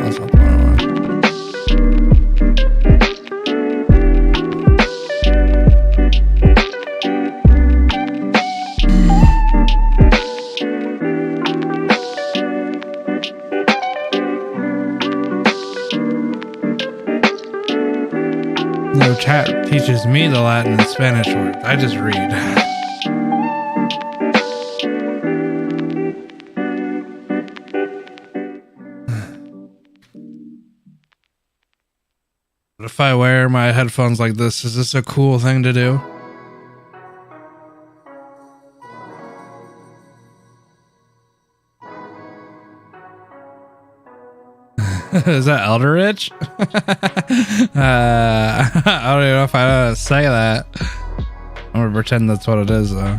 that's not the one I want. No, chat teaches me the Latin and Spanish words. I just read. What if I wear my headphones like this? Is this a cool thing to do? Is that Elderich? I don't even know if I know how to say that. I'm gonna pretend that's what it is though.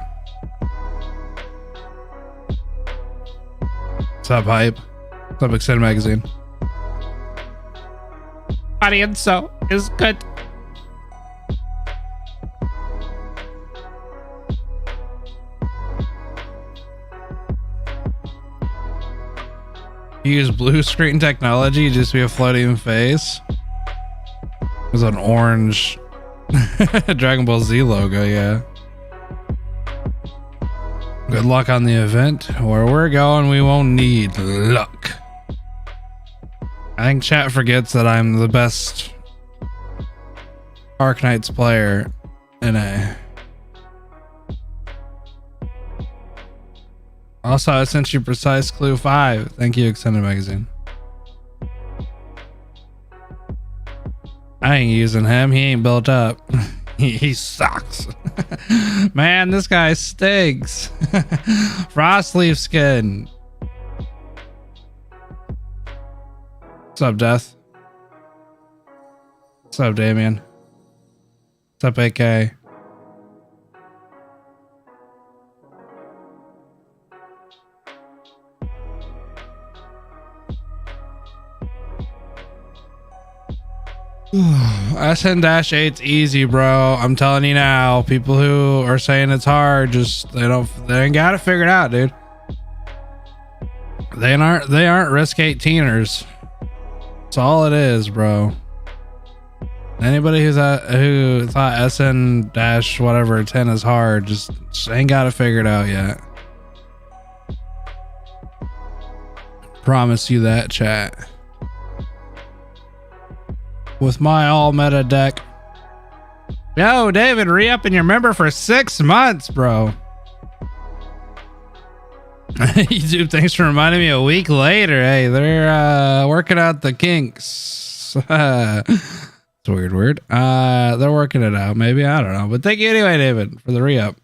What's up, Hype? What's up, Extended Magazine? Audience so is good. Use blue screen technology, just be a floating face. It was an orange Dragon Ball Z logo, yeah. Good luck on the event. Where we're going, we won't need luck. I think chat forgets that I'm the best Arknights player in a. Also, I sent you Precise Clue 5. Thank you, Extended Magazine. I ain't using him. He ain't built up. he sucks. Man, this guy stinks. Frost leaf skin. What's up, Death? What's up, Damien? What's up, AK? SN-8's easy, bro. I'm telling you now. People who are saying it's hard, just they ain't got it figured out, dude. They aren't risk 18ers. That's all it is, bro. Anybody who thought SN-whatever 10 is hard, just ain't got it figured out yet. Promise you that, chat. With my all meta deck. Yo, David, re-upping your member for 6 months, bro. YouTube, thanks for reminding me a week later. Hey, they're working out the kinks. It's a weird word. They're working it out, maybe. I don't know. But thank you anyway, David, for the re-up.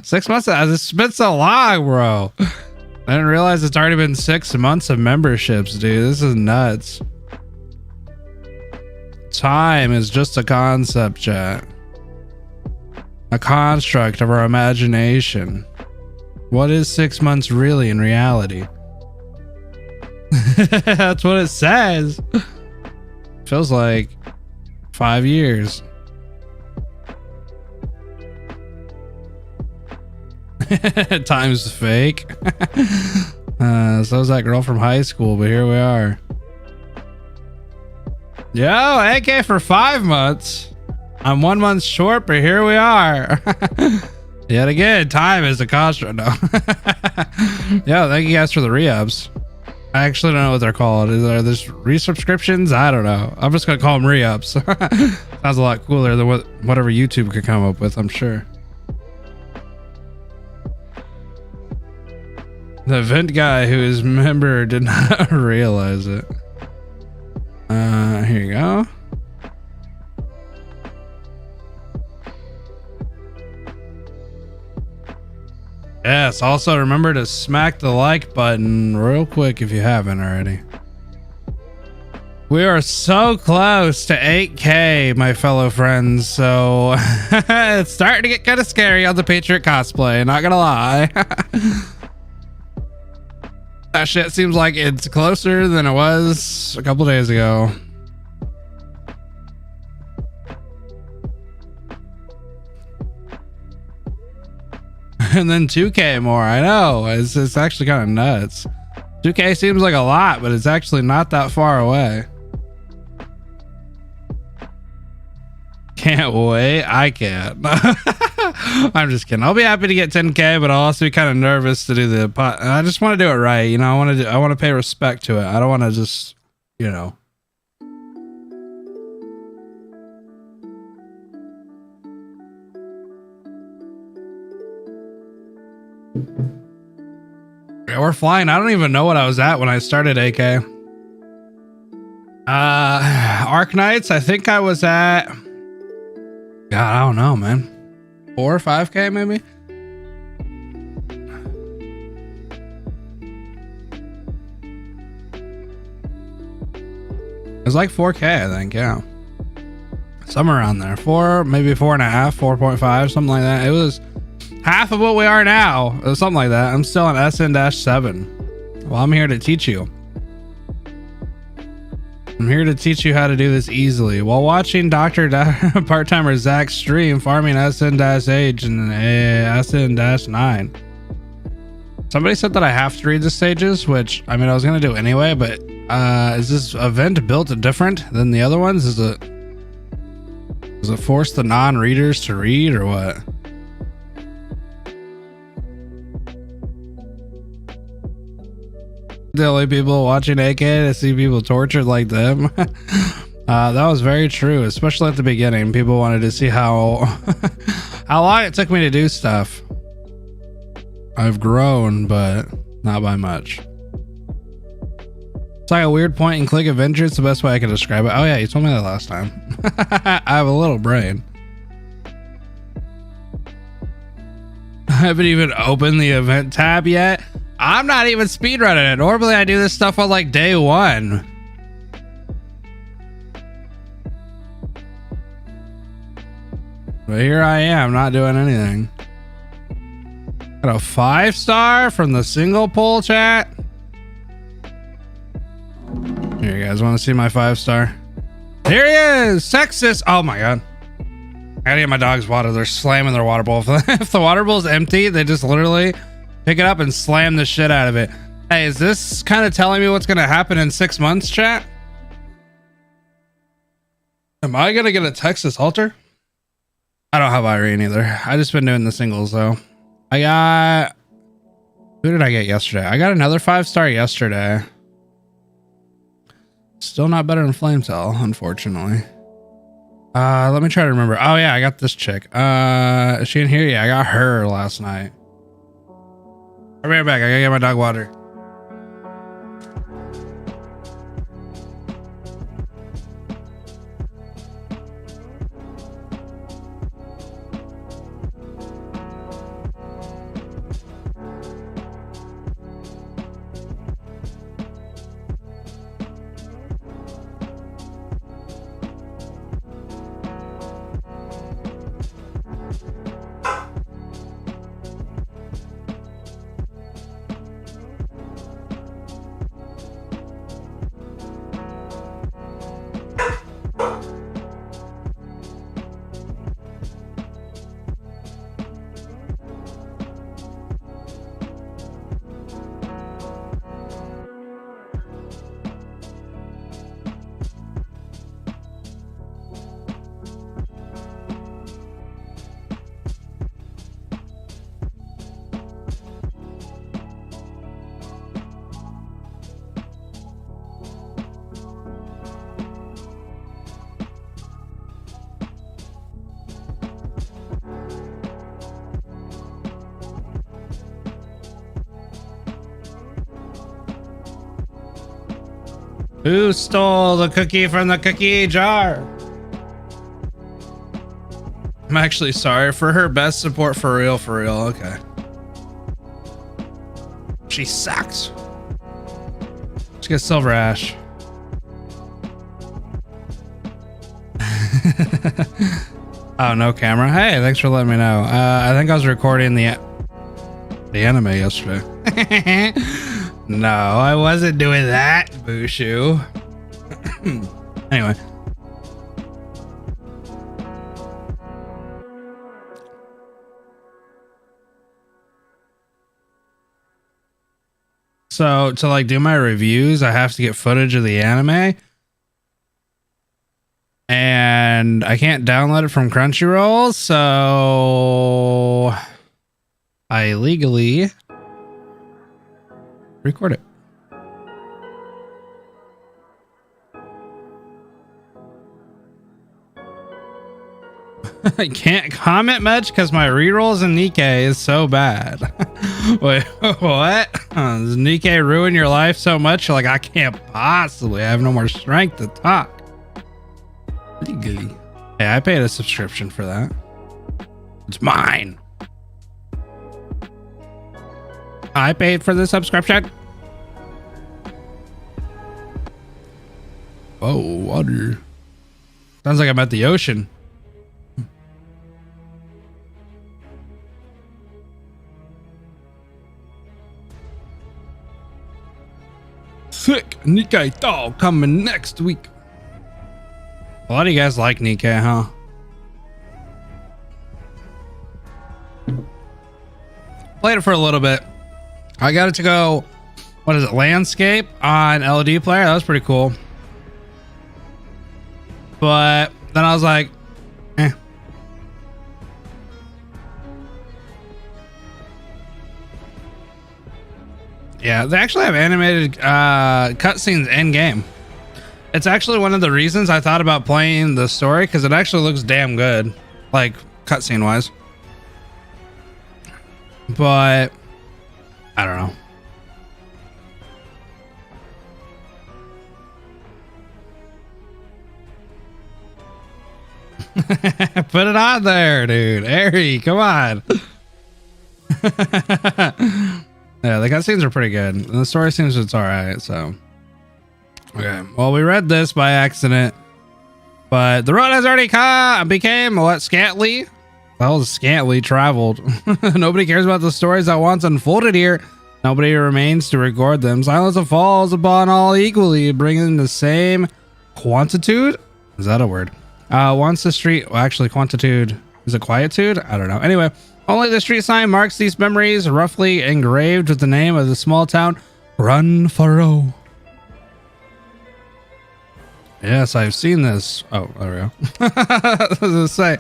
6 months? It's been so long, bro. I didn't realize it's already been 6 months of memberships, dude. This is nuts. Time is just a concept, chat. A construct of our imagination. What is 6 months really in reality? That's what it says. Feels like 5 years. Time's fake. So was that girl from high school, but here we are. Yo, AK for 5 months. I'm 1 month short, but here we are. Yet again, time is a construct. No. Yo, thank you guys for the re-ups. I actually don't know what they're called. Are this resubscriptions? I don't know. I'm just gonna call them re-ups. Sounds a lot cooler than whatever YouTube could come up with, I'm sure. The event guy who is member did not realize it. Here you go. Yes, also remember to smack the like button real quick if you haven't already. We are so close to 8K, my fellow friends, so it's starting to get kind of scary on the Patriot cosplay, not gonna lie. That shit seems like it's closer than it was a couple days ago. and then 2K more. I know, it's actually kind of nuts. 2K seems like a lot, but it's actually not that far away. Can't wait. I can't. I'm just kidding. I'll be happy to get 10K, but I'll also be kind of nervous to do the pot. I just want to do it right. You know, I want to pay respect to it. I don't want to just, you know. Yeah, we're flying. I don't even know what I was at when I started AK. Arknights, I think I was at, God, I don't know, man. 4 or 5K maybe? It was like 4K, I think, yeah. Somewhere around there. 4, maybe 4.5, 4.5, something like that. It was half of what we are now. It was something like that. I'm still on SN-7. Well, I'm here to teach you. I'm here to teach you how to do this easily while watching PartTimerZack stream farming SN-8 and SN-9. Somebody said that I have to read the stages, which I mean I was gonna do anyway, but is this event built different than the other ones? Does it force the non-readers to read or what? The only people watching AK to see people tortured like them. That was very true, especially at the beginning. People wanted to see how how long it took me to do stuff. I've grown, but not by much. It's like a weird point and click adventure. It's the best way I can describe it. Oh yeah, you told me that last time. I have a little brain. I haven't even opened the event tab yet. I'm not even speedrunning it. Normally I do this stuff on like day 1. But here I am not doing anything. Got a 5-star from the single poll chat. Here, you guys want to see my 5-star? Here he is, Texas. Oh my God. I gotta get my dogs water. They're slamming their water bowl. If the water bowl's empty, they just literally pick it up and slam the shit out of it. Hey, is this kind of telling me what's going to happen in 6 months, chat? Am I going to get a Texas halter? I don't have Irene either. I just been doing the singles though. I got, who did I get yesterday? I got another 5-star yesterday. Still not better than Flametail, unfortunately. Let me try to remember. Oh yeah, I got this chick. Is she in here? Yeah, I got her last night. I'll be right back. I gotta get my dog water. Who stole the cookie from the cookie jar? I'm actually sorry for her. Best support for real, for real. Okay. She sucks. Let's get Silver Ash. Oh, no camera. Hey, thanks for letting me know. I think I was recording the anime yesterday. No, I wasn't doing that, Bushu. Anyway. So to like do my reviews, I have to get footage of the anime. And I can't download it from Crunchyroll, so I illegally record it. I can't comment much because my rerolls in Nikkei is so bad. Wait, what? Does Nikkei ruin your life so much? You're like, I can't possibly. I have no more strength to talk. Legally. Hey, I paid a subscription for that. It's mine. I paid for the subscription. Oh, water. Sounds like I'm at the ocean. Sick Nikkei dog coming next week. A lot of you guys like Nikkei, huh? Played it for a little bit. I got it to go, what is it, landscape on LD player. That was pretty cool. But then I was like, eh. Yeah, they actually have animated cutscenes in game. It's actually one of the reasons I thought about playing the story, because it actually looks damn good, like cutscene wise. But I don't know. Put it on there, dude. Ari, come on. Yeah, the cutscenes are pretty good. And the story seems it's all right, so. Okay, well, we read this by accident, but the road has already became what, scantily? Well, scantly traveled. Nobody cares about the stories that once unfolded here. Nobody remains to record them. Silence falls upon all equally, bringing the same quantitude. Is that a word? Once the street, well, actually, quantitude, is it quietude? I don't know. Anyway, only the street sign marks these memories, roughly engraved with the name of the small town, Runfaro. Yes, I've seen this. Oh, there we go. I was gonna say,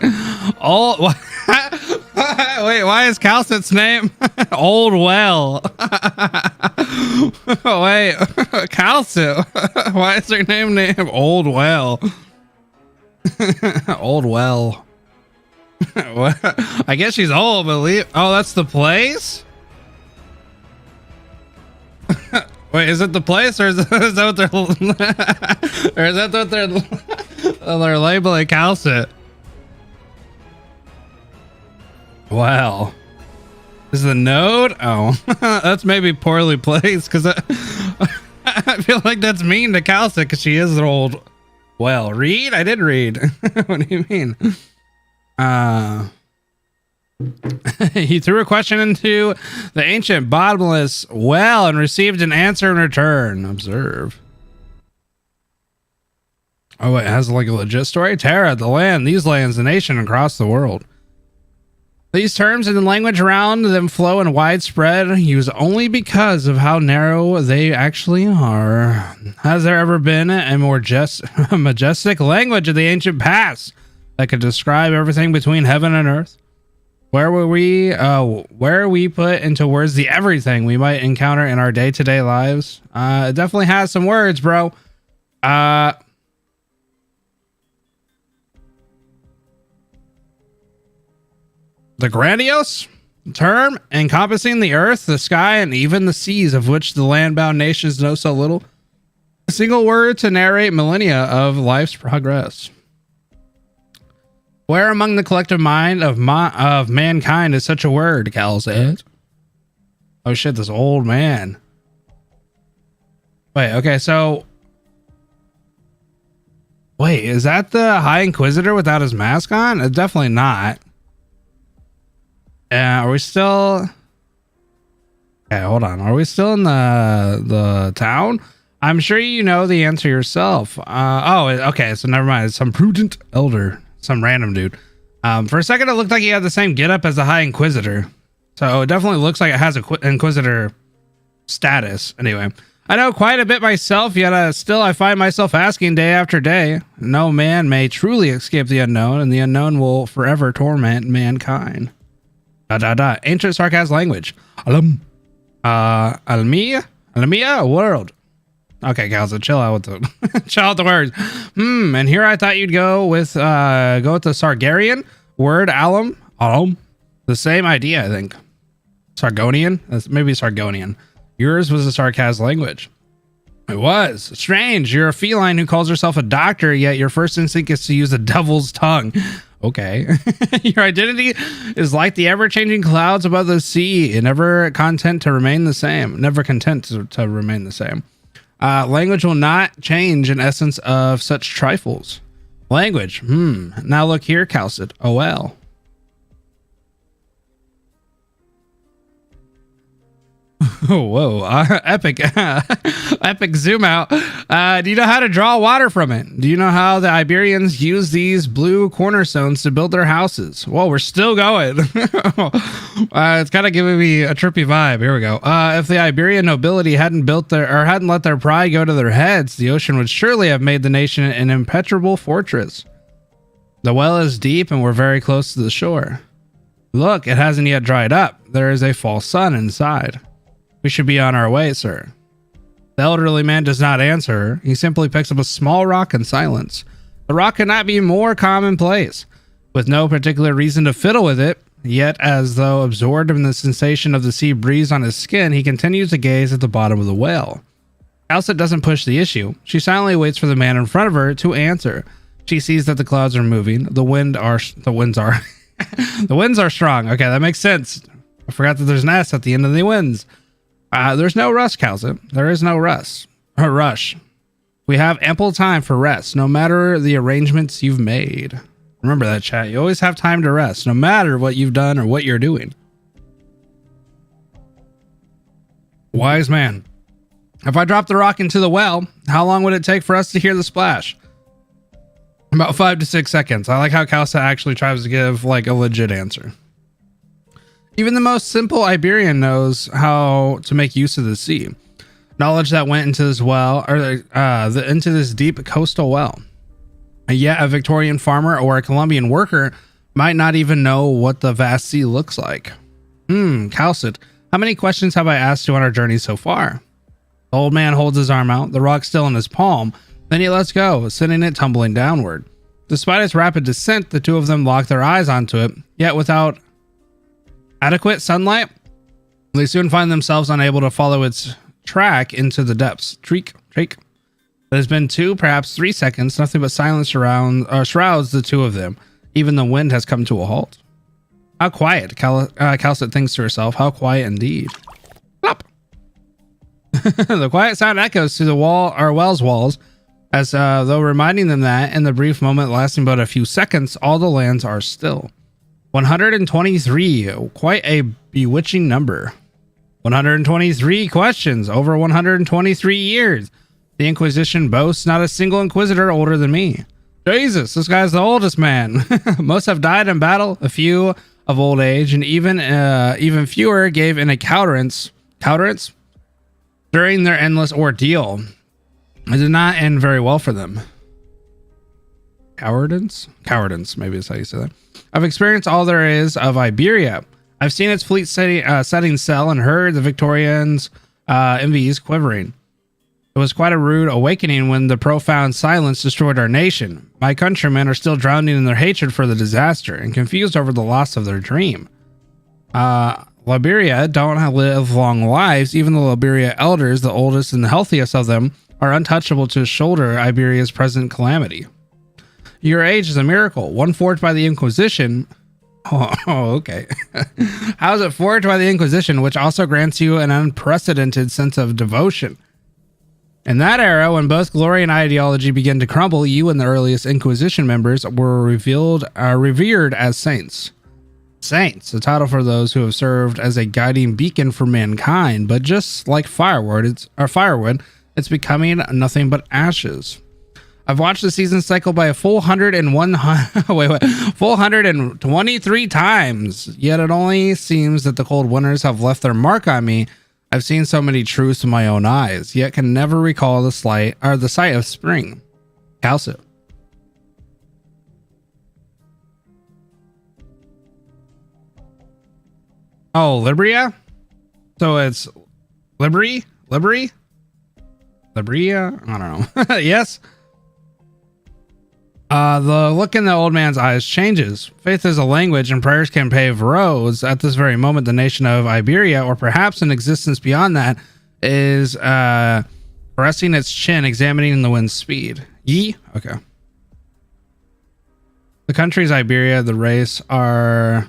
wait, why is Calcit's name Old Well? Wait, Calcit, why is her name Old Well? Old Well. I guess she's old, but oh, that's the place? Wait, is it the place, or is that what they're, or is that what they're labeling Calcit? Wow. Is the node? Oh, that's maybe poorly placed, because I feel like that's mean to Calcit, because she is an old. Well, read? I did read. What do you mean? He threw a question into the ancient bottomless well and received an answer in return. Observe. Oh, wait, it has like a legit story? Terra, the land, these lands, the nation across the world. These terms and the language around them flow in widespread use only because of how narrow they actually are. Has there ever been a more majestic language of the ancient past that could describe everything between heaven and earth? Where are we put into words the everything we might encounter in our day-to-day lives? It definitely has some words, bro. The grandiose term encompassing the earth, the sky, and even the seas, of which the land-bound nations know so little. A single word to narrate millennia of life's progress. Where among the collective mind of mankind is such a word, Cal said. Oh shit, this old man. Wait, okay, so... Wait, is that the High Inquisitor without his mask on? Definitely not. Are we still... Okay, hold on. Are we still in the town? I'm sure you know the answer yourself. Oh, okay, so never mind. It's some prudent elder. Some random dude. For a second, it looked like he had the same getup as the High Inquisitor. So it definitely looks like it has a Inquisitor status. Anyway, I know quite a bit myself, yet still I find myself asking day after day. No man may truly escape the unknown, and the unknown will forever torment mankind. Ancient Sarkaz language. Almia world. Okay, guys, chill out with the chill out the words. And here I thought you'd go with the Sargarian word alum. The same idea, I think. Sargonian? Maybe Sargonian. Yours was a Sarkaz language. It was. Strange. You're a feline who calls herself a doctor, yet your first instinct is to use the devil's tongue. Okay. Your identity is like the ever-changing clouds above the sea, never content to remain the same. Never content to remain the same. Language will not change in essence of such trifles. Language. Now look here, Calcid. Oh well. Oh, whoa. Epic. Epic zoom out. Do you know how to draw water from it? Do you know how the Iberians use these blue cornerstones to build their houses? Whoa, we're still going. It's kind of giving me a trippy vibe. Here we go. If the Iberian nobility hadn't let their pride go to their heads, the ocean would surely have made the nation an impenetrable fortress. The well is deep and we're very close to the shore. Look, it hasn't yet dried up. There is a false sun inside. We should be on our way, sir. The elderly man does not answer. He simply picks up a small rock in silence. The rock could not be more commonplace. With no particular reason to fiddle with it, yet as though absorbed in the sensation of the sea breeze on his skin, he continues to gaze at the bottom of the whale. Elsa doesn't push the issue. She silently waits for the man in front of her to answer. She sees that the clouds are moving. The winds are strong. Okay, that makes sense. I forgot that there's an S at the end of the winds. There's no rush, Calza. There is no rush. We have ample time for rest, no matter the arrangements you've made. Remember that, chat. You always have time to rest, no matter what you've done or what you're doing. Wise man. If I drop the rock into the well, how long would it take for us to hear the splash? About 5 to 6 seconds. I like how Calza actually tries to give like a legit answer. Even the most simple Iberian knows how to make use of the sea. Knowledge that went into this well, or into this deep coastal well. And yet a Victorian farmer or a Colombian worker might not even know what the vast sea looks like. Calcid, how many questions have I asked you on our journey so far? The old man holds his arm out, the rock still in his palm, then he lets go, sending it tumbling downward. Despite its rapid descent, the two of them lock their eyes onto it, yet without adequate sunlight, they soon find themselves unable to follow its track into the depths. Treek. It has been 2, perhaps 3 seconds. Nothing but silence shrouds the two of them. Even the wind has come to a halt. How quiet, Calcit thinks to herself. How quiet indeed. Plop. The quiet sound echoes through the well's walls, as though reminding them that in the brief moment lasting but a few seconds, all the lands are still. 123, quite a bewitching number. 123 questions over 123 years. The Inquisition boasts not a single Inquisitor older than me. Jesus, this guy's the oldest man. Most have died in battle, a few of old age, and even fewer gave in a cowardice during their endless ordeal. It did not end very well for them. Cowardice, maybe is how you say that. I've experienced all there is of Iberia. I've seen its fleet setting sail and heard the Victorians' MVs quivering. It was quite a rude awakening when the profound silence destroyed our nation. My countrymen are still drowning in their hatred for the disaster and confused over the loss of their dream. Liberia don't live long lives. Even the Liberia elders, the oldest and the healthiest of them, are untouchable to shoulder Iberia's present calamity. Your age is a miracle, one forged by the Inquisition. Oh, okay. How is it forged by the Inquisition, which also grants you an unprecedented sense of devotion? In that era, when both glory and ideology began to crumble, you and the earliest Inquisition members were revered as saints. Saints, a title for those who have served as a guiding beacon for mankind, but just like firewood, it's becoming nothing but ashes. I've watched the season cycle by a full 123 times, yet it only seems that the cold winters have left their mark on me I've seen so many truths with my own eyes, yet can never recall the sight of spring. Kalsu. Oh, Libria? So it's Libria? I don't know. Yes. The look in the old man's eyes changes. Faith is a language and prayers can pave roads. At this very moment, the nation of Iberia, or perhaps an existence beyond that, is resting its chin, examining the wind's speed. Ye? Okay. The country's Iberia, the race are...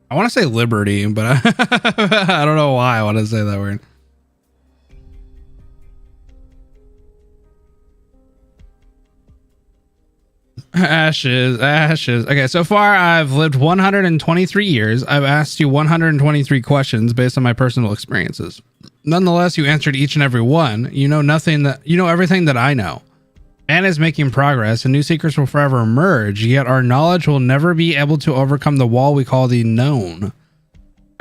I want to say liberty, but I don't know why I want to say that word. Ashes. Okay, so far I've lived 123 years. I've asked you 123 questions based on my personal experiences. Nonetheless, you answered each and every one. You know everything that I know. Man is making progress, and new secrets will forever emerge, yet our knowledge will never be able to overcome the wall we call the known.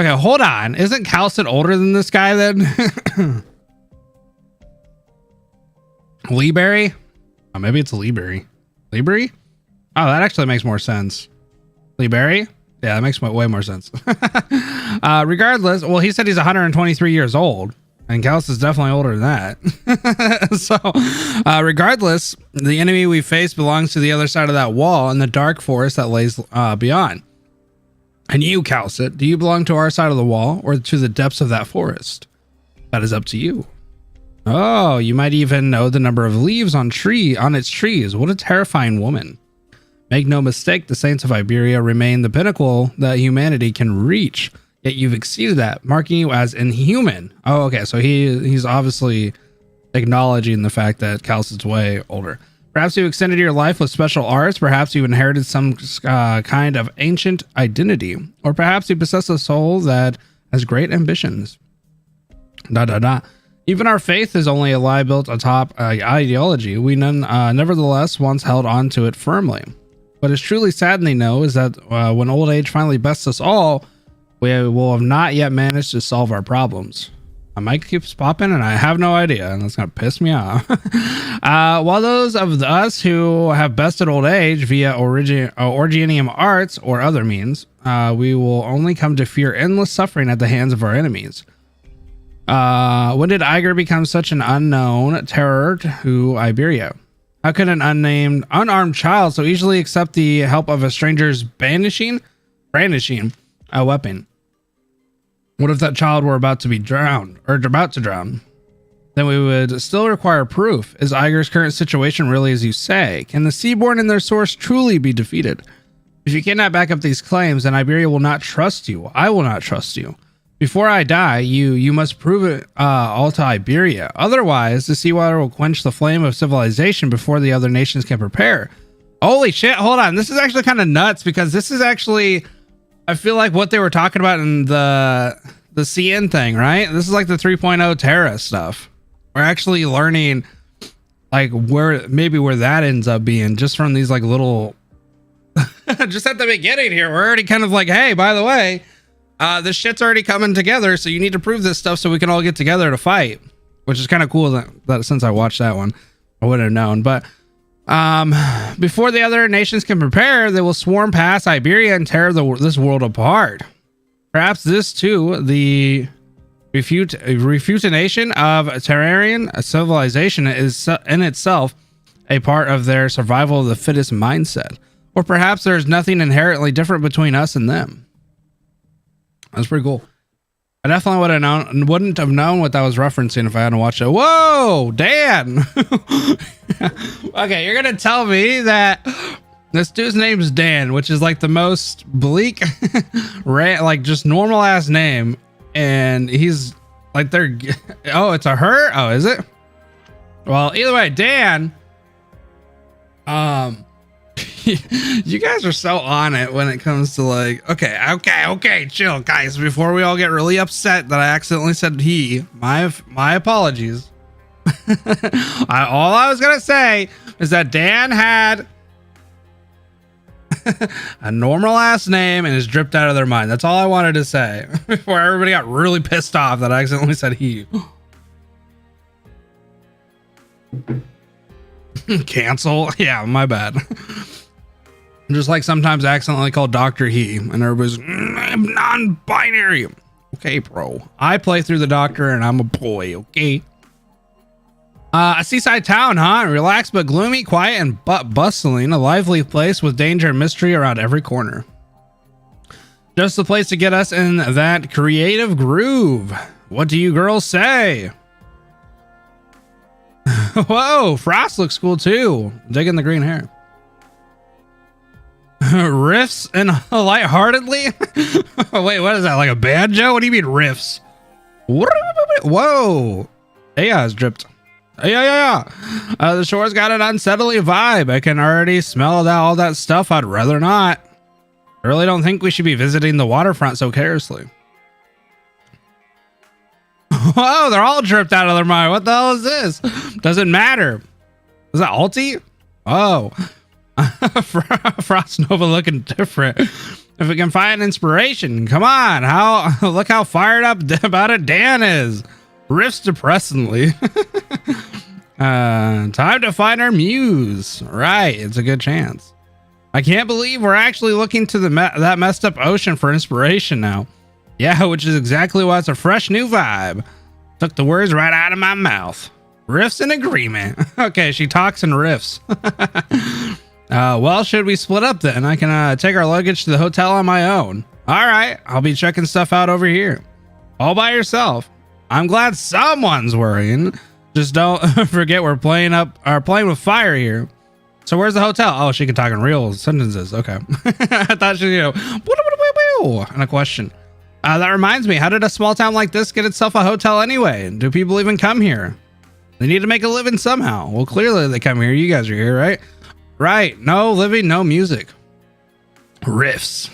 Okay, hold on. Isn't Calcit older than this guy then? Leeberry? Oh, maybe it's Leeberry. Leeberry? Oh, that actually makes more sense. Leeberry? Yeah, that makes way more sense. Regardless, well, he said he's 123 years old. And Calus is definitely older than that. So, regardless, the enemy we face belongs to the other side of that wall in the dark forest that lays beyond. And you, Calcit, do you belong to our side of the wall or to the depths of that forest? That is up to you. Oh, you might even know the number of leaves on its trees. What a terrifying woman. Make no mistake, the saints of Iberia remain the pinnacle that humanity can reach. Yet you've exceeded that, marking you as inhuman. Oh, okay. So he's obviously acknowledging the fact that Calcit's way older. Perhaps you extended your life with special arts. Perhaps you inherited some kind of ancient identity. Or perhaps you possess a soul that has great ambitions. Even our faith is only a lie built atop ideology. We nevertheless once held on to it firmly. What is truly saddening, though, is that when old age finally bests us all, we will have not yet managed to solve our problems. My mic keeps popping and I have no idea, and that's going to piss me off. While those of us who have bested old age via Orgianium arts or other means, we will only come to fear endless suffering at the hands of our enemies. When did Iger become such an unknown terror to Iberia? How could an unarmed child so easily accept the help of a stranger's brandishing a weapon? What if that child were about to be drowned or about to drown? Then we would still require proof. Is Iger's current situation really as you say? Can the Seaborn and their source truly be defeated? If you cannot back up these claims, then Iberia will not trust you. I will not trust you. Before I die, you must prove it all to Iberia. Otherwise, the seawater will quench the flame of civilization before the other nations can prepare. Holy shit, hold on. This is actually kind of nuts because this is actually, I feel like what they were talking about in the CN thing, right? This is like the 3.0 Terra stuff. We're actually learning like where that ends up being just from these like little, just at the beginning here. We're already kind of like, hey, by the way, this shit's already coming together, so you need to prove this stuff so we can all get together to fight, which is kind of cool that since I watched that one, I wouldn't have known. But before the other nations can prepare, they will swarm past Iberia and tear this world apart. Perhaps this too, the refutation of Terrarian civilization is in itself a part of their survival of the fittest mindset. Or perhaps there's nothing inherently different between us and them. That's pretty cool. I definitely wouldn't have known what that was referencing if I hadn't watched it. Whoa, Dan. Okay, you're gonna tell me that this dude's name is Dan, which is like the most bleak, like just normal ass name, and he's like oh, it's a her. Oh, is it? Well, either way, Dan. You guys are so on it when it comes to like, okay, chill, guys. Before we all get really upset that I accidentally said he, my apologies. All I was gonna say is that Dan had a normal ass name and is dripped out of their mind. That's all I wanted to say before everybody got really pissed off that I accidentally said he. Cancel. Yeah, my bad. Just like sometimes I accidentally call Dr. He and everybody's I'm non-binary. Okay, bro. I play through the doctor and I'm a boy, okay? A seaside town, huh? Relaxed but gloomy, quiet and bustling. A lively place with danger and mystery around every corner. Just the place to get us in that creative groove. What do you girls say? Whoa, Frost looks cool too. Digging the green hair. Riffs and lightheartedly? Wait, what is that? Like a banjo? What do you mean riffs? Whoa. AI's dripped. Yeah. The shore's got an unsettling vibe. I can already smell all that stuff. I'd rather not. I really don't think we should be visiting the waterfront so carelessly. Whoa, they're all dripped out of their mind. What the hell is this? Doesn't matter. Is that Alti? Oh. Frost Nova looking different. If we can find inspiration, come on. Look how fired up about it Dan is. Riffs depressingly. Time to find our muse. Right, it's a good chance. I can't believe we're actually looking to that messed up ocean for inspiration now. Yeah, which is exactly why it's a fresh new vibe. Took the words right out of my mouth. Riffs in agreement. Okay, she talks in riffs. Well, should we split up then? I can take our luggage to the hotel on my own. All right, I'll be checking stuff out over here. All by yourself. I'm glad someone's worrying. Just don't forget we're playing with fire here. So where's the hotel? Oh, she can talk in real sentences. Okay. I thought she, and a question. That reminds me, how did a small town like this get itself a hotel anyway? Do people even come here? They need to make a living somehow. Well, clearly they come here. You guys are here, right? Right. No living, no music. Riffs.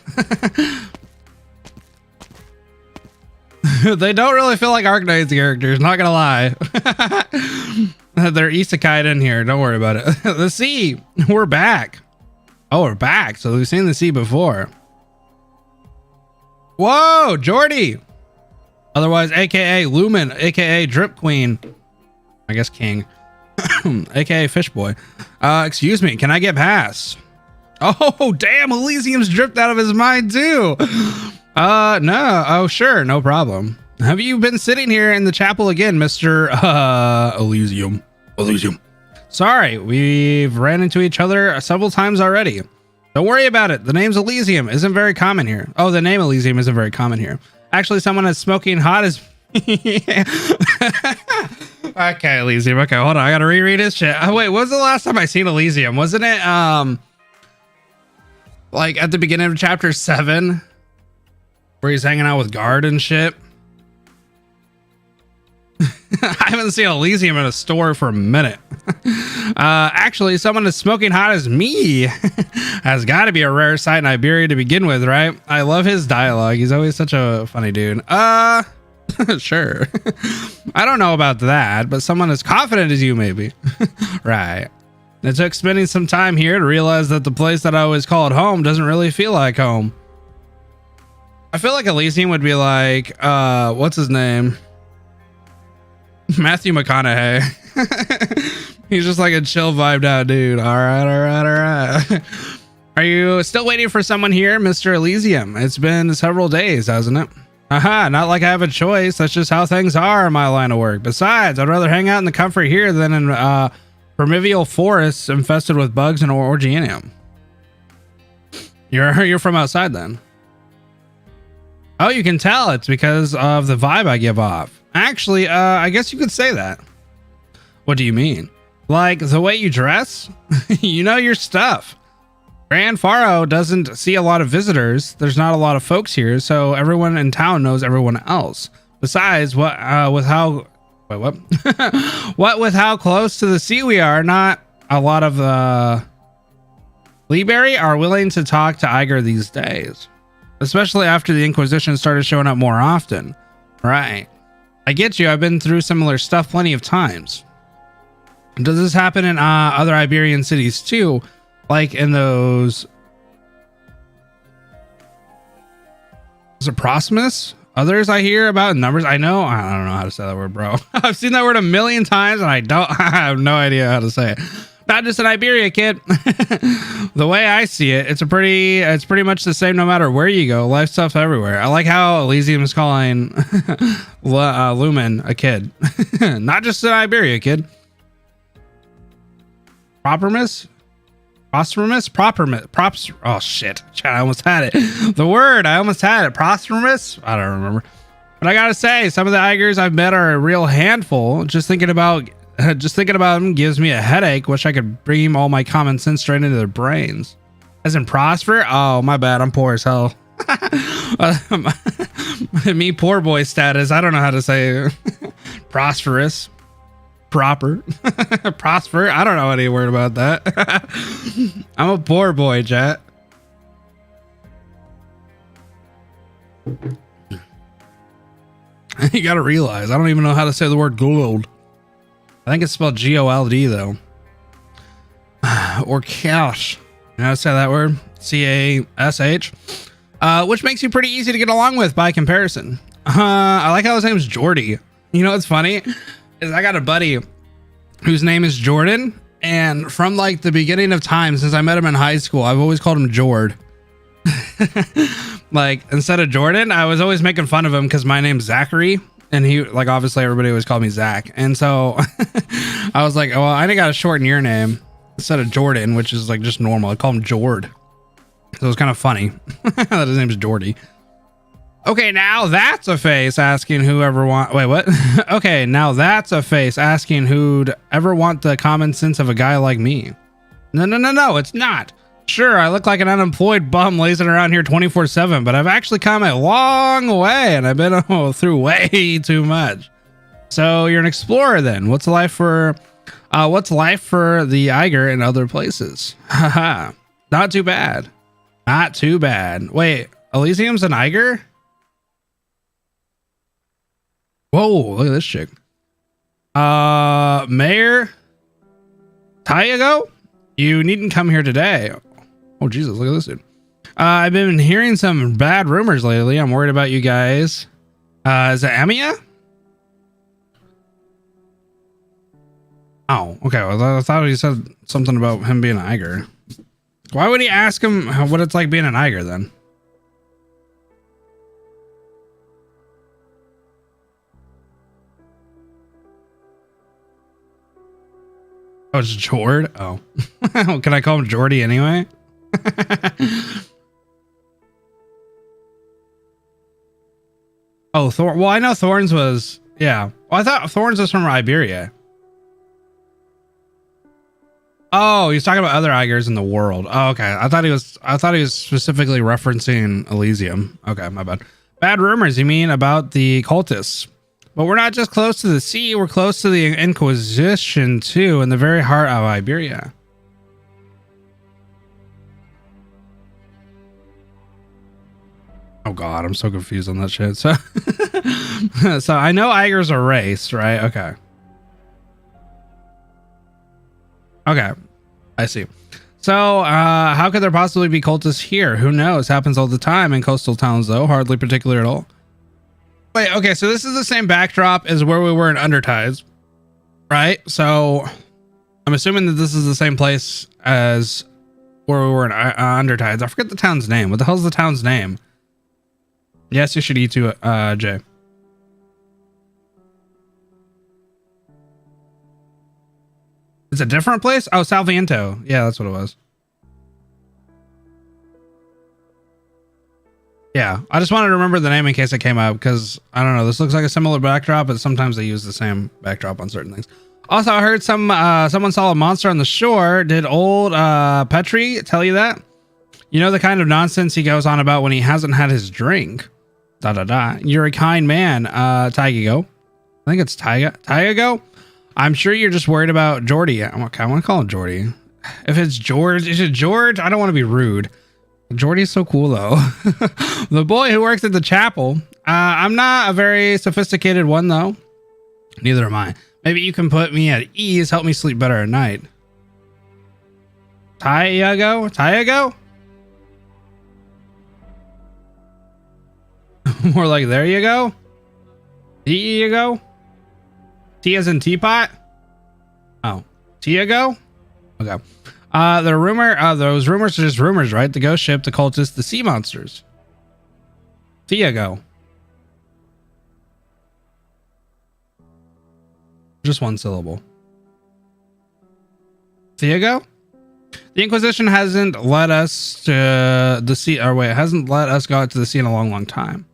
They don't really feel like Arknights characters, not gonna lie. They're isekai in here. Don't worry about it. The sea. We're back. Oh, we're back. So we've seen the sea before. Whoa, Jordy. Otherwise, aka Lumen, aka Drip Queen. I guess King. aka Fish Boy. Excuse me, can I get past? Oh, damn, Elysium's dripped out of his mind too. No. Oh, sure, no problem. Have you been sitting here in the chapel again, Mr. Elysium? Sorry, we've ran into each other several times already. Don't worry about it. The name's Elysium isn't very common here. Oh, the name Elysium isn't very common here. Actually, someone as smoking hot as Okay, Elysium. Okay, hold on. I gotta reread his shit. Oh, wait, when was the last time I seen Elysium? Wasn't it like at the beginning of chapter 7? Where he's hanging out with Guard and shit. I haven't seen Elysium in a store for a minute. Actually, someone as smoking hot as me has got to be a rare sight in Iberia to begin with, right? I love his dialogue. He's always such a funny dude. Sure. I don't know about that, but someone as confident as you, maybe. Right. It took spending some time here to realize that the place that I always called home doesn't really feel like home. I feel like Elysium would be like, what's his name? Matthew McConaughey. He's just like a chill vibed out dude. All right. Are you still waiting for someone here, Mr. Elysium? It's been several days, hasn't it? Aha, not like I have a choice. That's just how things are in my line of work. Besides, I'd rather hang out in the comfort here than in primeval forests infested with bugs and orgianium. You're from outside then? Oh, you can tell it's because of the vibe I give off. Actually, I guess you could say that. What do you mean? Like the way you dress? You know your stuff. Grand Faro doesn't see a lot of visitors. There's not a lot of folks here, so everyone in town knows everyone else. Besides, what with how close to the sea we are, not a lot of Leeberry are willing to talk to Iger these days. Especially after the Inquisition started showing up more often. Right. I get you. I've been through similar stuff plenty of times. Does this happen in other Iberian cities too? Like in those Is it Proximus? Others I hear about in numbers. I don't know how to say that word, bro. I've seen that word a million times and I have no idea how to say it. Not just in Iberia, kid. The way I see it, it's pretty much the same no matter where you go. Life stuff everywhere. I like how Elysium is calling Lumen a kid. Not just in Iberia, kid. Propermus? Props. Oh shit. I almost had it. The word, I almost had it. Prostrimus? I don't remember. But I gotta say, some of the Igers I've met are a real handful. Just thinking about them gives me a headache. Wish I could beam all my common sense straight into their brains. As in prosper? Oh, my bad. I'm poor as hell. Me poor boy status. I don't know how to say prosperous. Proper. Prosper. I don't know any word about that. I'm a poor boy, chat. You gotta realize, I don't even know how to say the word gold. I think it's spelled G-O-L-D though. Or cash. You know how to say that word? C-A-S-H. Which makes you pretty easy to get along with by comparison. I like how his name's Jordy. You know what's funny? Is I got a buddy whose name is Jordan, and from like the beginning of time since I met him in high school, I've always called him Jord. Like instead of Jordan, I was always making fun of him because my name's Zachary, and he like obviously everybody always called me Zach, and so I was like, oh, well, I gotta shorten your name instead of Jordan, which is like just normal. I call him Jord, so it was kind of funny that his name's Jordy. Okay, now that's a face asking whoever want. Wait, what? Okay, now that's a face asking who'd ever want the common sense of a guy like me. No, it's not. Sure, I look like an unemployed bum lazing around here 24/7, but I've actually come a long way and I've been through way too much. So you're an explorer then. What's life for the Eiger in other places? Haha. Not too bad. Not too bad. Wait, Elysium's an Eiger? Whoa, look at this chick. Mayor Tyago? You needn't come here today. Oh, Jesus, look at this dude. I've been hearing some bad rumors lately. I'm worried about you guys. Is it Amia? Oh, okay. Well, I thought he said something about him being an Eiger. Why would he ask him what it's like being an Eiger then? Oh, it's Jord? Oh. Can I call him Jordy anyway? Oh, Thorn. Well, I know Thorns was... Yeah. Well, I thought Thorns was from Iberia. Oh, he's talking about other Eigers in the world. Oh, okay. I thought he was specifically referencing Elysium. Okay, my bad. Bad rumors, you mean, about the cultists. But we're not just close to the sea, we're close to the Inquisition too, in the very heart of Iberia. Oh god, I'm so confused on that shit. So, so I know Eiger's a race, right? Okay. Okay, I see. So, how could there possibly be cultists here? Who knows? Happens all the time in coastal towns, though. Hardly particular at all. Wait, okay, so this is the same backdrop as where we were in Undertides, right? So I'm assuming that this is the same place as where we were in Undertides. I forget the town's name. What the hell's the town's name? Yes, you should eat too, Jay. It's a different place? Oh, Salviento. Yeah, that's what it was. Yeah, I just wanted to remember the name in case it came up because I don't know. This looks like a similar backdrop, but sometimes they use the same backdrop on certain things. Also, I heard someone saw a monster on the shore. Did old Petri tell you that? You know the kind of nonsense he goes on about when he hasn't had his drink. Da da da. You're a kind man, Tygago. I think it's Tygago. I'm sure you're just worried about Jordy. Okay, I want to call him Jordy. If it's George, is it George? I don't want to be rude. Jordy's so cool though. The boy who works at the chapel. I'm not a very sophisticated one though. Neither am I. Maybe you can put me at ease, help me sleep better at night. Tyago? More like there you go. There you go. T as in teapot. Oh, Tiago. Okay. Those rumors are just rumors, right? The ghost ship, the cultists, the sea monsters. Tiago. Just one syllable. Tiago? The Inquisition hasn't let us to the sea, or wait, hasn't let us go out to the sea in a long, long time.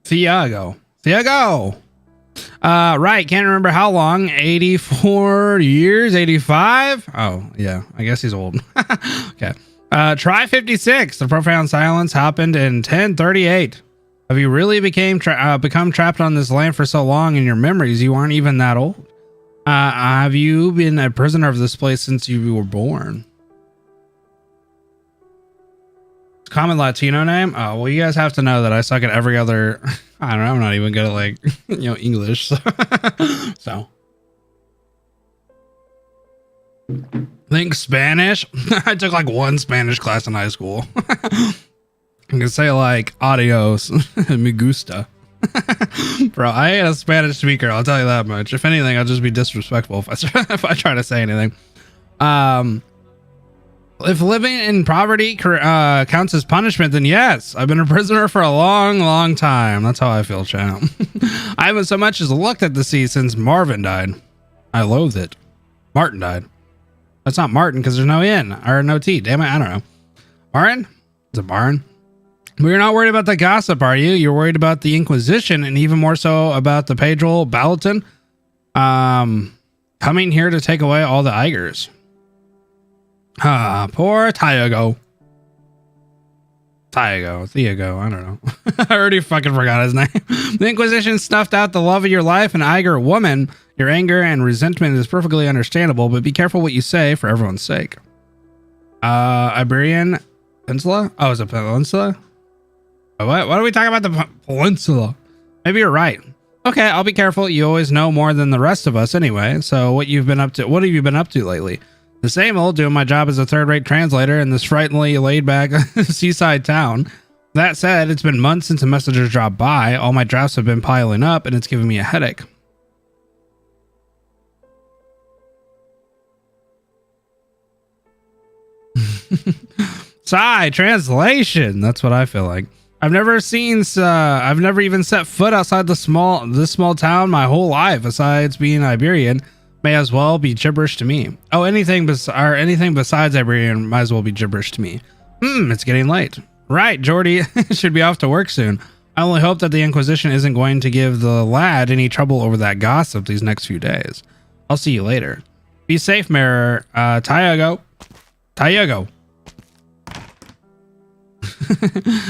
Thiago. Right. Can't remember how long. 84 years, 85. Oh yeah. I guess he's old. Okay. Try 56. The profound silence happened in 1038. Have you really become trapped on this land for so long in your memories? You aren't even that old. Have you been a prisoner of this place since you were born? Common Latino name? Oh, well, you guys have to know that I suck at every other. I don't know. I'm not even good at like, English. So. Think Spanish. I took like one Spanish class in high school. I can say like adios, me gusta. Bro, I ain't a Spanish speaker. I'll tell you that much. If anything, I'll just be disrespectful if I try to say anything. If living in poverty counts as punishment, then yes, I've been a prisoner for a long, long time. That's how I feel, champ. I haven't so much as looked at the sea since Marvin died. I loathe it. Martin died. That's not Martin because there's no N or no T. Damn it, I don't know. Martin? Is it Martin? But you're not worried about the gossip, are you? You're worried about the Inquisition and even more so about the Pedro Ballatin coming here to take away all the Igers. Poor Thiago, I don't know. I already fucking forgot his name. The Inquisition snuffed out the love of your life, an Iger woman. Your anger and resentment is perfectly understandable, but be careful what you say for everyone's sake. Iberian Peninsula? Oh, is it Peninsula? What are we talking about the Peninsula? Maybe you're right. Okay, I'll be careful. You always know more than the rest of us anyway. So what have you been up to lately? The same old, doing my job as a third-rate translator in this frighteningly laid-back seaside town. That said, it's been months since a messenger dropped by. All my drafts have been piling up, and it's giving me a headache. Sigh, translation. That's what I feel like. I've never even set foot outside this small town my whole life. Besides being Iberian, may as well be gibberish to me. Oh, anything besides Iberian might as well be gibberish to me. It's getting late. Right, Jordy should be off to work soon. I only hope that the Inquisition isn't going to give the lad any trouble over that gossip these next few days. I'll see you later. Be safe, Mirror. Tiago.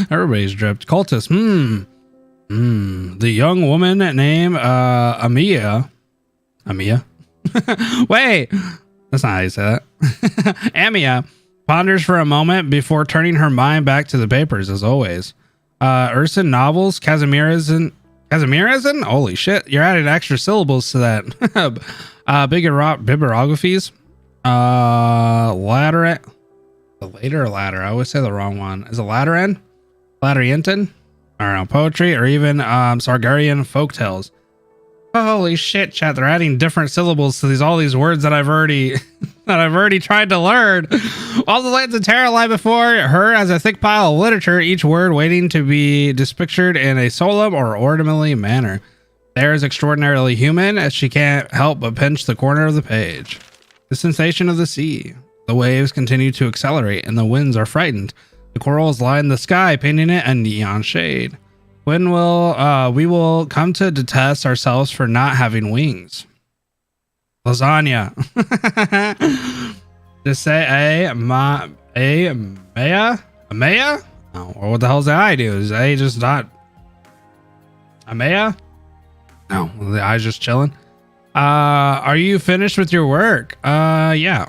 Everybody's dripped. Cultist. The young woman named Amia. Wait, that's not how you say that. Amia ponders for a moment before turning her mind back to the papers, as always. Urson novels, Casimirism. Holy shit, you're adding extra syllables to that. Bibliographies. Later or ladder? I always say the wrong one. Is it Lateran? Laterientin? I don't know. Poetry or even Sargarian folktales. Holy shit, chat! They're adding different syllables to all these words that I've already tried to learn. All the lands of Terra lie before her as a thick pile of literature, each word waiting to be depictured in a solemn or ornamental manner. There is extraordinarily human, as she can't help but pinch the corner of the page. The sensation of the sea. The waves continue to accelerate, and the winds are frightened. The corals line the sky, painting it a neon shade. When will we will come to detest ourselves for not having wings? Lasagna. Just say a maya? Oh, or what the hell's the I do? Is A just not a maya? No, the I's just chilling. Are you finished with your work? Yeah.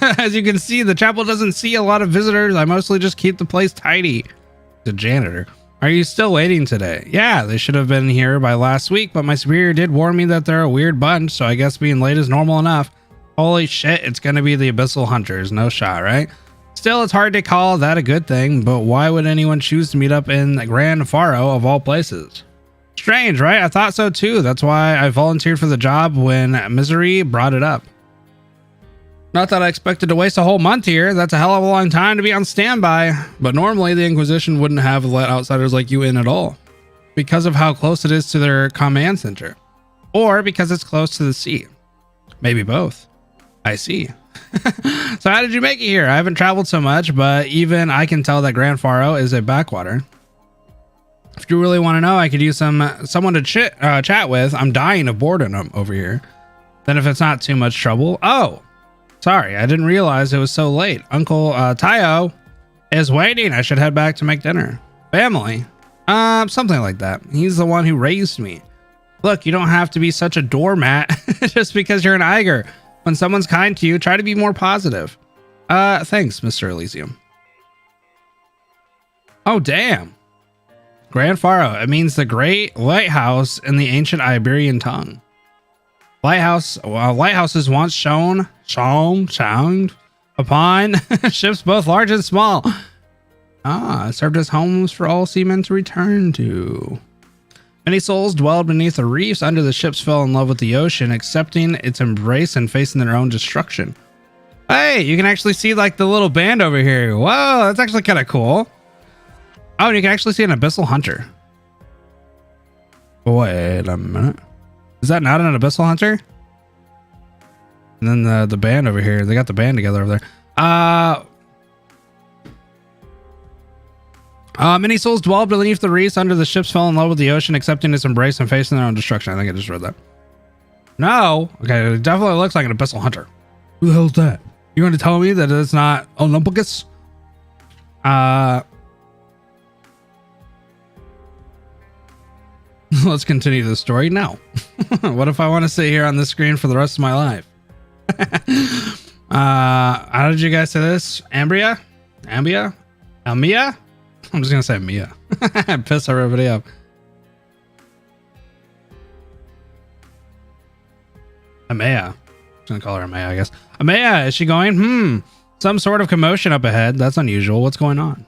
As you can see, the chapel doesn't see a lot of visitors. I mostly just keep the place tidy. The janitor. Are you still waiting today? Yeah, they should have been here by last week, but my superior did warn me that they're a weird bunch, so I guess being late is normal enough. Holy shit, it's gonna be the Abyssal Hunters. No shot, right? Still, it's hard to call that a good thing, but why would anyone choose to meet up in Grand Faro of all places? Strange, right? I thought so too. That's why I volunteered for the job when Misery brought it up. Not that I expected to waste a whole month here. That's a hell of a long time to be on standby. But normally the Inquisition wouldn't have let outsiders like you in at all, because of how close it is to their command center. Or because it's close to the sea. Maybe both. I see. So how did you make it here? I haven't traveled so much, but even I can tell that Grand Faro is a backwater. If you really want to know, I could use someone to chat with. I'm dying of boredom over here. Then if it's not too much trouble. Oh, sorry. I didn't realize it was so late. Uncle Tayo is waiting. I should head back to make dinner. Family? Something like that. He's the one who raised me. Look, you don't have to be such a doormat just because you're an Eiger. When someone's kind to you, try to be more positive. Thanks, Mr. Elysium. Oh, damn. Grand Faro. It means the great lighthouse in the ancient Iberian tongue. Lighthouses once shone upon ships both large and small. It served as homes for all seamen to return to. Many souls dwelled beneath the reefs under the ships, fell in love with the ocean, accepting its embrace and facing their own destruction. Hey, you can actually see like the little band over here. Whoa, that's actually kind of cool. Oh, and you can actually see an Abyssal Hunter. Wait a minute. Is that not an Abyssal Hunter? And then the band over here. They got the band together over there. Many souls dwelled beneath the reefs under the ships, fell in love with the ocean, accepting its embrace and facing their own destruction. I think I just read that. No. Okay, it definitely looks like an Abyssal Hunter. Who the hell's that? You're going to tell me that it's not Olympicus? Let's continue the story now. What if I want to sit here on this screen for the rest of my life? How did you guys say this? Ambria? Ambia? Almia? I'm just gonna say Mia. Piss everybody up. Amaya. I'm gonna call her Amaya, I guess. Amaya, is she going? Some sort of commotion up ahead. That's unusual. What's going on?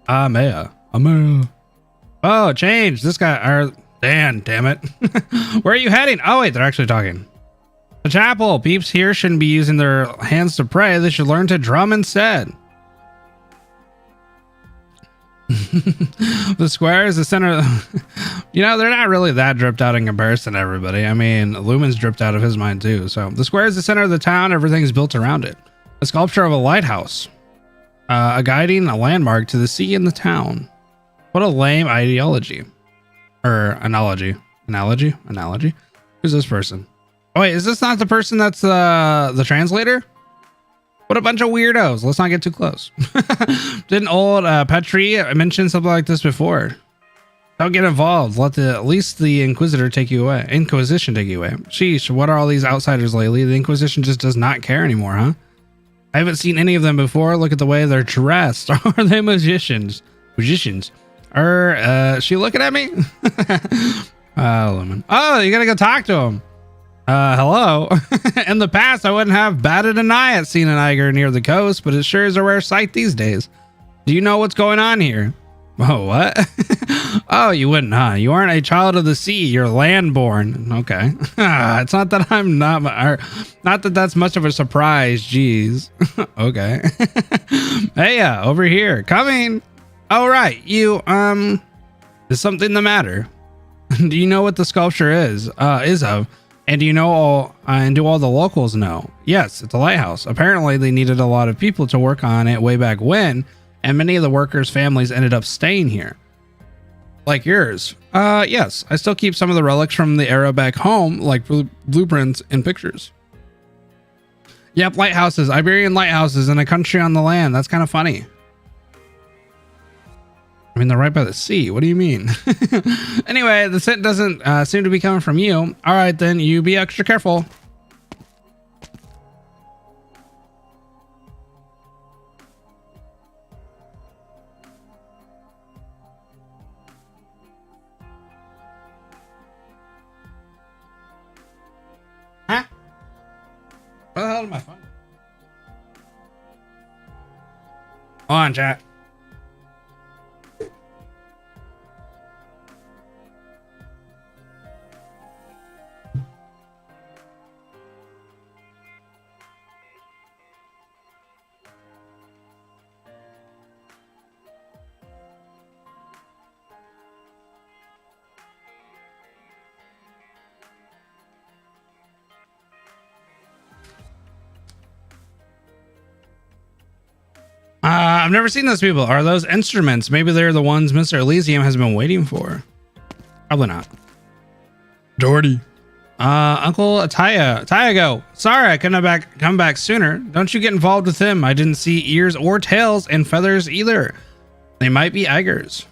Amaya. Amaya. Oh, change. This guy. Dan, damn it. Where are you heading? Oh, wait, they're actually talking. The chapel. Peeps here shouldn't be using their hands to pray. They should learn to drum instead. The square is the center. You know, they're not really that dripped out in comparison to everybody. I mean, Lumen's dripped out of his mind too. So the square is the center of the town. Everything's built around it. A sculpture of a lighthouse. A guiding a landmark to the sea and the town. What a lame ideology. Or analogy. Analogy? Who's this person? Oh wait, is this not the person that's the translator? What a bunch of weirdos. Let's not get too close. Didn't old Petri mention something like this before? Don't get involved. Let at least the Inquisition take you away. Sheesh, what are all these outsiders lately? The Inquisition just does not care anymore, huh? I haven't seen any of them before. Look at the way they're dressed. Are they magicians? She looking at me? Lemon. Oh, you gotta go talk to him. Hello. In the past, I wouldn't have batted an eye at seeing an Eiger near the coast, but it sure is a rare sight these days. Do you know what's going on here? Oh, what? Oh, you wouldn't, huh? You aren't a child of the sea. You're land-born. Okay. It's not that I'm not that that's much of a surprise. Jeez. Okay. Hey, over here. Coming. Oh, right. You, is something the matter? Do you know what the sculpture is of? And do you know all, and do all the locals know? Yes, it's a lighthouse. Apparently they needed a lot of people to work on it way back when, and many of the workers' families ended up staying here. Like yours. Yes, I still keep some of the relics from the era back home, like blueprints and pictures. Yep, lighthouses, Iberian lighthouses in a country on the land. That's kind of funny. I mean, they're right by the sea. What do you mean? Anyway, the scent doesn't seem to be coming from you. All right, then you be extra careful. Huh? What the hell Hold on, chat. I've never seen those people. Are those instruments? Maybe they're the ones Mr. Elysium has been waiting for. Probably not. Jordy. Uncle Tiago. Sorry, I couldn't come back sooner. Don't you get involved with him. I didn't see ears or tails and feathers either. They might be Eigers.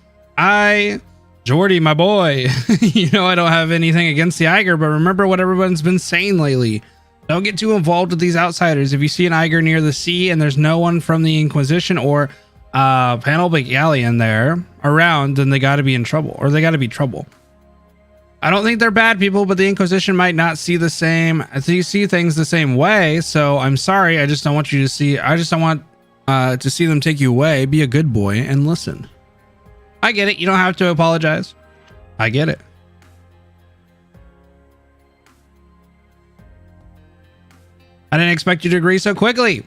Jordy, my boy. You know I don't have anything against the Eiger, but remember what everyone's been saying lately. Don't get too involved with these outsiders. If you see an Eiger near the sea and there's no one from the Inquisition or Panel Galleon there around, then they got to be in trouble, or they got to be trouble. I don't think they're bad people, but the Inquisition might not see the same. You see things the same way, so I'm sorry. I just don't want you to see. I just don't want to see them take you away. Be a good boy and listen. I get it. You don't have to apologize. I get it. I didn't expect you to agree so quickly.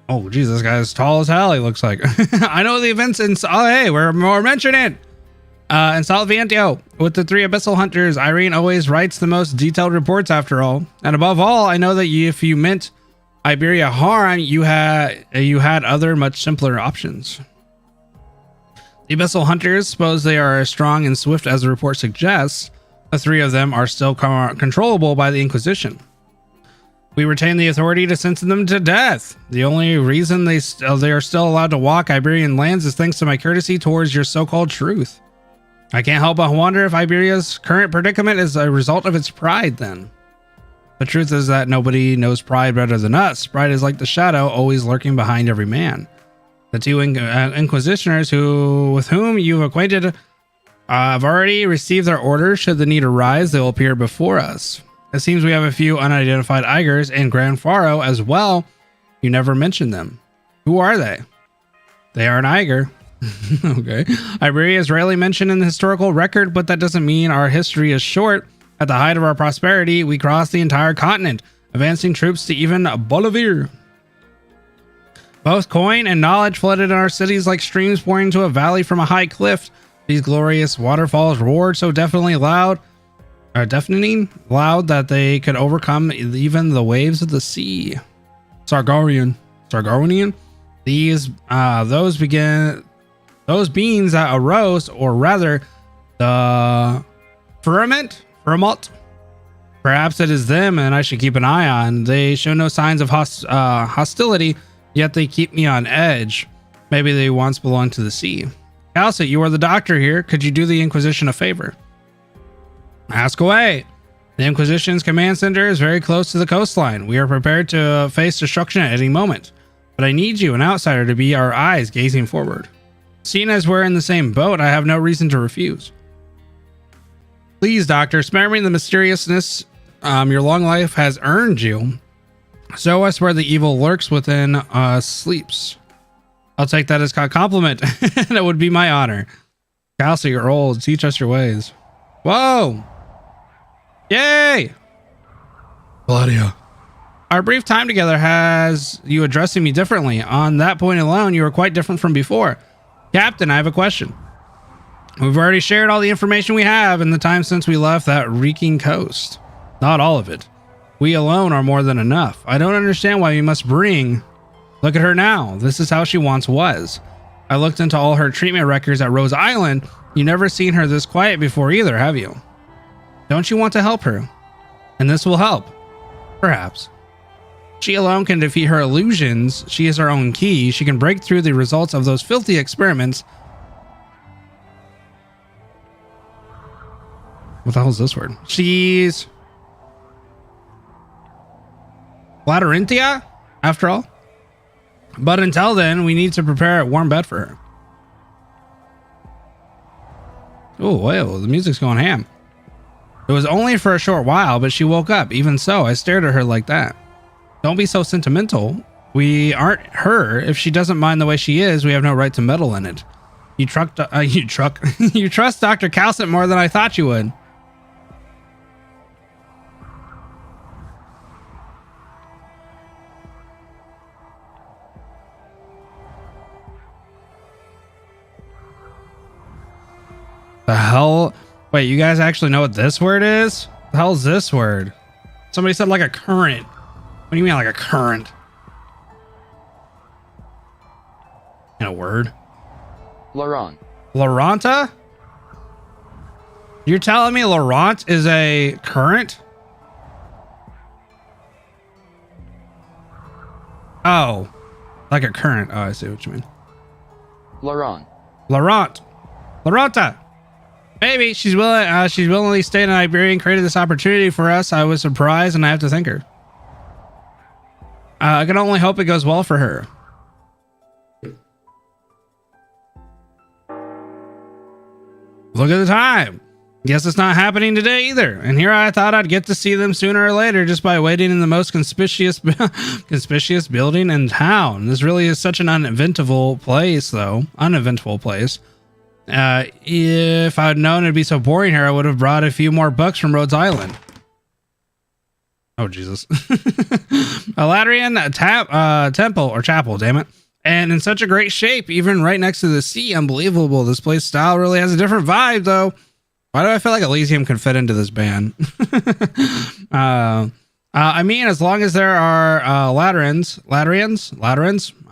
Oh, geez, this guy's tall as hell, he looks like. I know the events in... Oh, hey, we're mentioning it. In Salvantio, with the 3 Abyssal Hunters, Irene always writes the most detailed reports after all. And above all, I know that if you meant Iberia harm, you had other much simpler options. The Abyssal Hunters, suppose they are as strong and swift as the report suggests, the 3 of them are still controllable by the Inquisition. We retain the authority to sentence them to death. The only reason they are still allowed to walk Iberian lands is thanks to my courtesy towards your so-called truth. I can't help but wonder if Iberia's current predicament is a result of its pride then. The truth is that nobody knows pride better than us. Pride is like the shadow, always lurking behind every man. The 2 Inquisitioners with whom you've acquainted have already received their orders. Should the need arise, they will appear before us. It seems we have a few unidentified Eigers in Gran Faro as well. You never mentioned them. Who are they? They are an Eiger. Okay. Iberia is rarely mentioned in the historical record, but that doesn't mean our history is short. At the height of our prosperity, we crossed the entire continent, advancing troops to even Bolivia. Both coin and knowledge flooded in our cities like streams pouring into a valley from a high cliff. These glorious waterfalls roared so deafening loud that they could overcome even the waves of the sea. Sargonian. Those beings that arose, or rather, the firmament. Perhaps it is them, and I should keep an eye on. They show no signs of hostility, yet they keep me on edge. Maybe they once belonged to the sea. Calcit, you are the doctor here. Could you do the Inquisition a favor? Ask away. The Inquisition's command center is very close to the coastline. We are prepared to face destruction at any moment. But I need you, an outsider, to be our eyes gazing forward. Seeing as we're in the same boat, I have no reason to refuse. Please, Doctor, spare me the mysteriousness your long life has earned you. Show us where the evil lurks within sleeps. I'll take that as a compliment. That would be my honor. Calcit, you're old. Teach us your ways. Whoa! Yay! Claudia. Our brief time together has you addressing me differently. On that point alone, you are quite different from before. Captain, I have a question. We've already shared all the information we have in the time since we left that reeking coast. Not all of it. We alone are more than enough. I don't understand why you must bring... Look at her now. This is how she once was. I looked into all her treatment records at Rose Island. You never seen her this quiet before either, have you? Don't you want to help her? And this will help. Perhaps. She alone can defeat her illusions. She is her own key. She can break through the results of those filthy experiments. What the hell is this word? She's... Laterentia, after all. But until then, we need to prepare a warm bed for her. Oh, whoa, the music's going ham. It was only for a short while, but she woke up. Even so, I stared at her like that. Don't be so sentimental. We aren't her. If she doesn't mind the way she is, we have no right to meddle in it. You trust Dr. Calcent more than I thought you would. The hell? Wait, you guys actually know what this word is? The hell's this word? Somebody said like a current. What do you mean like a current? In a word? Laurent. Laurenta? You're telling me Laurent is a current? Oh, like a current. Oh, I see what you mean. Laurent. Laurent. Laurenta. Maybe she's willing. She's willingly stayed in Iberia and created this opportunity for us. I was surprised, and I have to thank her. I can only hope it goes well for her. Look at the time. Guess it's not happening today either. And here I thought I'd get to see them sooner or later just by waiting in the most conspicuous building in town. This really is such an uneventful place, though. Uneventful place. If I'd known it'd be so boring here, I would have brought a few more books from Rhodes Island. Oh, Jesus. A Laterian temple or chapel, damn it. And in such a great shape, even right next to the sea. Unbelievable. This place style really has a different vibe, though. Why do I feel like Elysium could fit into this band? I mean, as long as there are Laterans, I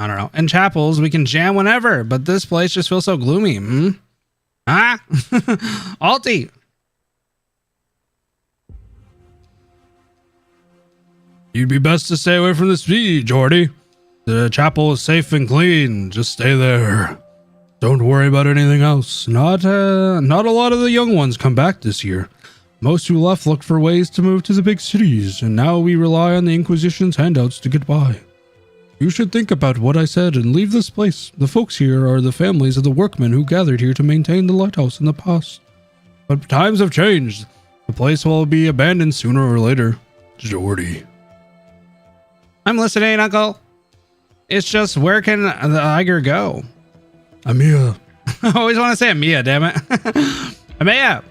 don't know, and chapels, we can jam whenever. But this place just feels so gloomy. Ah, Alti. You'd be best to stay away from the sea, Jordy. The chapel is safe and clean. Just stay there. Don't worry about anything else. Not a lot of the young ones come back this year. Most who left looked for ways to move to the big cities, and now we rely on the Inquisition's handouts to get by. You should think about what I said and leave this place. The folks here are the families of the workmen who gathered here to maintain the lighthouse in the past. But times have changed. The place will be abandoned sooner or later. Jordy. I'm listening, Uncle. It's just, where can the Eiger go? Amia. I always want to say Amia, damn it. Amia.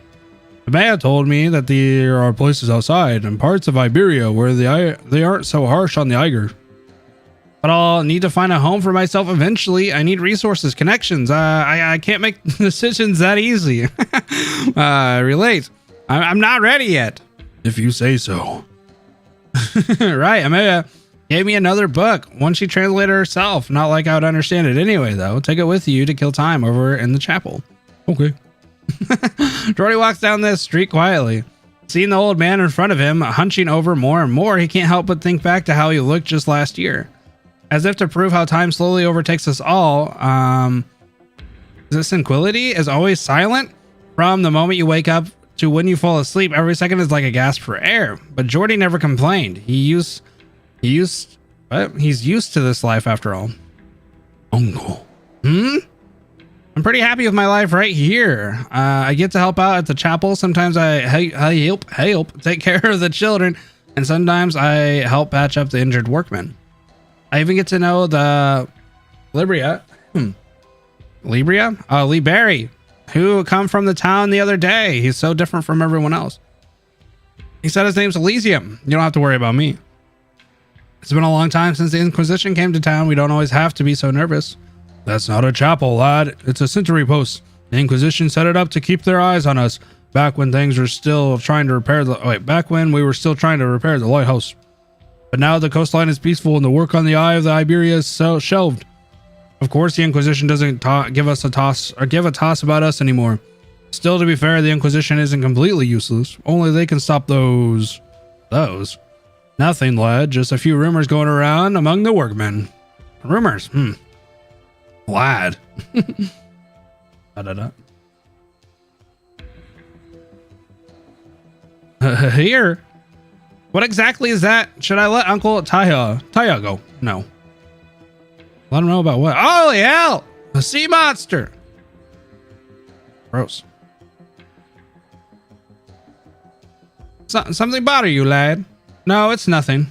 Amaya told me that there are places outside and parts of Iberia where they aren't so harsh on the Eiger. But I'll need to find a home for myself eventually. I need resources, connections. I can't make decisions that easy. Relate. I'm not ready yet. If you say so. Right, Amaya gave me another book. One she translated herself. Not like I would understand it anyway, though. Take it with you to kill time over in the chapel. Okay. Jordy walks down the street quietly. Seeing the old man in front of him, hunching over more and more, he can't help but think back to how he looked just last year. As if to prove how time slowly overtakes us all, this tranquility is always silent. From the moment you wake up to when you fall asleep, every second is like a gasp for air. But Jordy never complained. He's used to this life after all. Uncle. I'm pretty happy with my life right here. I get to help out at the chapel. Sometimes I help take care of the children, and sometimes I help patch up the injured workmen. I even get to know the Lee Berry, who come from the town the other day. He's so different from everyone else. He said his name's Elysium. You don't have to worry about me. It's been a long time since the Inquisition came to town. We don't always have to be so nervous. That's not a chapel, lad. It's a sentry post. The Inquisition set it up to keep their eyes on us back when we were still trying to repair the lighthouse. But now the coastline is peaceful and the work on the Eye of the Iberia is shelved. Of course, the Inquisition doesn't give a toss about us anymore. Still, to be fair, the Inquisition isn't completely useless. Only they can stop those. Nothing, lad. Just a few rumors going around among the workmen. Rumors? Lad. Here. What exactly is that? Should I let Uncle Taya go? No. Let him know about what? Holy hell! A sea monster! Gross. Something bother you, lad? No, it's nothing.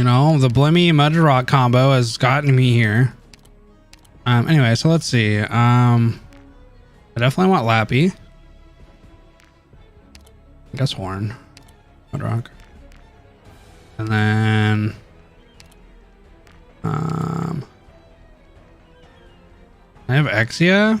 You know, the Blimmy Mud Rock combo has gotten me here. Anyway, so let's see. I definitely want Lappy. I guess Horn. Mud Rock. And then I have Exia.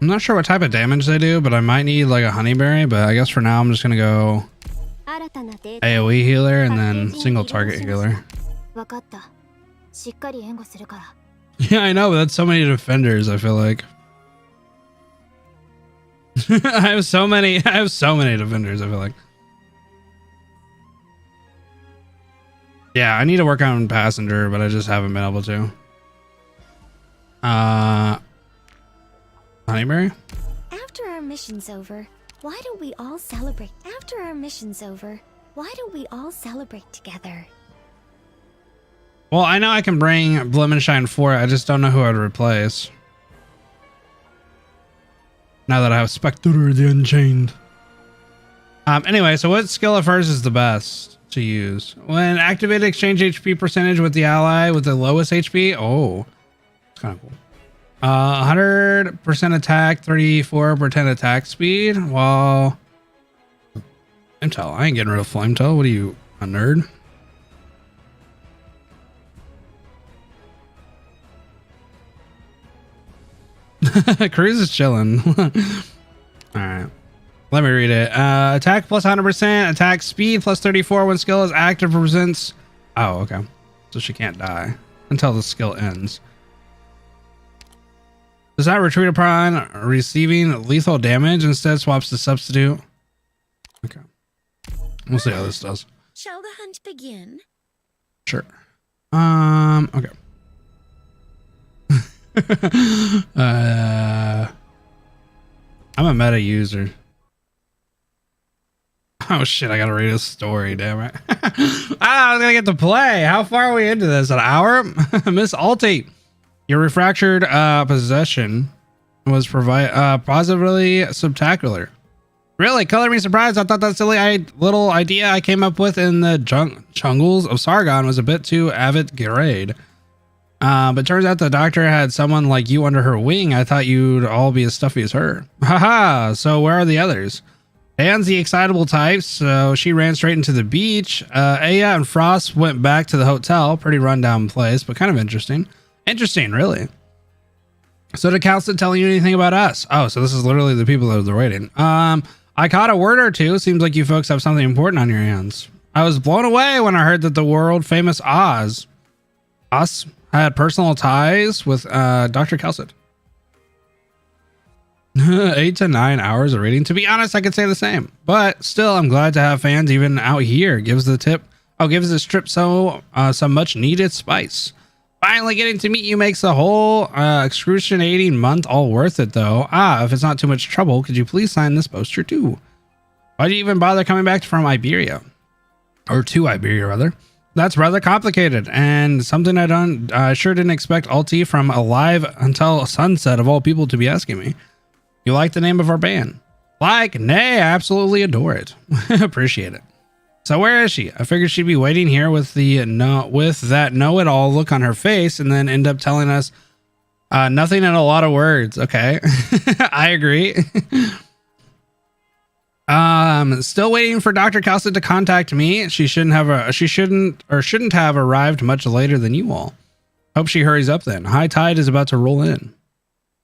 I'm not sure what type of damage they do, but I might need like a Honeyberry, but I guess for now I'm just gonna go AoE healer and then single target healer. Yeah, I know, but that's so many defenders, I feel like. I have so many defenders, I feel like. Yeah, I need to work on passenger, but I just haven't been able to. Honeyberry? After our mission's over, why don't we all celebrate? After our mission's over, why don't we all celebrate together? Well, I know I can bring Blimmenshine for it. I just don't know who I'd replace. Now that I have Spectre the Unchained. Anyway, so what skill of hers is the best to use? When activated, exchange HP percentage with the ally with the lowest HP. Oh, it's kind of cool. 100% attack, 34% attack speed. Well, Flametail. I ain't getting rid of Flametail. What are you, a nerd? Cruz is chilling. All right, let me read it. Attack plus 100%, attack speed plus 34 when skill is active presents. Oh, okay. So she can't die until the skill ends. Does that retreat upon receiving lethal damage? Instead swaps to substitute. Okay. We'll see how this does. Shall the hunt begin? Sure. Okay. I'm a meta user. Oh shit, I gotta read a story, damn it. I was gonna get to play. How far are we into this? An hour? Miss Alti, your refractured possession was positively spectacular. Really? Color me surprised. I thought that silly little idea I came up with in the jungles of Sargon was a bit too avid grade. But turns out the doctor had someone like you under her wing. I thought you'd all be as stuffy as her. Haha, so where are the others? Dan's the excitable type, so she ran straight into the beach. Aya and Frost went back to the hotel. Pretty rundown place, but kind of interesting. Interesting, really. So did Calston tell you anything about us? Oh, so this is literally the people that are waiting. I caught a word or two. Seems like you folks have something important on your hands. I was blown away when I heard that the world famous Oz had personal ties with Dr. Calcid. 8 to 9 hours of reading. To be honest, I could say the same, but still, I'm glad to have fans even out here. Gives this trip some much needed spice. Finally getting to meet you makes the whole excruciating month all worth it, though. If it's not too much trouble, could you please sign this poster too? Why'd you even bother coming back from Iberia? Or to Iberia, rather. That's rather complicated, and something I sure didn't expect Alti from Alive Until Sunset of all people to be asking me. You like the name of our band? Like? Nay, I absolutely adore it. Appreciate it. So where is she? I figured she'd be waiting here with that know-it-all look on her face, and then end up telling us nothing in a lot of words. Okay, I agree. Still waiting for Dr. Calcid to contact me. She shouldn't have arrived much later than you all. Hope she hurries up then. High tide is about to roll in.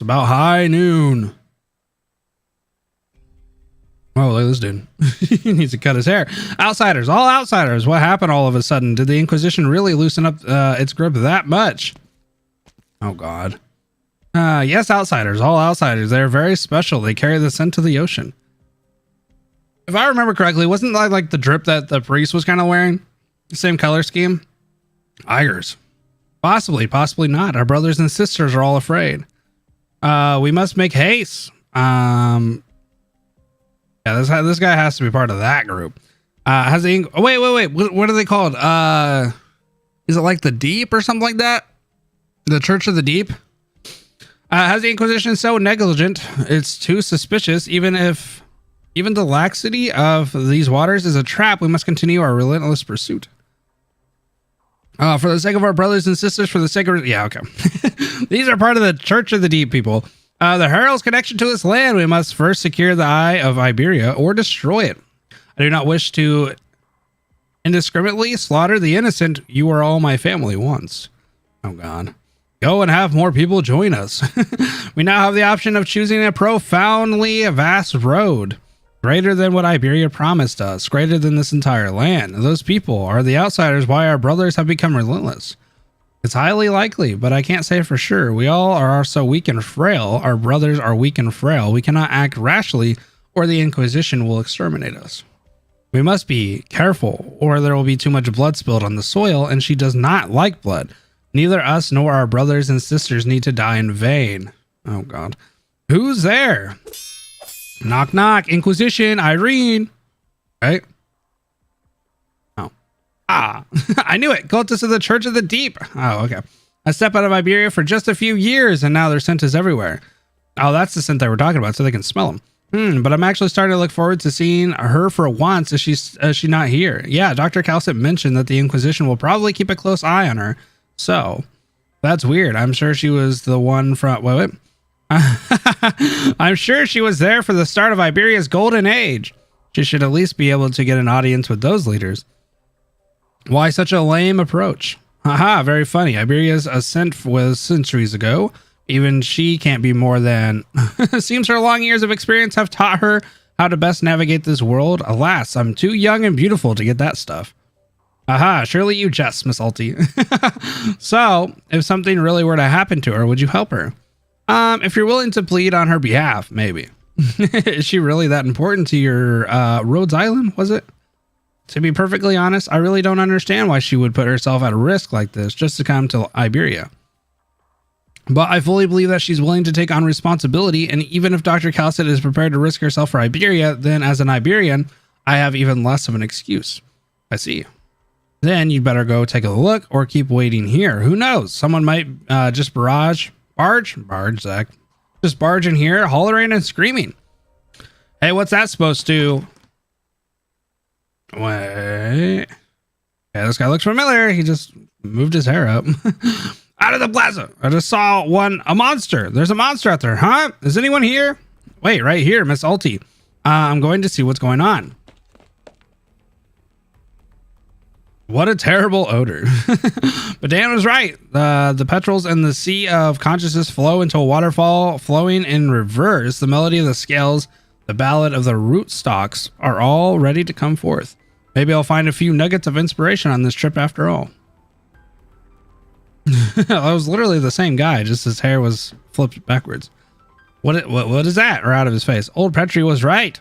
It's about high noon. Oh, look at this dude. He needs to cut his hair. Outsiders, all outsiders. What happened all of a sudden? Did the Inquisition really loosen up its grip that much? Oh, God. Yes, outsiders, all outsiders. They're very special. They carry the scent of the ocean. If I remember correctly, wasn't that like the drip that the priest was kind of wearing? The same color scheme? Igers. Possibly, possibly not. Our brothers and sisters are all afraid. We must make haste. Yeah, this guy has to be part of that group. Wait. What are they called? Is it like the Deep or something like that? The Church of the Deep? How's the Inquisition so negligent? It's too suspicious. Even the laxity of these waters is a trap, we must continue our relentless pursuit. For the sake of our brothers and sisters, for the sake of... Yeah, okay. These are part of the Church of the Deep, people. The Herald's connection to this land. We must first secure the Eye of Iberia or destroy it. I do not wish to indiscriminately slaughter the innocent. You are all my family once. Oh, God. Go and have more people join us. We now have the option of choosing a profoundly vast road. Greater than what Iberia promised us. Greater than this entire land. Those people are the outsiders why our brothers have become relentless. It's highly likely, but I can't say for sure. We all are so weak and frail. Our brothers are weak and frail. We cannot act rashly or the Inquisition will exterminate us. We must be careful or there will be too much blood spilled on the soil, and she does not like blood. Neither us nor our brothers and sisters need to die in vain. Oh, God. Who's there? Knock, knock. Inquisition. Irene. Right? Oh. Ah. I knew it. Cultists of the Church of the Deep. Oh, okay. I stepped out of Iberia for just a few years, and now their scent is everywhere. Oh, that's the scent they were talking about, so they can smell them. But I'm actually starting to look forward to seeing her for once. Is she not here? Yeah, Dr. Calcit mentioned that the Inquisition will probably keep a close eye on her. So, that's weird. I'm sure she was the one from... Wait. I'm sure she was there for the start of Iberia's golden age. She should at least be able to get an audience with those leaders. Why such a lame approach? Haha, very funny. Iberia's ascent was centuries ago. Even she can't be more than... Seems her long years of experience have taught her how to best navigate this world. Alas, I'm too young and beautiful to get that stuff. Aha, surely you jest, Miss Alti. So, if something really were to happen to her, would you help her? If you're willing to plead on her behalf, maybe. Is she really that important to your Rhodes Island, was it? To be perfectly honest, I really don't understand why she would put herself at risk like this just to come to Iberia. But I fully believe that she's willing to take on responsibility, and even if Dr. Calcit is prepared to risk herself for Iberia, then as an Iberian, I have even less of an excuse. I see. Then you'd better go take a look or keep waiting here. Who knows? Someone might just barge, Zach. Just barge in here, hollering and screaming. Hey, what's that supposed to... Wait. Yeah, this guy looks familiar. He just moved his hair up. Out of the plaza. I just saw a monster. There's a monster out there, huh? Is anyone here? Wait, right here, Miss Alti. I'm going to see what's going on. What a terrible odor. But Dan was right. The petrels and the sea of consciousness flow into a waterfall flowing in reverse. The melody of the scales, the ballad of the root stalks are all ready to come forth. Maybe I'll find a few nuggets of inspiration on this trip after all. I was literally the same guy, just his hair was flipped backwards. What is that? Or out of his face. Old Petrie was right.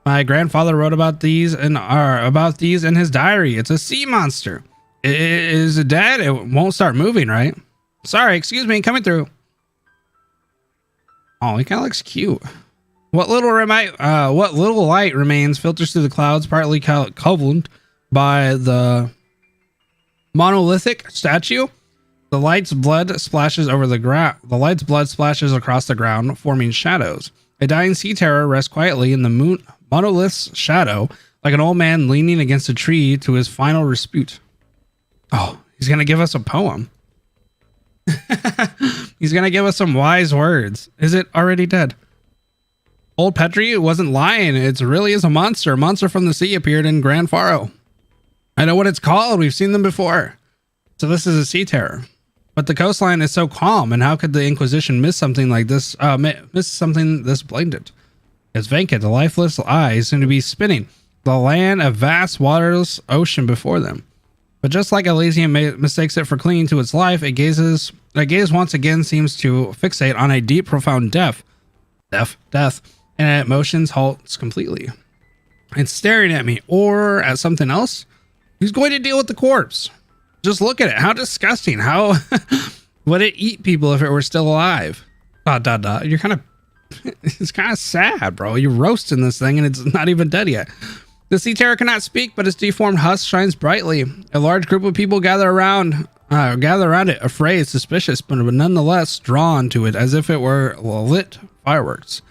My grandfather wrote about these in his diary. It's a sea monster. Is it dead? It won't start moving, right? Sorry, excuse me, coming through. Oh, he kind of looks cute. What little light remains filters through the clouds, partly covered by the monolithic statue. The light's blood splashes over the ground. The light's blood splashes across the ground, forming shadows. A dying sea terror rests quietly in the monolith's shadow, like an old man leaning against a tree to his final respite. Oh, he's gonna give us a poem. He's gonna give us some wise words. Is it already dead? Old Petrie wasn't lying. It really is a monster. A monster from the sea appeared in Grand Faro. I know what it's called. We've seen them before. So this is a sea terror. But the coastline is so calm, and how could the Inquisition miss something like this? Miss something this blatant? It's vacant. The lifeless eyes seem to be spinning. The land, a vast, waterless ocean before them. But just like Elysium mistakes it for clinging to its life, a gaze once again seems to fixate on a deep, profound death, and it motions halts completely. It's staring at me, or at something else. Who's going to deal with the corpse? Just look at it. How disgusting. How would it eat people if it were still alive? ... You're kind of... It's kind of sad, bro. You're roasting this thing and it's not even dead yet. The sea terror cannot speak, but its deformed husk shines brightly. A large group of people gather around. Gather around it, afraid, suspicious, but nonetheless drawn to it as if it were lit fireworks.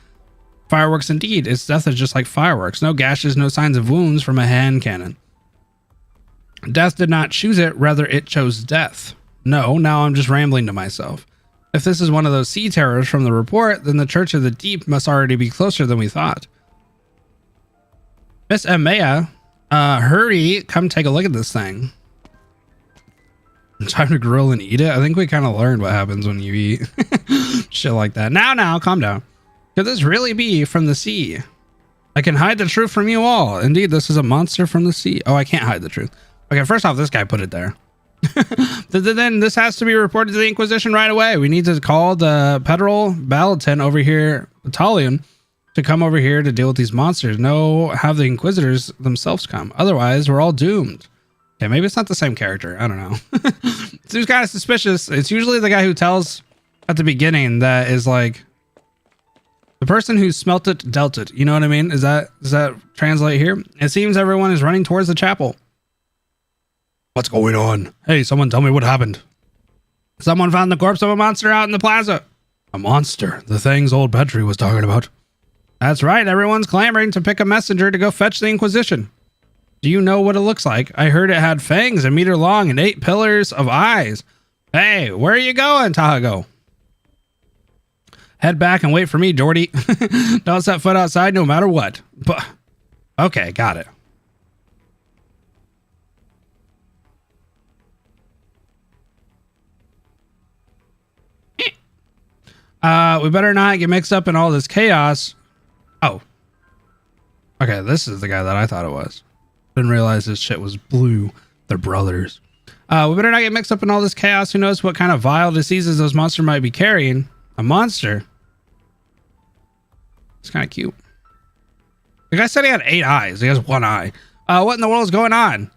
Fireworks indeed. Its death is just like fireworks. No gashes, no signs of wounds from a hand cannon. Death did not choose it, rather it chose death. No, now I'm just rambling to myself. If this is one of those sea terrors from the report, then the Church of the Deep must already be closer than we thought. Miss Amaya, hurry, come take a look at this thing. Time to grill and eat it. I think we kind of learned what happens when you eat shit like that. Now, calm down. Could this really be from the sea? I can hide the truth from you all. Indeed, this is a monster from the sea. Oh, I can't hide the truth. Okay, first off, this guy put it there. Then this has to be reported to the Inquisition right away. We need to call the Federal Battalion over here, battalion, to come over here to deal with these monsters. No, have the Inquisitors themselves come. Otherwise, we're all doomed. Okay, maybe it's not the same character. I don't know. Seems kind of suspicious. It's usually the guy who tells at the beginning that is like the person who smelt it, dealt it. You know what I mean? Does that translate here? It seems everyone is running towards the chapel. What's going on? Hey, someone tell me what happened. Someone found the corpse of a monster out in the plaza. A monster? The things old Petrie was talking about. That's right. Everyone's clamoring to pick a messenger to go fetch the Inquisition. Do you know what it looks like? I heard it had fangs 1 meter long and 8 pillars of eyes. Hey, where are you going, Tahago? Head back and wait for me, Jordy. Don't set foot outside no matter what. But okay, got it. We better not get mixed up in all this chaos. Oh. Okay, this is the guy that I thought it was. Didn't realize this shit was blue. They're brothers. We better not get mixed up in all this chaos. Who knows what kind of vile diseases those monsters might be carrying. A monster? It's kind of cute. The guy said he had 8 eyes. He has 1 eye. What in the world is going on?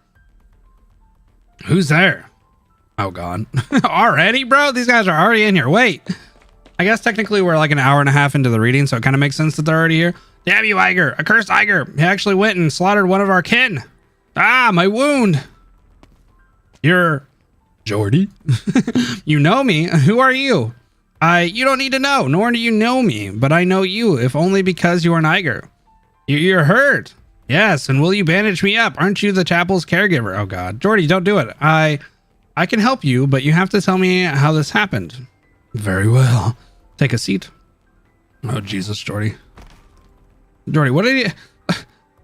Who's there? Oh, God. Already, bro? These guys are already in here. Wait. I guess technically we're like an hour and a half into the reading, so it kind of makes sense that they're already here. Damn you, Iger. A cursed Iger. He actually went and slaughtered one of our kin. Ah, my wound. You're Jordy. You know me. Who are you? You don't need to know, nor do you know me, but I know you, if only because you are an Iger. You're hurt. Yes, and will you bandage me up? Aren't you the chapel's caregiver? Oh, God. Jordy, don't do it. I can help you, but you have to tell me how this happened. Very well. Take a seat. Oh, Jesus, Jordy. Jordy, what did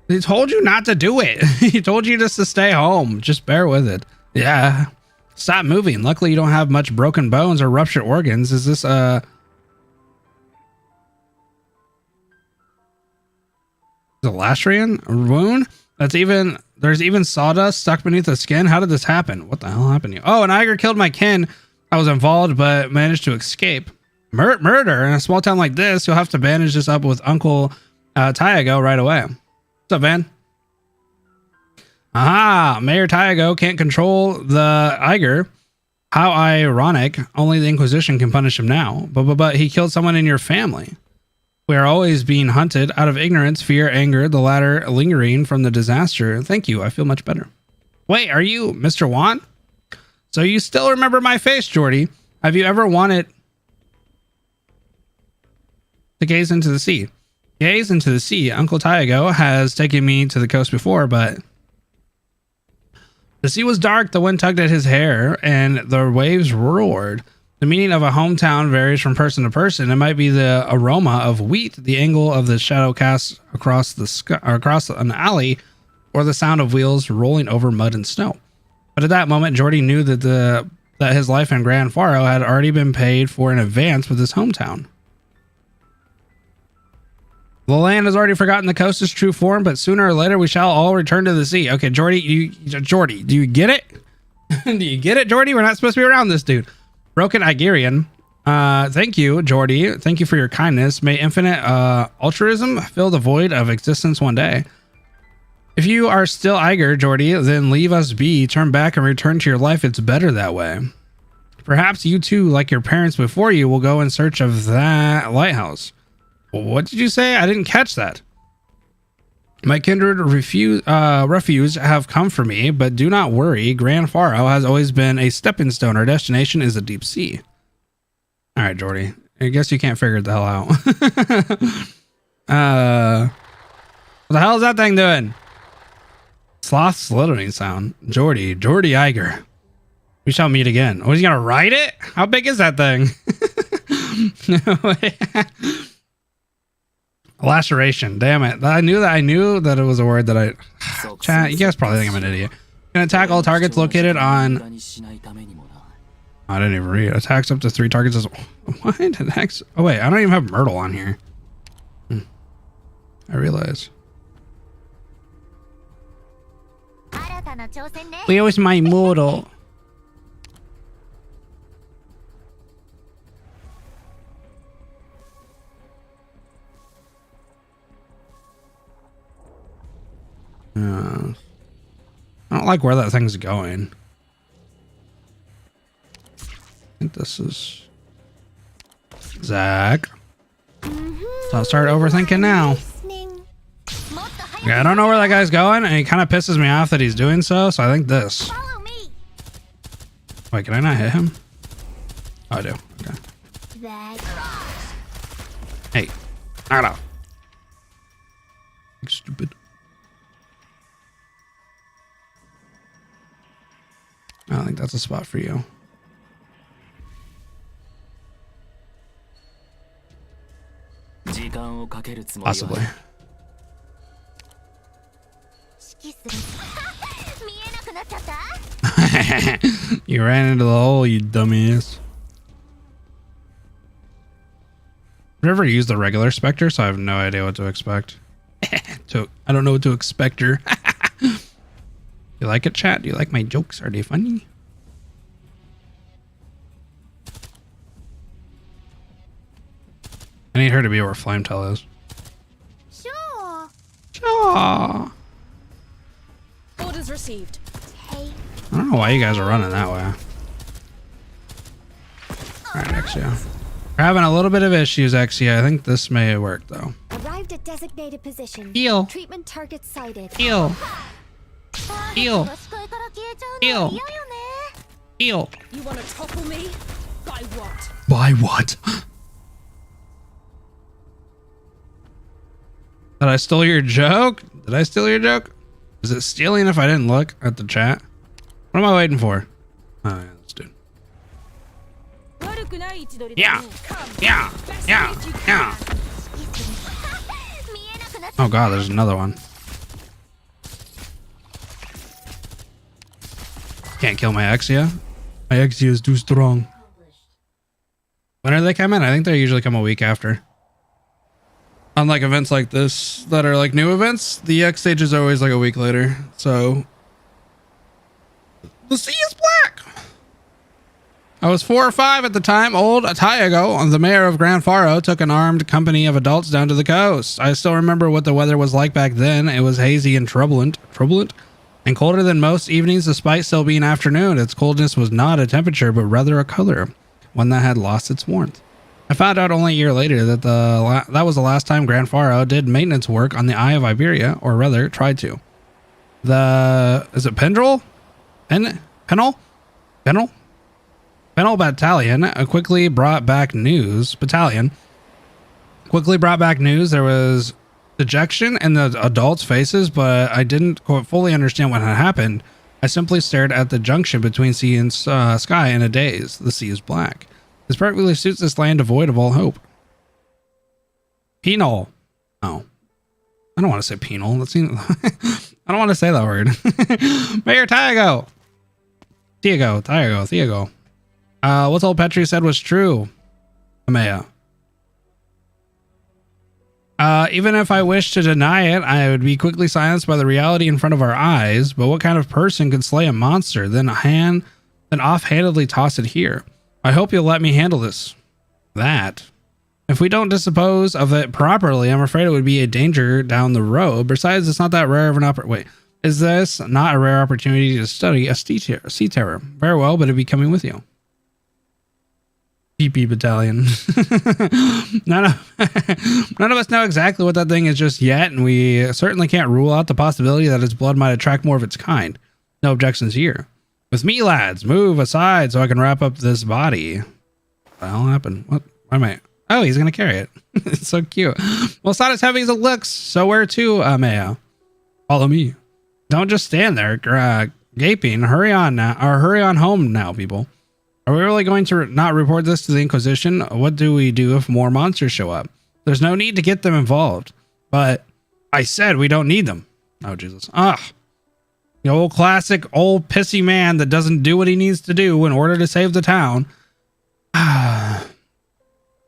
he told you not to do it. He told you just to stay home. Just bear with it. Yeah. Stop moving. Luckily, you don't have much broken bones or ruptured organs. Is this a Lastrian wound? There's even sawdust stuck beneath the skin. How did this happen? What the hell happened to you? Oh, an Iger killed my kin. I was involved, but managed to escape. Murder in a small town like this. You'll have to bandage this up with Uncle Tyago right away. What's up, Van? Aha, Mayor Tyago can't control the Iger. How ironic. Only the Inquisition can punish him now. But he killed someone in your family. We are always being hunted out of ignorance, fear, anger, the latter lingering from the disaster. Thank you. I feel much better. Wait, are you Mr. Wan? So you still remember my face, Jordy. Have you ever wanted to gaze into the sea? Gaze into the sea. Uncle Tyago has taken me to the coast before, but the sea was dark, the wind tugged at his hair, and the waves roared. The meaning of a hometown varies from person to person. It might be the aroma of wheat, the angle of the shadow cast across the sky, or across an alley, or the sound of wheels rolling over mud and snow. But at that moment, Jordy knew that his life in Grand Faro had already been paid for in advance with his hometown. The land has already forgotten the coast's true form, but sooner or later we shall all return to the sea. Okay, Jordy, do you get it? Do you get it, Jordy? We're not supposed to be around this dude. Broken Igerian. Thank you, Jordy. Thank you for your kindness. May infinite altruism fill the void of existence one day. If you are still Iger, Jordy, then leave us be. Turn back and return to your life. It's better that way. Perhaps you too, like your parents before you, will go in search of that lighthouse. What did you say? I didn't catch that. My kindred refuge have come for me, but do not worry. Grand Faro has always been a stepping stone. Our destination is the deep sea. All right, Jordy. I guess you can't figure it the hell out. What the hell is that thing doing? Sloth slithering sound. Jordy Iger. We shall meet again. Oh, he's gonna ride it? How big is that thing? No way. Laceration. Damn it. I knew that it was a word that I... Chat, you guys probably think I'm an idiot. Can attack all targets located on... I didn't even read. Attacks up to 3 targets as... What? Attacks... Oh, wait. I don't even have Myrtle on here. I realize. Where was my Myrtle? I don't like where that thing's going. I think this is Zack. So I'll start overthinking now. Okay, I don't know where that guy's going, and he kind of pisses me off that he's doing so. So I think this. Wait, can I not hit him? Oh, I do. Okay. Hey, knock it off. Stupid. I don't think that's a spot for you. Possibly. You ran into the hole, you dumbass. I've never used the regular Spectre, so I have no idea what to expect. I don't know what to expect her. You like it, chat? Do you like my jokes? Are they funny? I need her to be where Flametail is. Sure. Orders received. I don't know why you guys are running that way. Alright, Exia. We're having a little bit of issues, Exia. I think this may work, though. Arrived at designated position. Heal. Treatment target sighted. Heal. Heal. Heal. Heal. You want to topple me? By what? By what? Did I steal your joke? Did I steal your joke? Is it stealing if I didn't look at the chat? What am I waiting for? Oh, yeah, that's dude. Yeah. Yeah. Yeah. Yeah. Oh, God, there's another one. Can't kill my Exia. My Exia is too strong. When are they coming? I think they usually come a week after. Unlike events like this that are like new events, the X stage is always like a week later. So the sea is black. I was 4 or 5 at the time. Old Tyago, the mayor of Grand Faro, took an armed company of adults down to the coast. I still remember what the weather was like back then. It was hazy and turbulent, and colder than most evenings despite still being afternoon. Its coldness was not a temperature, but rather a color, one that had lost its warmth. I found out only a year later that that was the last time Grand Faro did maintenance work on the Eye of Iberia, or rather, tried to. Is it Pendrel? Pennell Battalion quickly brought back news. There was dejection in the adults' faces, but I didn't quite fully understand what had happened. I simply stared at the junction between sea and sky in a daze. The sea is black. This perfectly suits this land devoid of all hope. Penal. Oh. I don't want to say penal. That seems... I don't want to say that word. Mayor Tyago. Tyago. What old Petri said was true. Amaya. Even if I wished to deny it, I would be quickly silenced by the reality in front of our eyes. But what kind of person could slay a monster, then offhandedly toss it here? I hope you'll let me handle this. If we don't dispose of it properly, I'm afraid it would be a danger down the road. Besides, it's not that rare of an opportunity. Wait, is this not a rare opportunity to study a sea terror? Very well, but it'd be coming with you. PP battalion. none of us know exactly what that thing is just yet, and we certainly can't rule out the possibility that its blood might attract more of its kind. No objections here. With me, lads, move aside so I can wrap up this body. What the hell happened? What? Why am I? Oh, he's gonna carry it. It's so cute. Well, it's not as heavy as it looks. So where to, Maya? Follow me. Don't just stand there gaping. Hurry on now, or hurry on home now, people. Are we really going to not report this to the Inquisition? What do we do if more monsters show up? There's no need to get them involved. But I said we don't need them. Oh, Jesus. The old classic old pissy man that doesn't do what he needs to do in order to save the town.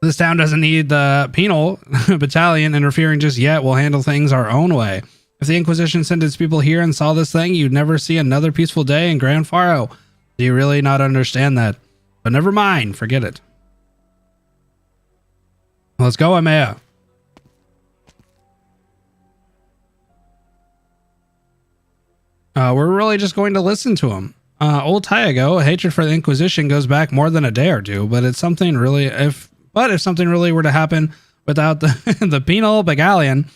This town doesn't need the penal battalion interfering just yet. We'll handle things our own way. If the Inquisition sent its people here and saw this thing, you'd never see another peaceful day in Grand Faro. Do you really not understand that? But never mind. Forget it. Let's go, Amaya. We're really just going to listen to him. Old Tyago, hatred for the Inquisition goes back more than a day or two, but it's something really, if something really were to happen without the penal battalion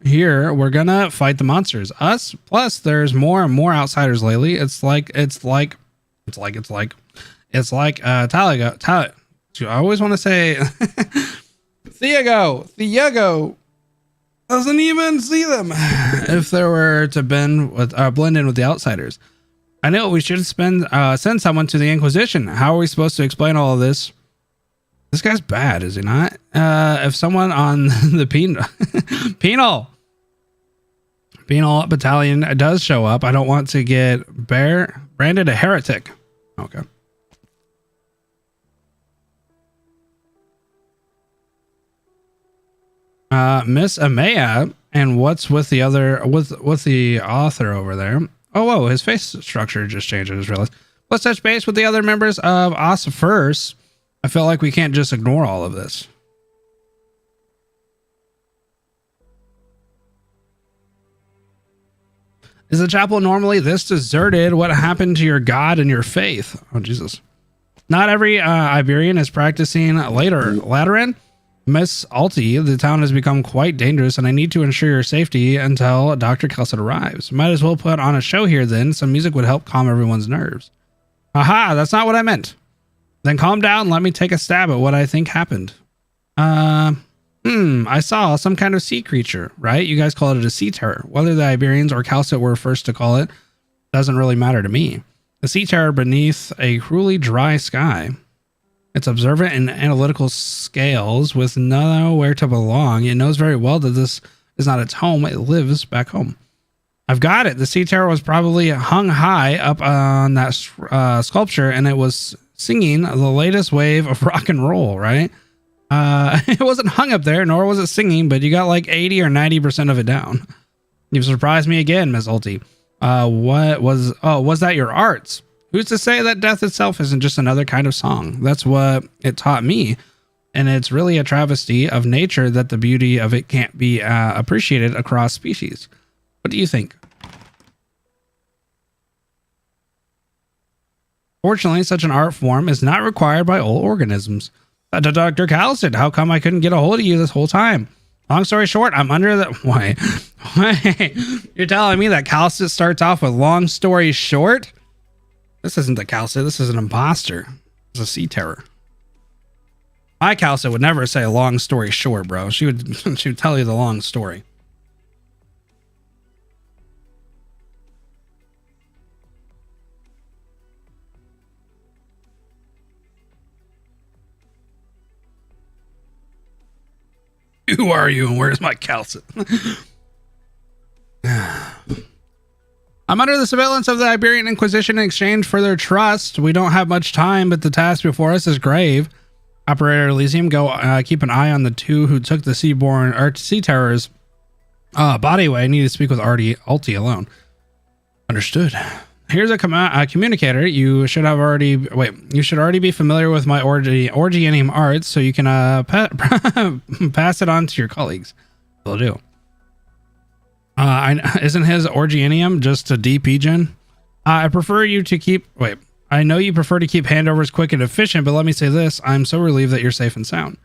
here, we're gonna fight the monsters. Us, plus there's more and more outsiders lately. It's like Talago. I always want to say Thiago doesn't even see them. If there were to blend in with the outsiders, I know we should send someone to the Inquisition. How are we supposed to explain all of this? This guy's bad, is he not? If someone on the penal battalion does show up, I don't want to get branded a heretic. Okay. Miss Amaya, and what's with the other with the author over there? Oh, whoa, his face structure just changed. I just realized. Let's touch base with the other members of us first. I feel like we can't just ignore all of this. Is the chapel normally this deserted? What happened to your God and your faith? Oh, Jesus. Not every Iberian is practicing Lateran. Miss Alti, the town has become quite dangerous, and I need to ensure your safety until Dr. Kelset arrives. Might as well put on a show here then. Some music would help calm everyone's nerves. Aha, that's not what I meant. Then calm down and let me take a stab at what I think happened. I saw some kind of sea creature, right? You guys call it a sea terror. Whether the Iberians or Kelset were first to call it doesn't really matter to me. The sea terror beneath a cruelly dry sky. It's observant and analytical scales with nowhere to belong. It knows very well that this is not its home. It lives back home. I've got it. The sea terror was probably hung high up on that sculpture, and it was singing the latest wave of rock and roll, right? It wasn't hung up there, nor was it singing, but you got like 80 or 90% of it down. You've surprised me again, Ms. Ulti. Was that your arts? Who's to say that death itself isn't just another kind of song? That's what it taught me. And it's really a travesty of nature that the beauty of it can't be appreciated across species. What do you think? Fortunately, such an art form is not required by all organisms. Dr. Kelset, how come I couldn't get a hold of you this whole time? Long story short, I'm under the... Why? You're telling me that Kelset starts off with long story short? This isn't the Kelset. This is an imposter. It's a sea terror. My Kelset would never say a long story short, bro. She would tell you the long story. Who are you and where's my Kelset? I'm under the surveillance of the Iberian Inquisition in exchange for their trust. We don't have much time, but the task before us is grave. Operator Elysium, go keep an eye on the two who took the sea terror's body away. I need to speak with Alti alone. Understood. Here's a communicator. You should already be familiar with my Orgianium arts, so you can pass it on to your colleagues. Will do. Isn't his Orgianium just a DP gen? I prefer you to keep I know you prefer to keep handovers quick and efficient, but let me say this. I'm so relieved that you're safe and sound.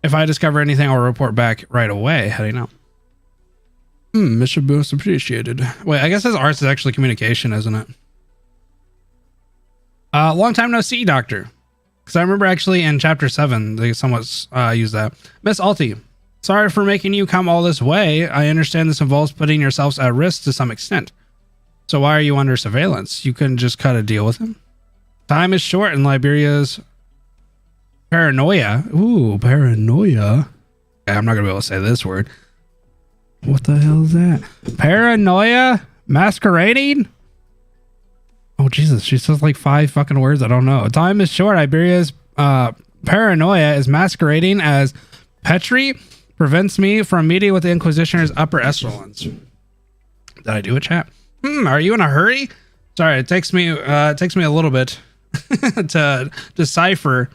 If I discover anything, I'll report back right away. Heading out. Mission most appreciated. Wait, I guess his arts is actually communication, isn't it? Long time no see, Doctor. Because I remember actually in chapter 7, they somewhat used that. Miss Alti, sorry for making you come all this way. I understand this involves putting yourselves at risk to some extent. So why are you under surveillance? You couldn't just cut a deal with him? Time is short in Liberia's paranoia. Ooh, paranoia. Okay, I'm not going to be able to say this word. What the hell is that? Paranoia? Masquerading? Oh, Jesus. She says like 5 fucking words. I don't know. Time is short. Iberia's paranoia is masquerading as Petri prevents me from meeting with the Inquisitioner's upper echelons. Did I do a chat? Are you in a hurry? Sorry, it takes me a little bit to decipher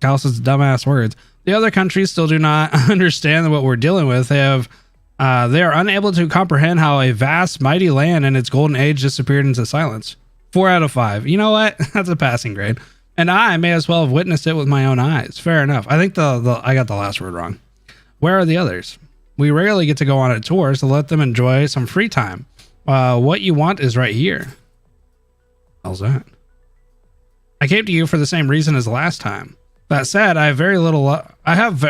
Callus's dumbass words. The other countries still do not understand what we're dealing with. They are unable to comprehend how a vast, mighty land in its golden age disappeared into silence. 4 out of 5. You know what? That's a passing grade. And I may as well have witnessed it with my own eyes. Fair enough. I think I got the last word wrong. Where are the others? We rarely get to go on a tour, so let them enjoy some free time. What you want is right here. How's that? I came to you for the same reason as last time. That said, I have very little. I have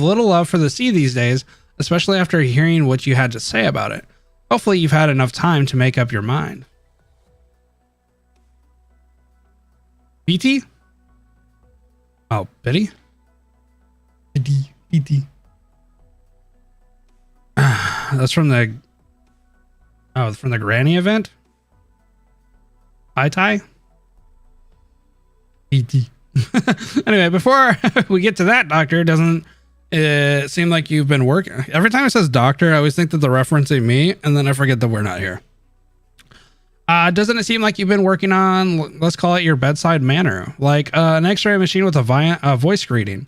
little love for the sea these days, especially after hearing what you had to say about it. Hopefully, you've had enough time to make up your mind. BT? Oh, Biddy? BT. That's from the Granny event? Tie? BT. Anyway, before we get to that, Doctor, doesn't it seem like you've been working? Every time it says Doctor, I always think that they're referencing me, and then I forget that we're not here. Doesn't it seem like you've been working on, let's call it your bedside manner, like an X-ray machine with a voice reading?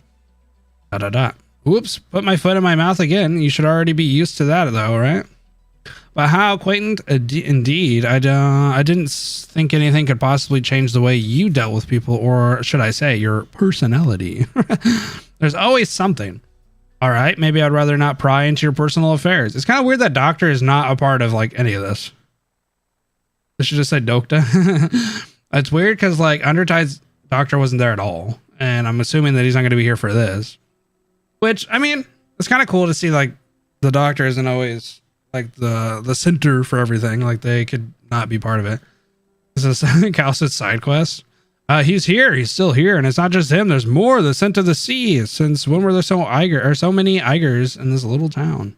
Whoops! Put my foot in my mouth again. You should already be used to that, though, right? But how quaint indeed. I didn't think anything could possibly change the way you dealt with people, or should I say, your personality. There's always something. All right, maybe I'd rather not pry into your personal affairs. It's kind of weird that Doctor is not a part of like any of this. I should just say Dokta. It's weird because like Undertide's Doctor wasn't there at all, and I'm assuming that he's not going to be here for this. Which, I mean, it's kind of cool to see like the Doctor isn't always like the center for everything. Like they could not be part of it. This is Callus's side quest. He's here. He's still here, and it's not just him. There's more. The scent of the sea. Since when were there so many Igers in this little town?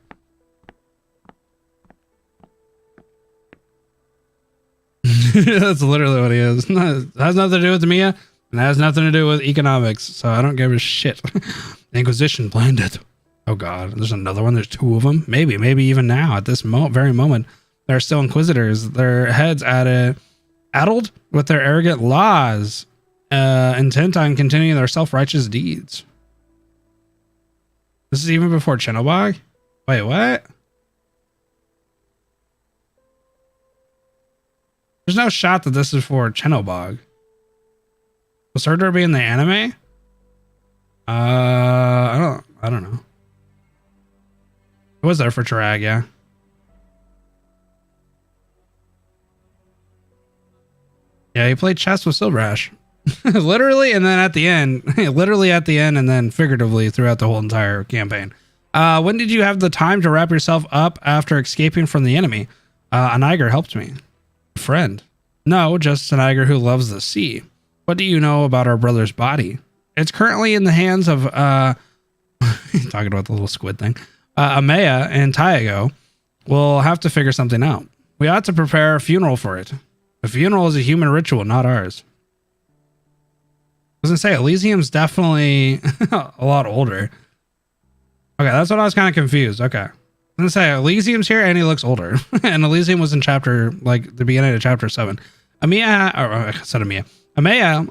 That's literally what he is. It has nothing to do with Mia, and it has nothing to do with economics. So I don't give a shit. The Inquisition planned it. Oh God, there's another one. There's 2 of them. Maybe even now at this very moment, they're still Inquisitors. Their heads addled with their arrogant laws, intent on continuing their self-righteous deeds. This is even before Chenobog? Wait, what? There's no shot that this is for Chenobog. Will Surtur be in the anime? I don't know. It was there for Chirag, yeah. Yeah, he played chess with Silverash. Literally, and then at the end, and then figuratively throughout the whole entire campaign. When did you have the time to wrap yourself up after escaping from the enemy? An Iger helped me. Friend? No, just an Iger who loves the sea. What do you know about our brother's body? It's currently in the hands of talking about the little squid thing. Amaya and Tyago will have to figure something out. We ought to prepare a funeral for it. A funeral is a human ritual, not ours. Doesn't say Elysium's definitely a lot older. Okay, that's what I was kind of confused. Okay. I'm gonna say Elysium's here and he looks older. And Elysium was in the beginning of chapter 7. Amaya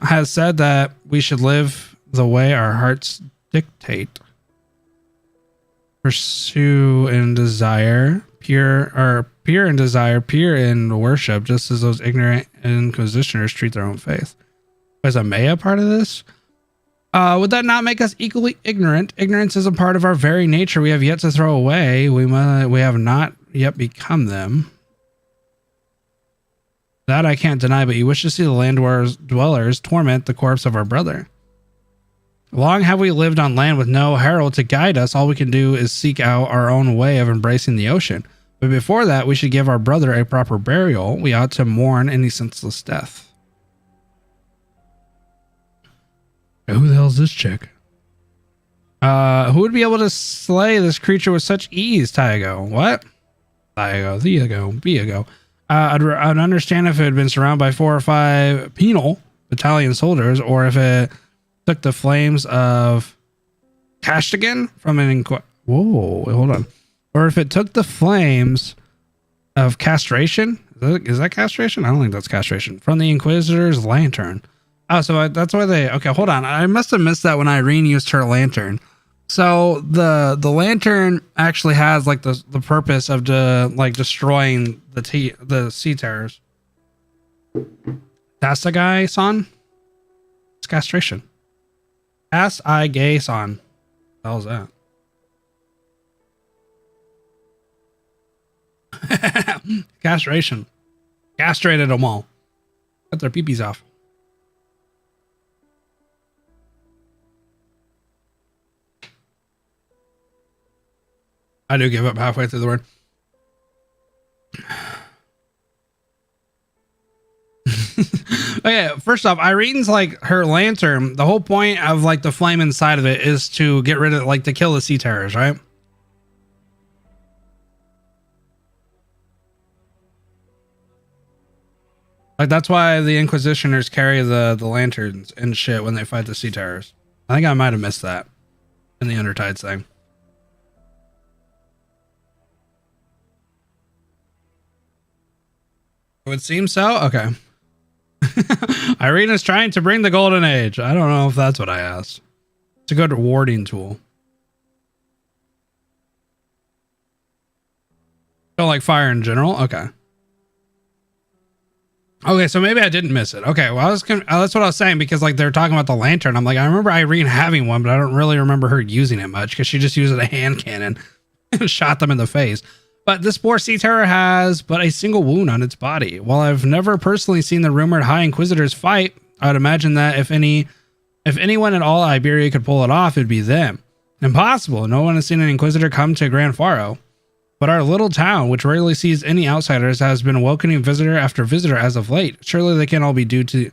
has said that we should live the way our hearts dictate. Pursue and desire, pure in worship, just as those ignorant Inquisitioners treat their own faith. Is Amaya part of this? Would that not make us equally ignorant? Ignorance is a part of our very nature we have yet to throw away. We have not yet become them. That I can't deny, but you wish to see the land dwellers torment the corpse of our brother. Long have we lived on land with no herald to guide us. All we can do is seek out our own way of embracing the ocean. But before that, we should give our brother a proper burial. We ought to mourn any senseless death. Who the hell's this chick? Who would be able to slay this creature with such ease, Tyago? What? Tyago. I'd understand if it had been surrounded by 4 or 5 penal battalion soldiers, or if it took the flames of Castigan from an whoa, hold on. Or if it took the flames of castration. Is that castration? I don't think that's castration. From the Inquisitor's lantern. Oh, so that's why they... Okay, hold on. I must have missed that when Irene used her lantern. So the lantern actually has like the purpose of destroying the sea terrors. That's the guy, son. It's castration. I gay son. What the hell's that? Castration. Castrated them all. Cut their peepees off. I do give up halfway through the word. Okay, first off, Irene's like her lantern. The whole point of like the flame inside of it is to get rid of, like, to kill the sea terrors, right? Like, that's why the Inquisitioners carry the lanterns and shit when they fight the sea terrors. I think I might have missed that in the Undertides thing. It would seem so. Okay. Irene is trying to bring the golden age. I don't know if that's what I asked. It's a good warding tool. Don't like fire in general. Okay. Okay, so maybe I didn't miss it. Okay, well, that's what I was saying, because like they're talking about the lantern. I'm like, I remember Irene having one, but I don't really remember her using it much, because she just used a hand cannon and shot them in the face. But this poor sea terror has but a single wound on its body. While I've never personally seen the rumored High Inquisitors fight, I would imagine that if anyone at all Iberia could pull it off, it'd be them. Impossible. No one has seen an Inquisitor come to Gran Faro. But our little town, which rarely sees any outsiders, has been welcoming visitor after visitor as of late. Surely this can't all be due to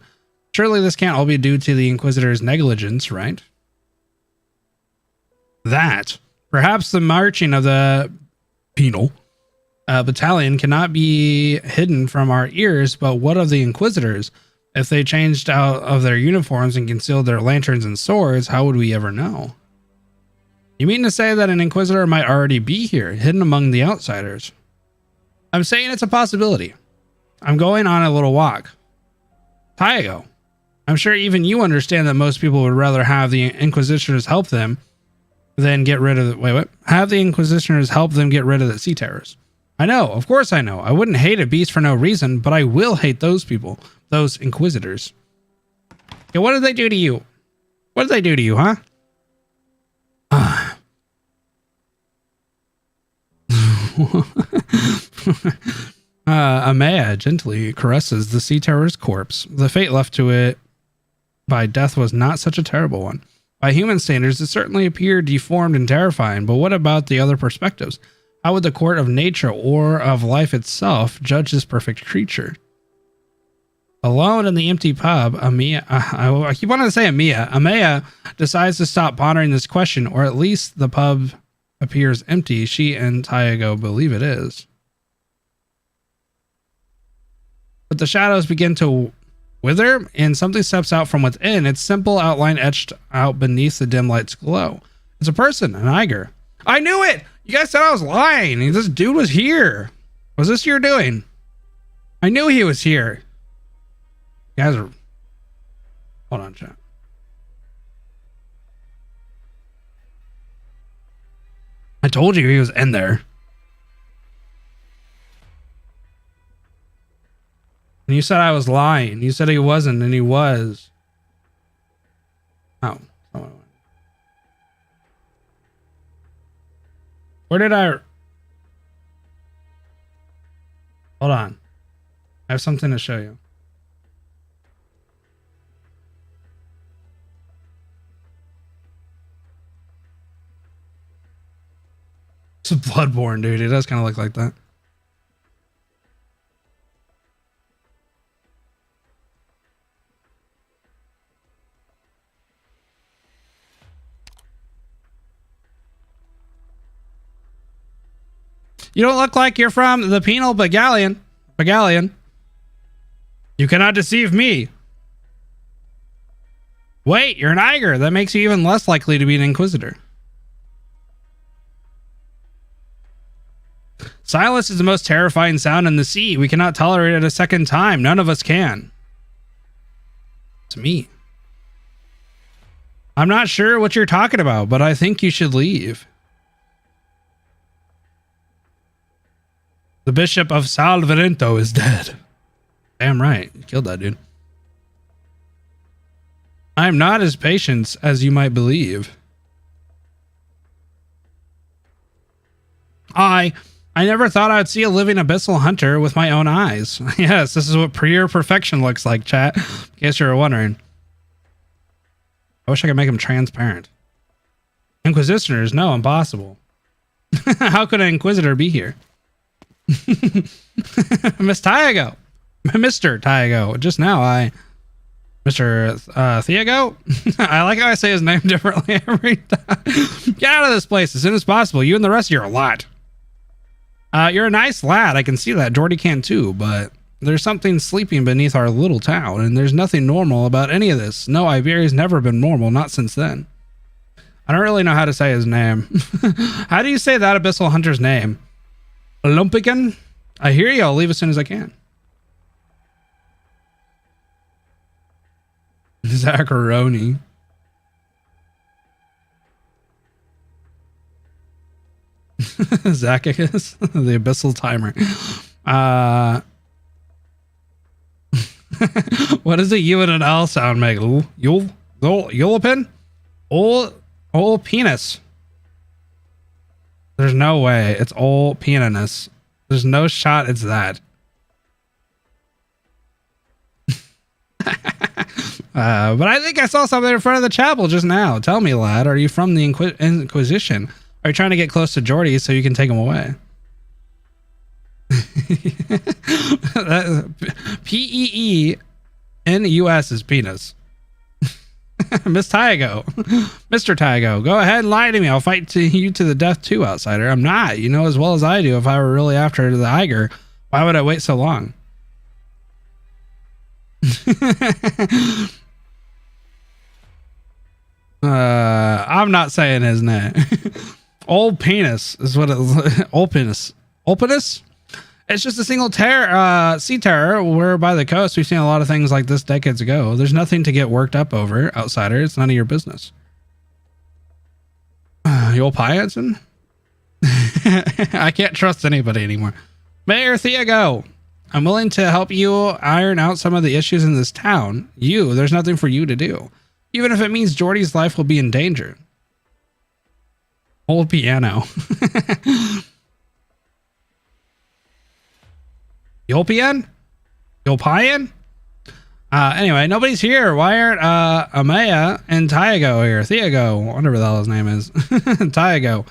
the Inquisitor's negligence, right? That. Perhaps the marching of the penal battalion cannot be hidden from our ears, but what of the Inquisitors? If they changed out of their uniforms and concealed their lanterns and swords, how would we ever know? You mean to say that an Inquisitor might already be here, hidden among the outsiders? I'm saying it's a possibility. I'm going on a little walk. Tyago, I'm sure even you understand that most people would rather have the Inquisitors help them than get rid of the... Have the Inquisitors help them get rid of the sea terrors. I know, of course I know. I wouldn't hate a beast for no reason, but I will hate those people, those Inquisitors. Okay, what did they do to you? What did they do to you, huh? Amaya gently caresses the sea terror's corpse. The fate left to it by death was not such a terrible one. By human standards, it certainly appeared deformed and terrifying, but what about the other perspectives? How would the court of nature or of life itself judge this perfect creature? Alone in the empty pub, I keep wanting to say Amaya decides to stop pondering this question, or at least the pub appears empty. She and Tyago believe it is. But the shadows begin to wither, and something steps out from within, its simple outline etched out beneath the dim light's glow. It's a person, an Iger. I knew it! You guys said I was lying. This dude was here. Was this your doing? I knew he was here. You guys are... Hold on, chat. I told you he was in there. And you said I was lying. You said he wasn't, and he was. Oh. Where did I... Hold on. I have something to show you. It's Bloodborne, dude. It does kind of look like that. You don't look like you're from the penal battalion. You cannot deceive me. Wait, you're an Eiger. That makes you even less likely to be an Inquisitor. Silence is the most terrifying sound in the sea. We cannot tolerate it a second time. None of us can. It's me. I'm not sure what you're talking about, but I think you should leave. The Bishop of Salvarento is dead. Damn right. You killed that dude. I am not as patient as you might believe. I never thought I'd see a living abyssal hunter with my own eyes. Yes, this is what pure perfection looks like, chat. In case you were wondering. I wish I could make them transparent. Inquisitors? No, impossible. How could an Inquisitor be here? Miss Tiago. Mr. Tiago. Just now, Mr. Thiago? I like how I say his name differently every time. Get out of this place as soon as possible. You and the rest of your lot. You're a nice lad. I can see that. Jordy can too, but there's something sleeping beneath our little town, and there's nothing normal about any of this. No, Iberia's never been normal, not since then. I don't really know how to say his name. How do you say that abyssal hunter's name? Lumpigan? I hear you. I'll leave as soon as I can. Zacharoni. Zacchus, the abyssal timer. What does a U and an L sound make? Yulipin? Old penis. There's no way. It's old penis. There's no shot it's that. But I think I saw something in front of the chapel just now. Tell me, lad, are you from the Inquisition? Are you trying to get close to Jordy so you can take him away? P-E-E-N-U-S is penis. Miss Tiago. Mr. Tiago, go ahead and lie to me. I'll fight you to the death too, outsider. I'm not. You know as well as I do if I were really after the Eiger, why would I wait so long? I'm not saying his name. Old penis is what it is. Old penis. Old penis? It's just a single sea terror. We're by the coast. We've seen a lot of things like this decades ago. There's nothing to get worked up over, outsider. It's none of your business. You old Pianson? I can't trust anybody anymore. Mayor Thiago, I'm willing to help you iron out some of the issues in this town. There's nothing for you to do. Even if it means Jordy's life will be in danger. Old piano. Yolpian? Yolpian? Anyway, nobody's here. Why aren't Amaya and Tiago here? Thiago, whatever the hell his name is. Tiago.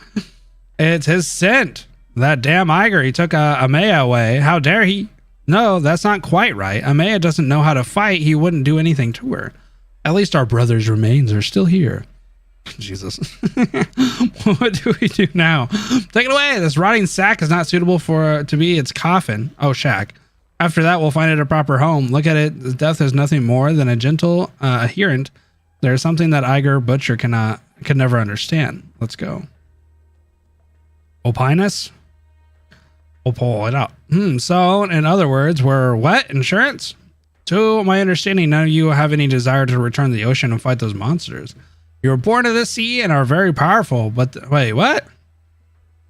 It's his scent. That damn Eiger, he took Amaya away. How dare he? No, that's not quite right. Amaya doesn't know how to fight. He wouldn't do anything to her. At least our brother's remains are still here. Jesus. What do we do now? Take it away. This rotting sack is not suitable to be its coffin. Oh, shack. After that, we'll find it a proper home. Look at it. Death is nothing more than a gentle adherent. There's something that Eiger Butcher can never understand. Let's go. Opinus? We'll pull it up. So, in other words, we're what? Insurance? To my understanding, none of you have any desire to return to the ocean and fight those monsters. You were born to the sea and are very powerful, but wait, what?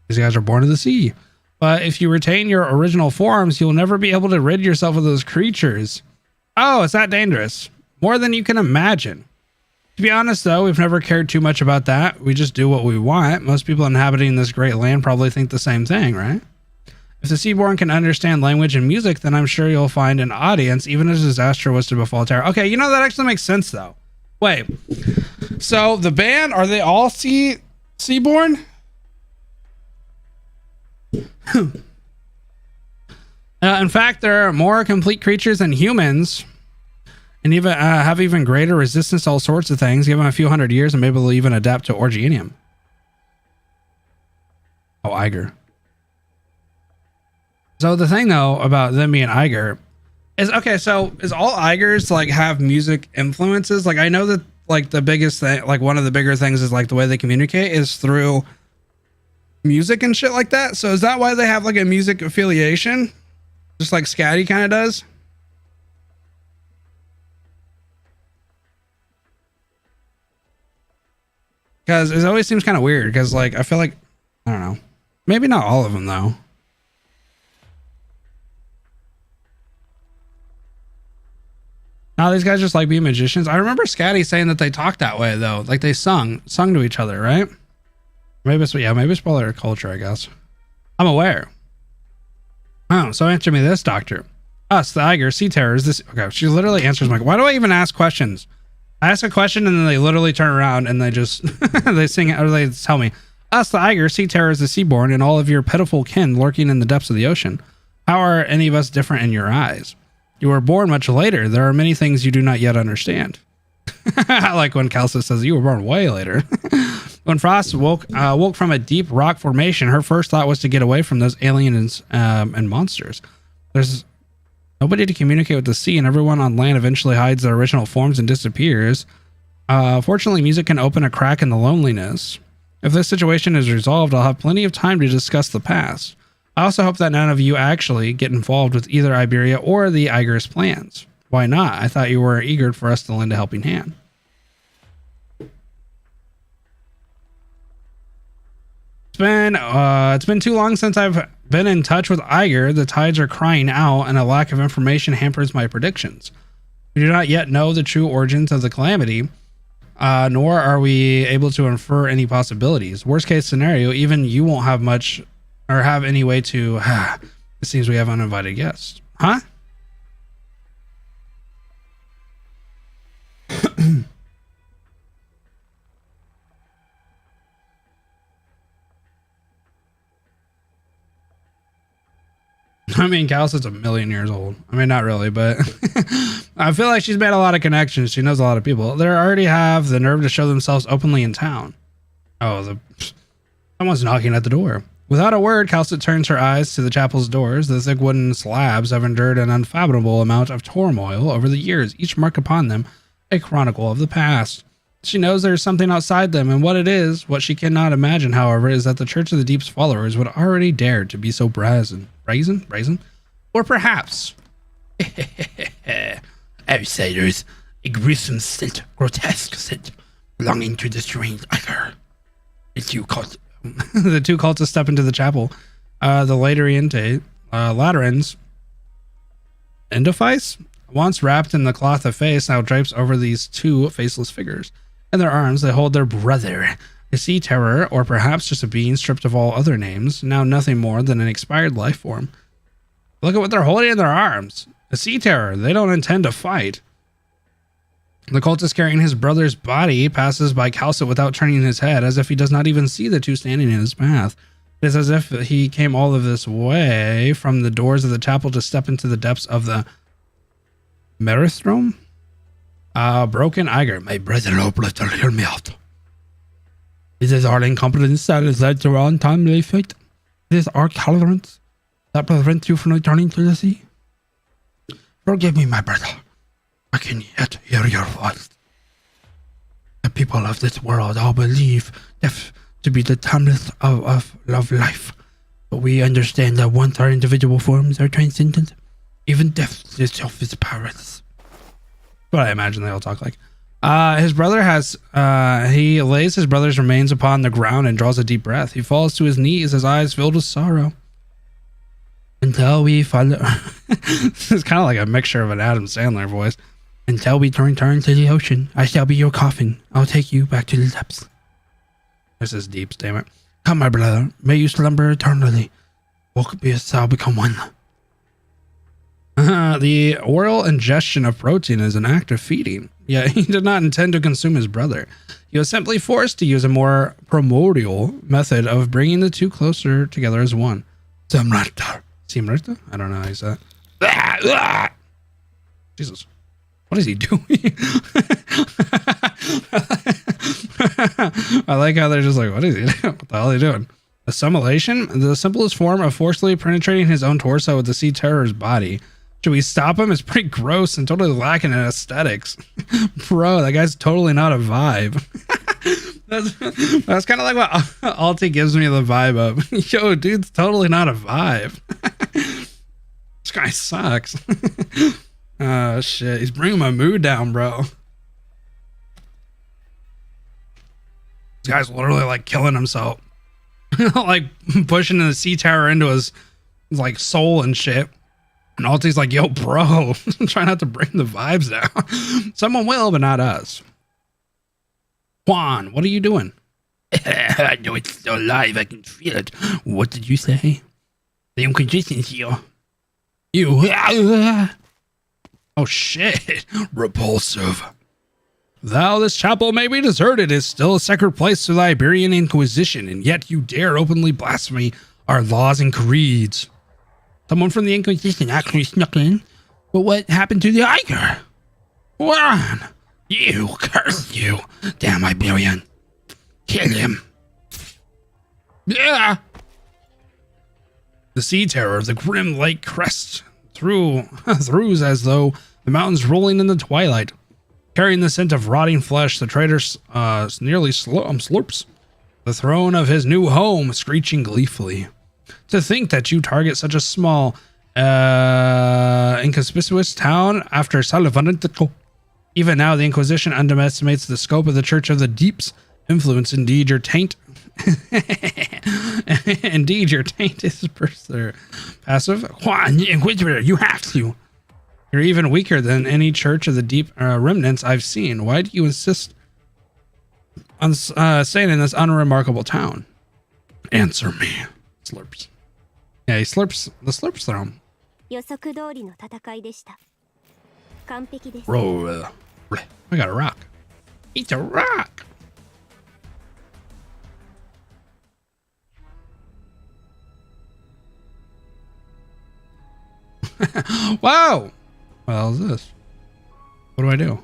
These guys are born to the sea. But if you retain your original forms, you'll never be able to rid yourself of those creatures. Oh, it's that dangerous. More than you can imagine. To be honest, though, we've never cared too much about that. We just do what we want. Most people inhabiting this great land probably think the same thing, right? If the Seaborn can understand language and music, then I'm sure you'll find an audience, even if a disaster was to befall Terra. Okay, you know, that actually makes sense, though. Wait. So, the band, are they all Seaborn? In fact, there are more complete creatures than humans, and even have even greater resistance to all sorts of things. Give them a few hundred years, and maybe they'll even adapt to Orgenium. Oh, Eiger. So the thing, though, about them being Eiger is, okay, so is all Eigers like have music influences? Like, I know that like the biggest thing, like one of the bigger things is like the way they communicate is through music and shit like that. So is that why they have like a music affiliation? Just like Scatty kind of does? Because it always seems kind of weird, because like I feel like, I don't know, maybe not all of them though. No, these guys just like being magicians. I remember Scatty saying that they talked that way though, like they sung to each other, right? Maybe it's, yeah, maybe it's part of their culture, I guess. I'm aware. Oh, so answer me this, Doctor. Us, the Eiger, Sea Terrors, this, okay, she literally answers my, why do I even ask questions? I ask a question and then they literally turn around and they just, they sing, or they tell me, us, the Eiger, Sea Terrors, the Seaborn, and all of your pitiful kin lurking in the depths of the ocean. How are any of us different in your eyes? You were born much later. There are many things you do not yet understand. I like when Kalsa says you were born way later. When Frost woke from a deep rock formation, her first thought was to get away from those aliens and monsters. There's nobody to communicate with the sea, and everyone on land eventually hides their original forms and disappears. Fortunately, music can open a crack in the loneliness. If this situation is resolved, I'll have plenty of time to discuss the past. I also hope that none of you actually get involved with either Iberia or the Eiger's plans. Why not? I thought you were eager for us to lend a helping hand. It's been too long since I've been in touch with Eiger. The tides are crying out, and a lack of information hampers my predictions. We do not yet know the true origins of the calamity, nor are we able to infer any possibilities. Worst case scenario, even you won't have much or have any way to... It seems we have uninvited guests. Huh? I mean, Kalsa's a million years old. I mean, not really, but I feel like she's made a lot of connections. She knows a lot of people. They already have the nerve to show themselves openly in town. Oh, someone's knocking at the door. Without a word, Kalsa turns her eyes to the chapel's doors. The thick wooden slabs have endured an unfathomable amount of turmoil over the years, each mark upon them a chronicle of the past. She knows there is something outside them, and what it is, what she cannot imagine, however, is that the Church of the Deep's followers would already dare to be so brazen? Or perhaps outsiders, a gruesome scent, grotesque scent, belonging to the strange Eiger. The two cultists step into the chapel. The Laterans, Endophis, once wrapped in the cloth of face, now drapes over these two faceless figures. In their arms, they hold their brother, a sea terror, or perhaps just a being stripped of all other names, now nothing more than an expired life form. Look at what they're holding in their arms. A sea terror. They don't intend to fight. The cultist carrying his brother's body passes by Kalsa without turning his head, as if he does not even see the two standing in his path. It is as if he came all of this way from the doors of the chapel to step into the depths of the Merithrome? Broken Eiger. My brother, oh brother, hear me out. It is our incompetence that has led to our untimely fate. It is our tolerance that prevents you from returning to the sea. Forgive me, my brother. I can yet hear your voice. The people of this world all believe death to be the timeless of life. But we understand that once our individual forms are transcendent, even death itself is powerless. But I imagine they all talk like. His brother has, he lays his brother's remains upon the ground and draws a deep breath. He falls to his knees, his eyes filled with sorrow. Until we follow. It's kind of like a mixture of an Adam Sandler voice. Until we return to the ocean, I shall be your coffin. I'll take you back to the depths. This is deep, damn it. Come, my brother. May you slumber eternally. Woke be shall become one. The oral ingestion of protein is an act of feeding. Yet he did not intend to consume his brother. He was simply forced to use a more primordial method of bringing the two closer together as one. Simrata. Simrata? I don't know how you say that. Jesus. What is he doing? I like how they're just like, what is he doing? What the hell are they doing? Assimilation? The simplest form of forcefully penetrating his own torso with the sea terror's body. Should we stop him? It's pretty gross and totally lacking in aesthetics. Bro, that guy's totally not a vibe. That's kind of like what Alti gives me the vibe of. Yo, dude's totally not a vibe. This guy sucks. Oh, shit. He's bringing my mood down, bro. This guy's literally like killing himself. Like pushing the sea tower into his like soul and shit. And Alti's like, yo, bro, try not to bring the vibes down. Someone will, but not us. Juan, what are you doing? I know it's still alive. I can feel it. What did you say? The inconsistency. You. Oh, shit. Repulsive. Though this chapel may be deserted, it is still a sacred place to the Iberian Inquisition, and yet you dare openly blaspheme our laws and creeds. Someone from the Inquisition actually snuck in. But what happened to the Iger? Juan! You, curse you! Damn Iberian! Kill him! Yeah! The sea terror of the grim lake crests throughs as though the mountains rolling in the twilight. Carrying the scent of rotting flesh, the traitor nearly slurps the throne of his new home, screeching gleefully. To think that you target such a small, inconspicuous town after Salvantico. Even now, the Inquisition underestimates the scope of the Church of the Deep's influence. Indeed, your taint is passive. Juan, Inquisitor, you have to. You're even weaker than any Church of the Deep remnants I've seen. Why do you insist on staying in this unremarkable town? Answer me. Slurps. Yeah, he slurps. The slurps through him. Roll. I got a rock. It's a rock. Wow. What the hell is this? What do I do?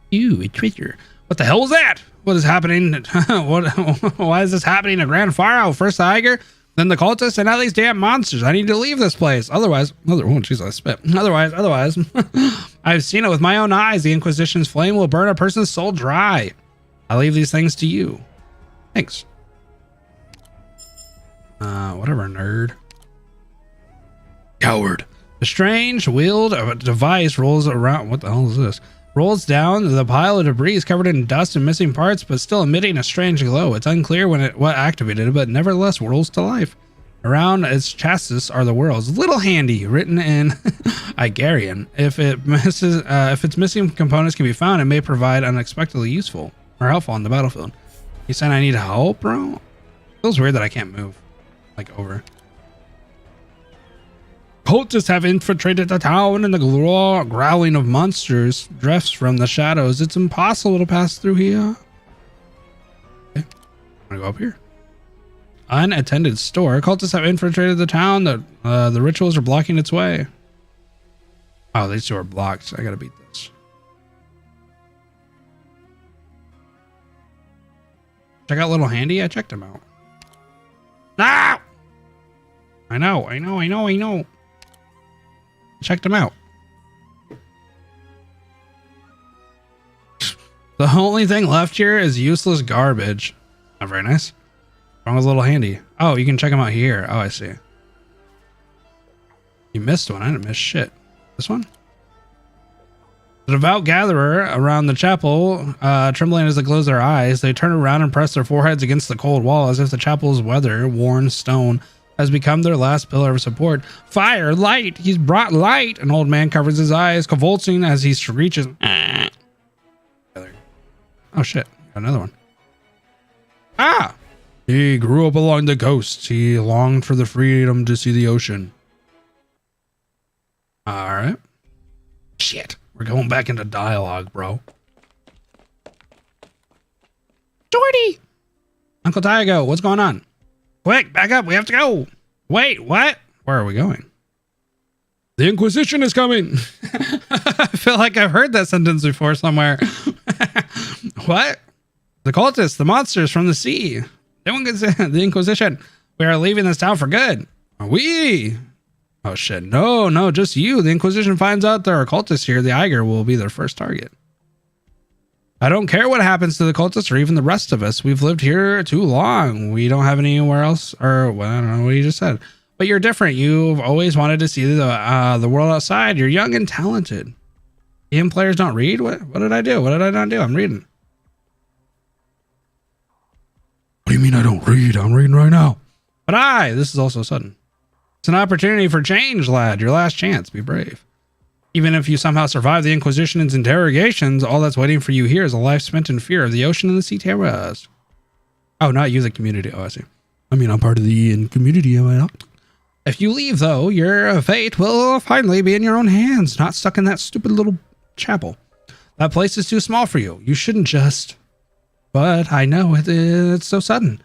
You, a traitor. What the hell was that? What is happening? Why is this happening to Grand Pharaoh? First the Iger, then the cultists, and now these damn monsters. I need to leave this place. Otherwise, jeez, I spit. Otherwise, I've seen it with my own eyes. The Inquisition's flame will burn a person's soul dry. I leave these things to you. Thanks. Whatever, nerd. Coward. The strange wheeled device rolls around. What the hell is this? Rolls down. The pile of debris is covered in dust and missing parts, but still emitting a strange glow. It's unclear what activated it, but nevertheless whirls to life. Around its chassis are the words "Little Handy," written in Igarian. If its missing components can be found, it may provide unexpectedly useful or helpful on the battlefield. You saying I need help, bro? It feels weird that I can't move. Like over. Cultists have infiltrated the town, and the growling of monsters drifts from the shadows. It's impossible to pass through here. Okay, I'm gonna go up here. Unattended store. Cultists have infiltrated the town. The rituals are blocking its way. Oh, these two are blocked. I gotta beat this. Check out Little Handy. I checked him out. No! I know. Checked him out. The only thing left here is useless garbage. Not very nice. Wrong with Little Handy. Oh, you can check him out here. Oh, I see. You missed one. I didn't miss shit. This one? The devout gatherer around the chapel, trembling as they close their eyes, they turn around and press their foreheads against the cold wall as if the chapel's weather-worn stone has become their last pillar of support. Fire, light, he's brought light. An old man covers his eyes, convulsing as he screeches. Oh shit, got another one. Ah! He grew up along the coast. He longed for the freedom to see the ocean. Alright. Shit, we're going back into dialogue, bro. Jordy! Uncle Tyago, what's going on? Quick, back up, we have to go. Wait, what? Where are we going? The Inquisition is coming. I feel like I've heard that sentence before somewhere. What? The cultists, the monsters from the sea. The Inquisition. We are leaving this town for good. We. Oh shit, no, just you. The Inquisition finds out there are cultists here. The Eiger will be their first target. I don't care what happens to the cultists or even the rest of us. We've lived here too long. We don't have anywhere else, or well, I don't know what you just said. But you're different. You've always wanted to see the world outside. You're young and talented. Game players don't read? What did I do? What did I not do? I'm reading. What do you mean I don't read? I'm reading right now. But this is also sudden. It's an opportunity for change, lad. Your last chance. Be brave. Even if you somehow survive the Inquisition's interrogations, all that's waiting for you here is a life spent in fear of the ocean and the sea terrors. Oh, not you, the community. Oh, I see. I mean, I'm part of the community, am I not? If you leave, though, your fate will finally be in your own hands, not stuck in that stupid little chapel. That place is too small for you. You shouldn't just... But I know it's so sudden.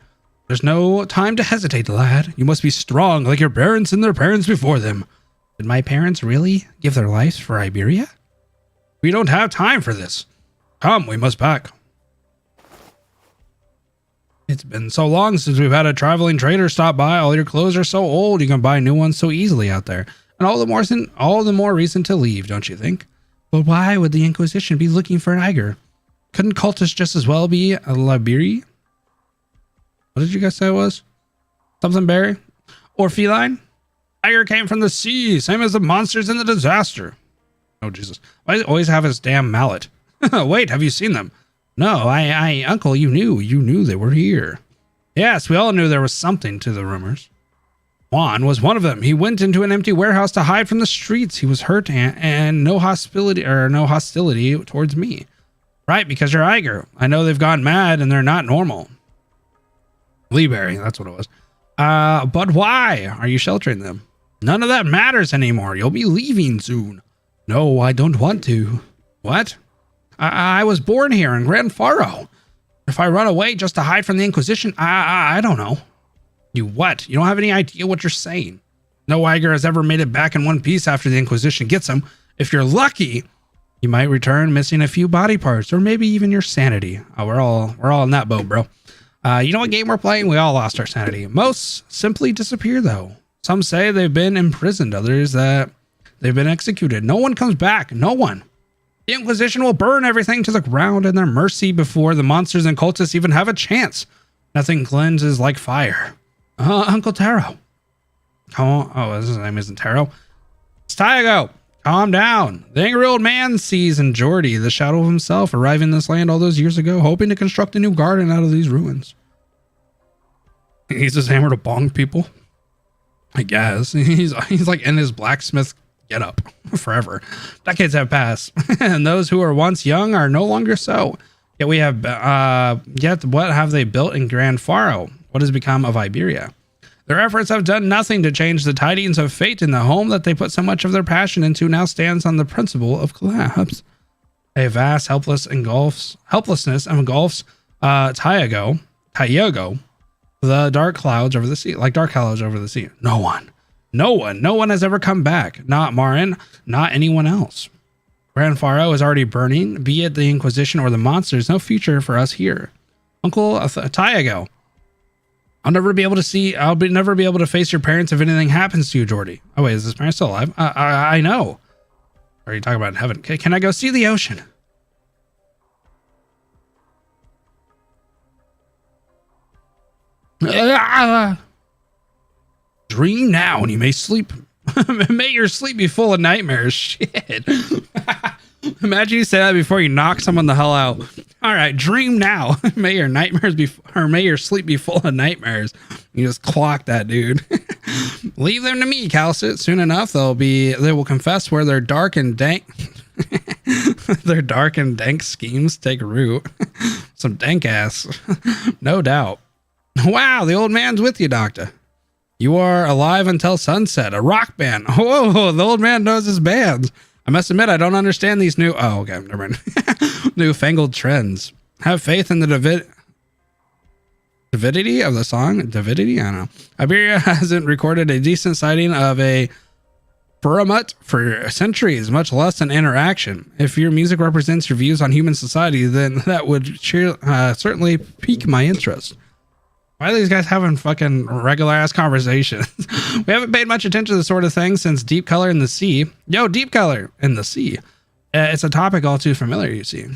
There's no time to hesitate, lad. You must be strong like your parents and their parents before them. Did my parents really give their lives for Iberia? We don't have time for this. Come, we must back. It's been so long since we've had a traveling trader stop by. All your clothes are so old, you can buy new ones so easily out there. And all the more reason to leave, don't you think? But why would the Inquisition be looking for an Eiger? Couldn't cultists just as well be a Liberi? What did you guys say it was? Something berry? Or feline? Tiger came from the sea, same as the monsters in the disaster. Oh, Jesus. Why does he always have his damn mallet? Wait, have you seen them? No, Uncle, you knew they were here. Yes, we all knew there was something to the rumors. Juan was one of them. He went into an empty warehouse to hide from the streets. He was hurt and no hostility towards me. Right, because you're Eiger. I know they've gone mad and they're not normal. Leeberry, that's what it was. But why are you sheltering them? None of that matters anymore. You'll be leaving soon. No, I don't want to. What? I was born here in Grand Faro. If I run away just to hide from the Inquisition, I don't know. You what? You don't have any idea what you're saying. No Eiger has ever made it back in one piece after the Inquisition gets him. If you're lucky, you might return missing a few body parts or maybe even your sanity. Oh, we're all in that boat, bro. You know what game we're playing? We all lost our sanity. Most simply disappear, though. Some say they've been imprisoned. Others that they've been executed. No one comes back. No one. The Inquisition will burn everything to the ground in their mercy before the monsters and cultists even have a chance. Nothing cleanses like fire. Uncle Taro. His name isn't Taro. It's Tyago. Calm down. The angry old man sees in Jordy the shadow of himself arriving in this land all those years ago, hoping to construct a new garden out of these ruins. He's just hammer to bong people. I guess. He's like in his blacksmith getup forever. Decades have passed, and those who were once young are no longer so. Yet we have what have they built in Grand Faro? What has become of Iberia? Their efforts have done nothing to change the tidings of fate, in the home that they put so much of their passion into now stands on the principle of collapse. A vast helplessness engulfs Tyago, the dark clouds over the sea, like dark clouds over the sea. No one has ever come back. Not Marin, not anyone else. Grand Faro is already burning, be it the Inquisition or the monsters. No future for us here. Uncle Tyago. I'll never be able to face your parents if anything happens to you, Jordy. Oh wait, is this parent still alive? I know. Or are you talking about in heaven? Okay, can I go see the ocean? Dream now and you may sleep. May your sleep be full of nightmares. Shit. Imagine you say that before you knock someone the hell out. All right, dream now. May your sleep be full of nightmares. You just clock that dude. Leave them to me, Calcit. Soon enough, they will confess where their dark and dank schemes take root. Some dank ass. No doubt. Wow, the old man's with you, Doctor. You are alive until sunset. A rock band. Whoa, the old man knows his bands. I must admit, I don't understand these never mind. Newfangled trends. Have faith in the divinity of the song. Divinity? I don't know. Iberia hasn't recorded a decent sighting of a Baramut for centuries, much less an interaction. If your music represents your views on human society, then that would certainly pique my interest. Why are these guys having fucking regular ass conversations? We haven't paid much attention to this sort of thing since Deep Color in the Sea. Yo, Deep Color in the Sea. It's a topic all too familiar, you see.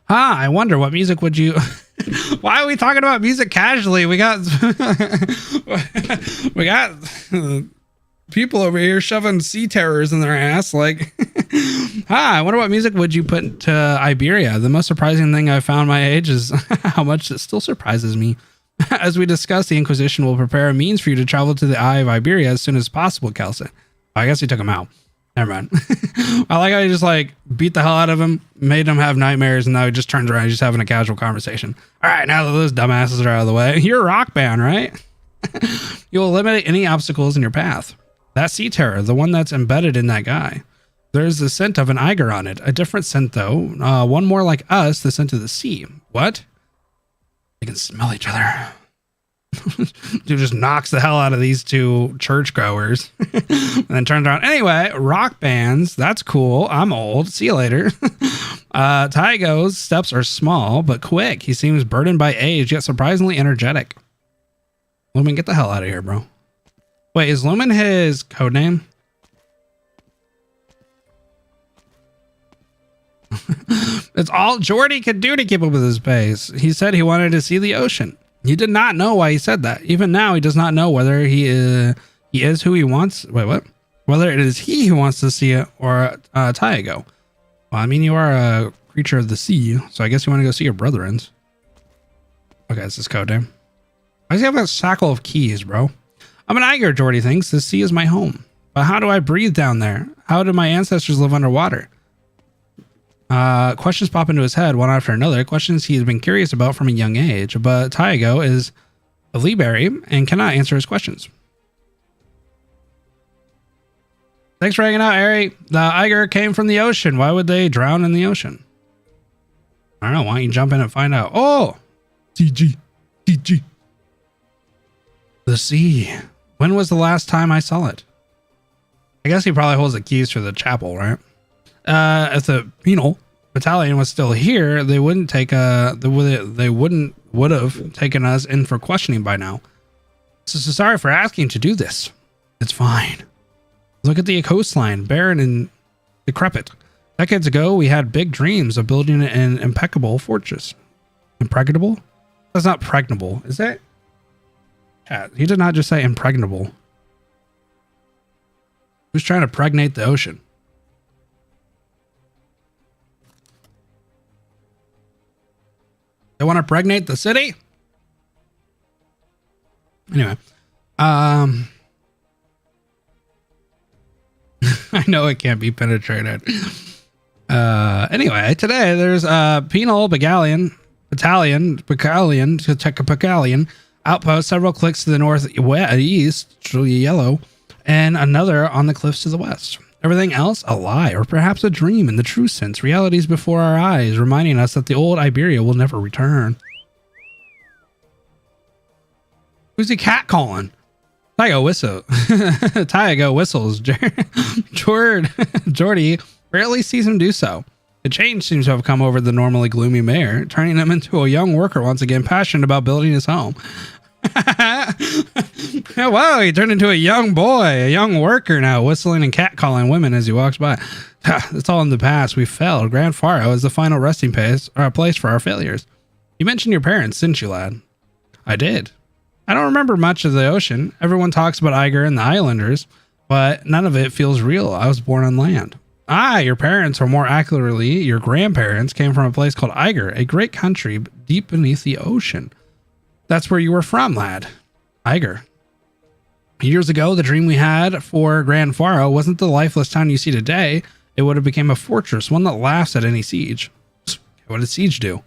I wonder what music would you... Why are we talking about music casually? We got... we got... people over here shoving sea terrors in their ass. Like, I wonder what music would you put to Iberia? The most surprising thing I've found my age is how much it still surprises me. As we discussed, the Inquisition will prepare a means for you to travel to the Eye of Iberia as soon as possible, Kelsa. I guess he took him out. Never mind. I like how he just like beat the hell out of him, made him have nightmares, and now he just turns around, he's just having a casual conversation. All right, now that those dumbasses are out of the way, you're a rock band, right? You'll eliminate any obstacles in your path. That sea terror, the one that's embedded in that guy. There's the scent of an Eiger on it. A different scent, though. One more like us, the scent of the sea. What? They can smell each other. Dude just knocks the hell out of these two churchgoers. And then turns around. Anyway, rock bands. That's cool. I'm old. See you later. Tygo's steps are small, but quick. He seems burdened by age, yet surprisingly energetic. Lumen, get the hell out of here, bro. Wait, is Lumen his code name? It's all Jordy could do to keep up with his pace. He said he wanted to see the ocean. He did not know why he said that. Even now, he does not know whether he is who he wants. Wait, what? Whether it is he who wants to see it or Tyago. Well, I mean, you are a creature of the sea, so I guess you want to go see your brethrens. Okay, it's his code name. Why does he have a sackle of keys, bro? I'm an Eiger, Jordy thinks. The sea is my home. But how do I breathe down there? How did my ancestors live underwater? Questions pop into his head one after another. Questions he's been curious about from a young age. But Tyago is a Leeberry and cannot answer his questions. Thanks for hanging out, Ari. The Eiger came from the ocean. Why would they drown in the ocean? I don't know. Why don't you jump in and find out? Oh! CG. CG. The sea. When was the last time I saw it? I guess he probably holds the keys to the chapel, right? If the penal battalion was still here, they wouldn't take would have taken us in for questioning by now. So sorry for asking to do this. It's fine. Look at the coastline, barren and decrepit. Decades ago, we had big dreams of building an impeccable fortress. Impregnable? That's not pregnable, is that? Yeah, he did not just say impregnable. Who's trying to pregnate the ocean? They want to pregnate the city? Anyway. I know it can't be penetrated. Anyway, today there's a penal battalion outpost several clicks to the northeast, yellow, and another on the cliffs to the west. Everything else a lie, or perhaps a dream in the true sense. Realities before our eyes, reminding us that the old Iberia will never return. Who's the cat calling? Tyago whistles. Jordy rarely sees him do so. A change seems to have come over the normally gloomy mayor, turning him into a young worker once again, passionate about building his home. Whoa, he turned into a young boy, a young worker now, whistling and catcalling women as he walks by. It's all in the past. We failed. Grand Faro is the final resting place for our failures. You mentioned your parents, didn't you, lad? I did. I don't remember much of the ocean. Everyone talks about Eiger and the Islanders, but none of it feels real. I was born on land. Your parents, or more accurately, your grandparents, came from a place called Eiger, a great country deep beneath the ocean. That's where you were from, lad. Iger. Years ago, the dream we had for Grand Faro wasn't the lifeless town you see today. It would have become a fortress, one that laughs at any siege. What did siege do?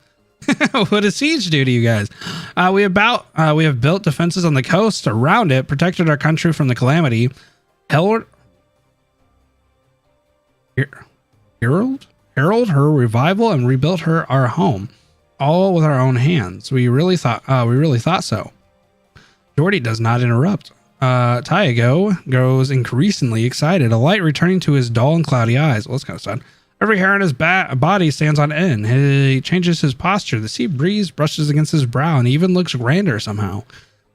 What does siege do to you guys? We have built defenses on the coast around it, protected our country from the calamity, herald her revival, and rebuilt our home, all with our own hands. We really thought so. Jordy does not interrupt. Tyago grows increasingly excited, a light returning to his dull and cloudy eyes. Well, that's kind of sad. Every hair on his body stands on end. He changes his posture. The sea breeze brushes against his brow and even looks grander somehow.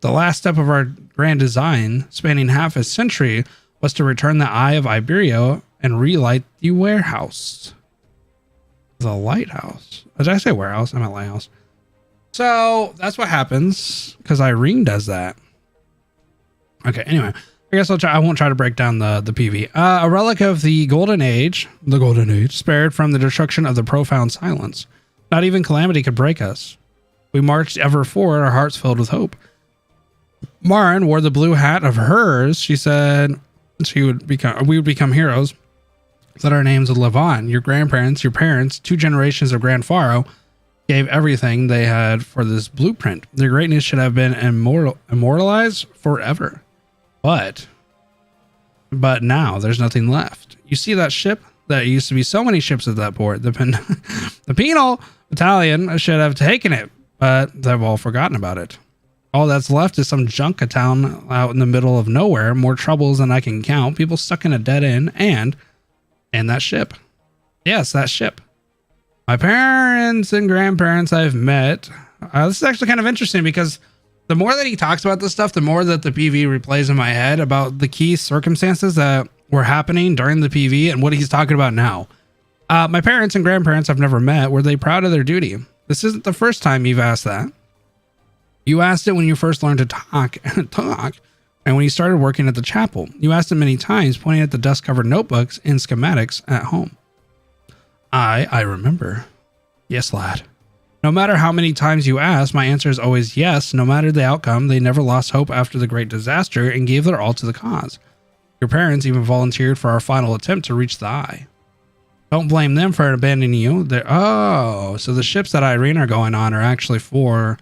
The last step of our grand design, spanning half a century, was to return the Eye of Iberia and relight the warehouse. The lighthouse. Did I say warehouse? I meant lighthouse. So that's what happens because Irene does that. Okay, anyway. I guess I won't try to break down the PV. A relic of the Golden Age, spared from the destruction of the profound silence. Not even calamity could break us. We marched ever forward, our hearts filled with hope. Marin wore the blue hat of hers. She said we would become heroes. That our names would live on. Your grandparents, your parents, 2 generations of Grand Faro gave everything they had for this blueprint. Their greatness should have been immortalized forever. But now there's nothing left. You see that ship? There used to be so many ships at that port. The penal battalion should have taken it, but they've all forgotten about it. All that's left is some junk town out in the middle of nowhere. More troubles than I can count. People stuck in a dead end and that ship. Yes, that ship. My parents and grandparents I've met. This is actually kind of interesting because the more that he talks about this stuff, the more that the PV replays in my head about the key circumstances that were happening during the PV and what he's talking about now. My parents and grandparents I've never met. Were they proud of their duty? This isn't the first time you've asked that. You asked it when you first learned to talk, and when you started working at the chapel. You asked it many times, pointing at the dust-covered notebooks and schematics at home. I remember. Yes, lad. No matter how many times you ask, my answer is always yes. No matter the outcome, they never lost hope after the great disaster and gave their all to the cause. Your parents even volunteered for our final attempt to reach the Eye. Don't blame them for abandoning you. So the ships that Irene are going on are actually for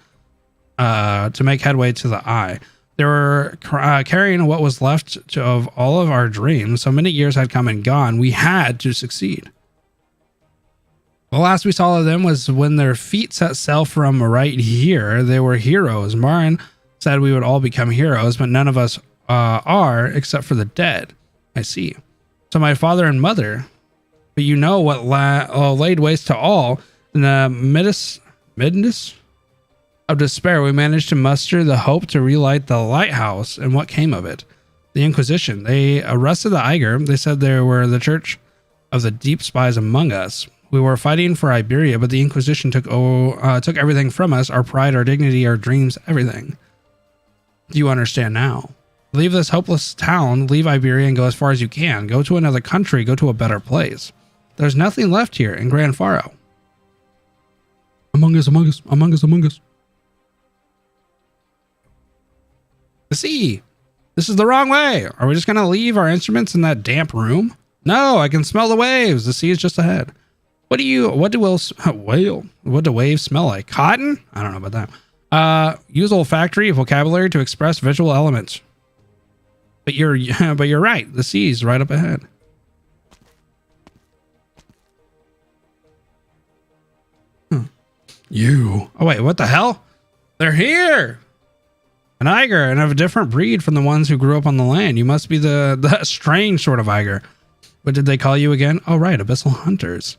to make headway to the Eye. They were carrying what was left of all of our dreams. So many years had come and gone. We had to succeed. The last we saw of them was when their feet set sail from right here. They were heroes. Marin said we would all become heroes, but none of us are except for the dead. I see. So my father and mother, but you know what laid waste to all in the midness of despair. We managed to muster the hope to relight the lighthouse, and what came of it? The Inquisition. They arrested the Iger. They said they were the church of the deep spies among us. We were fighting for Iberia, but the Inquisition took everything from us, our pride, our dignity, our dreams, everything. Do you understand now? Leave this hopeless town, leave Iberia and go as far as you can. Go to another country, go to a better place. There's nothing left here in Grand Faro. Among us. The sea. This is the wrong way. Are we just going to leave our instruments in that damp room? No, I can smell the waves. The sea is just ahead. What do waves smell like? Cotton? I don't know about that. Use olfactory vocabulary to express visual elements. But you're right. The sea's right up ahead. You. Oh wait, what the hell? They're here. An Iger, and of a different breed from the ones who grew up on the land. You must be the strange sort of Iger. What did they call you again? Oh right, abyssal hunters.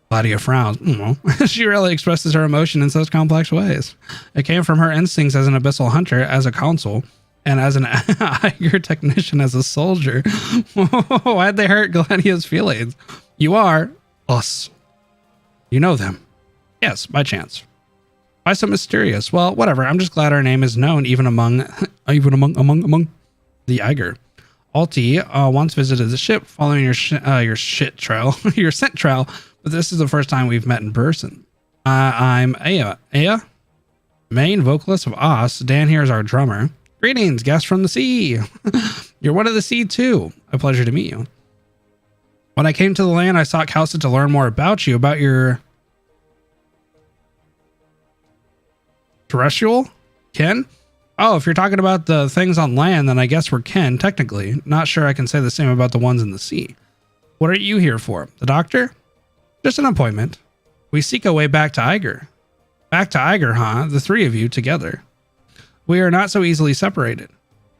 Claudia frowns. She rarely expresses her emotion in such complex ways. It came from her instincts as an abyssal hunter, as a consul, and as an Iger technician, as a soldier. Why'd they hurt Gladia's feelings? You are us. You know them. Yes, by chance. Why so mysterious? Well, whatever. I'm just glad our name is known even among the Iger. Alti once visited the ship following your shit trail, your scent trail, but this is the first time we've met in person. I'm Aya. Main vocalist of Oz. Dan here is our drummer. Greetings, guest from the sea. You're one of the sea too. A pleasure to meet you. When I came to the land, I sought Kalsa to learn more about you, about your terrestrial kin. Oh, if you're talking about the things on land, then I guess we're kin, technically. Not sure I can say the same about the ones in the sea. What are you here for? The doctor? Just an appointment. We seek a way back to Iger. Back to Iger, huh? The three of you together. We are not so easily separated.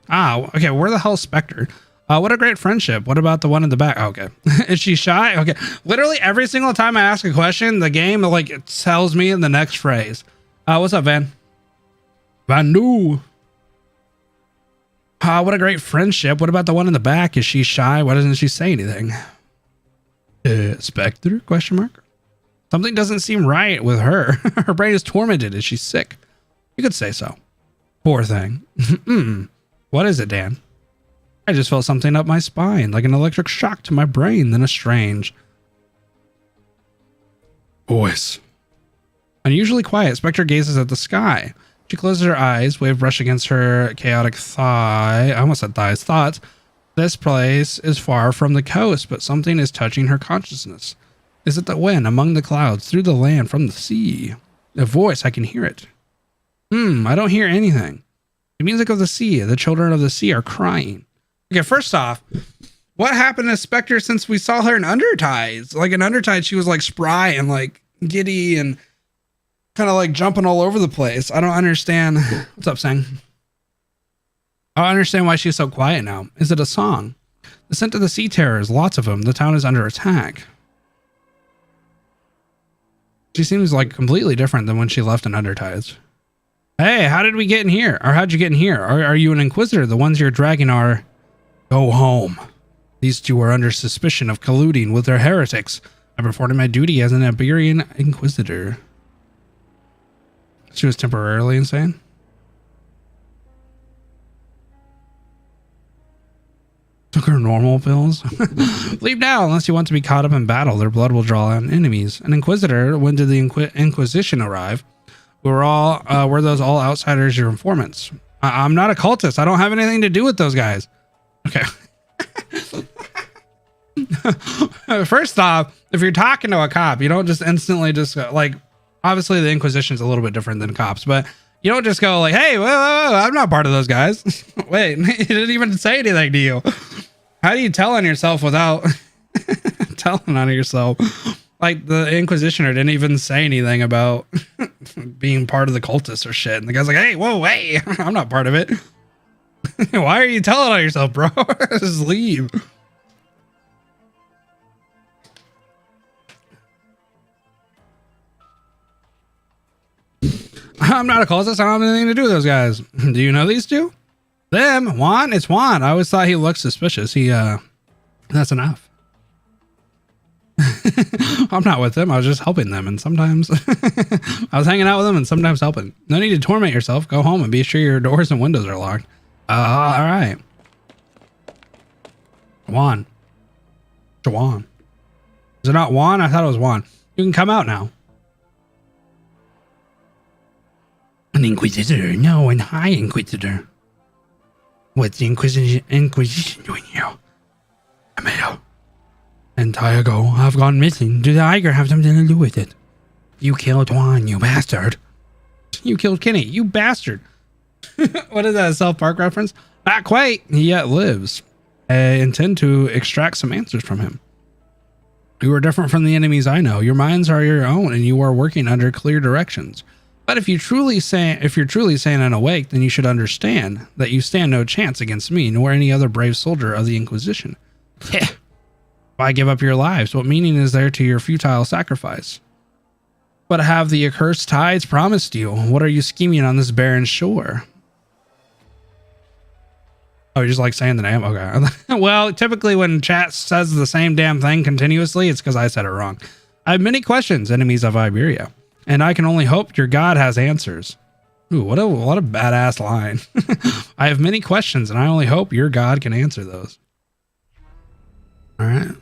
Ah, okay, where the hell's Spectre? What a great friendship. What about the one in the back? Okay. Is she shy? Okay. Literally every single time I ask a question, the game, like, it tells me in the next phrase. What's up, Van? Vanu. What a great friendship. What about the one in the back? Is she shy? Why doesn't she say anything? Spectre? Question mark. Something doesn't seem right with her. Her brain is tormented. Is she sick? You could say so. Poor thing. What is it, Dan? I just felt something up my spine, like an electric shock to my brain, then a strange voice. Unusually quiet, Spectre gazes at the sky. She closes her eyes, wave brush against her chaotic I almost said thighs, thoughts. This place is far from the coast, but something is touching her consciousness. Is it the wind among the clouds, through the land, from the sea? A voice, I can hear it. I don't hear anything. The music of the sea, the children of the sea are crying. Okay, first off, what happened to Spectre since we saw her in Undertides? Like in Undertides, she was like spry and like giddy and kind of like jumping all over the place. I don't understand. What's up, Sang? I don't understand why she's so quiet now. Is it a song? The scent of the sea terrors, lots of them. The town is under attack. She seems like completely different than when she left in Undertides. Hey, how did we get in here? Or how'd you get in here? Are you an Inquisitor? The ones you're dragging are... Go home. These two are under suspicion of colluding with their heretics. I'm performing my duty as an Iberian Inquisitor. She was temporarily insane. Took her normal pills. Leave now unless you want to be caught up in battle. Their blood will draw on enemies. An Inquisitor, when did the Inquisition arrive? Were those all outsiders your informants? I'm not a cultist. I don't have anything to do with those guys. Okay. First off, if you're talking to a cop, you don't just instantly just go, like, obviously the Inquisition is a little bit different than cops, but you don't just go like, hey, whoa, I'm not part of those guys. Wait, he didn't even say anything to you. How do you tell on yourself without telling on yourself? Like the Inquisitioner didn't even say anything about being part of the cultists or shit. And the guy's like, hey, whoa, hey, I'm not part of it. Why are you telling on yourself, bro? Just leave. I'm not a cultist. I don't have anything to do with those guys. Do you know these two? Them? Juan? It's Juan. I always thought he looked suspicious. That's enough. I'm not with them. I was just helping them. And sometimes I was hanging out with them and sometimes helping. No need to torment yourself. Go home and be sure your doors and windows are locked. All right. Juan. Juan. Is it not Juan? I thought it was Juan. You can come out now. An Inquisitor? No, an High Inquisitor. What's the Inquisition doing here? Amado. And Tiago have gone missing. Do the Iger have something to do with it? You killed Juan, you bastard. You killed Kenny, you bastard. What is that, a South Park reference? Not quite. He yet lives. I intend to extract some answers from him. You are different from the enemies I know. Your minds are your own, and you are working under clear directions. But if you're truly sane and awake, then you should understand that you stand no chance against me, nor any other brave soldier of the Inquisition. Why give up your lives? What meaning is there to your futile sacrifice? What have the accursed tides promised you? What are you scheming on this barren shore? Oh, you're just like saying the name? Okay. Well, typically when chat says the same damn thing continuously, it's because I said it wrong. I have many questions, enemies of Iberia, and I can only hope your God has answers. Ooh, what a badass line. I have many questions, and I only hope your God can answer those. All right.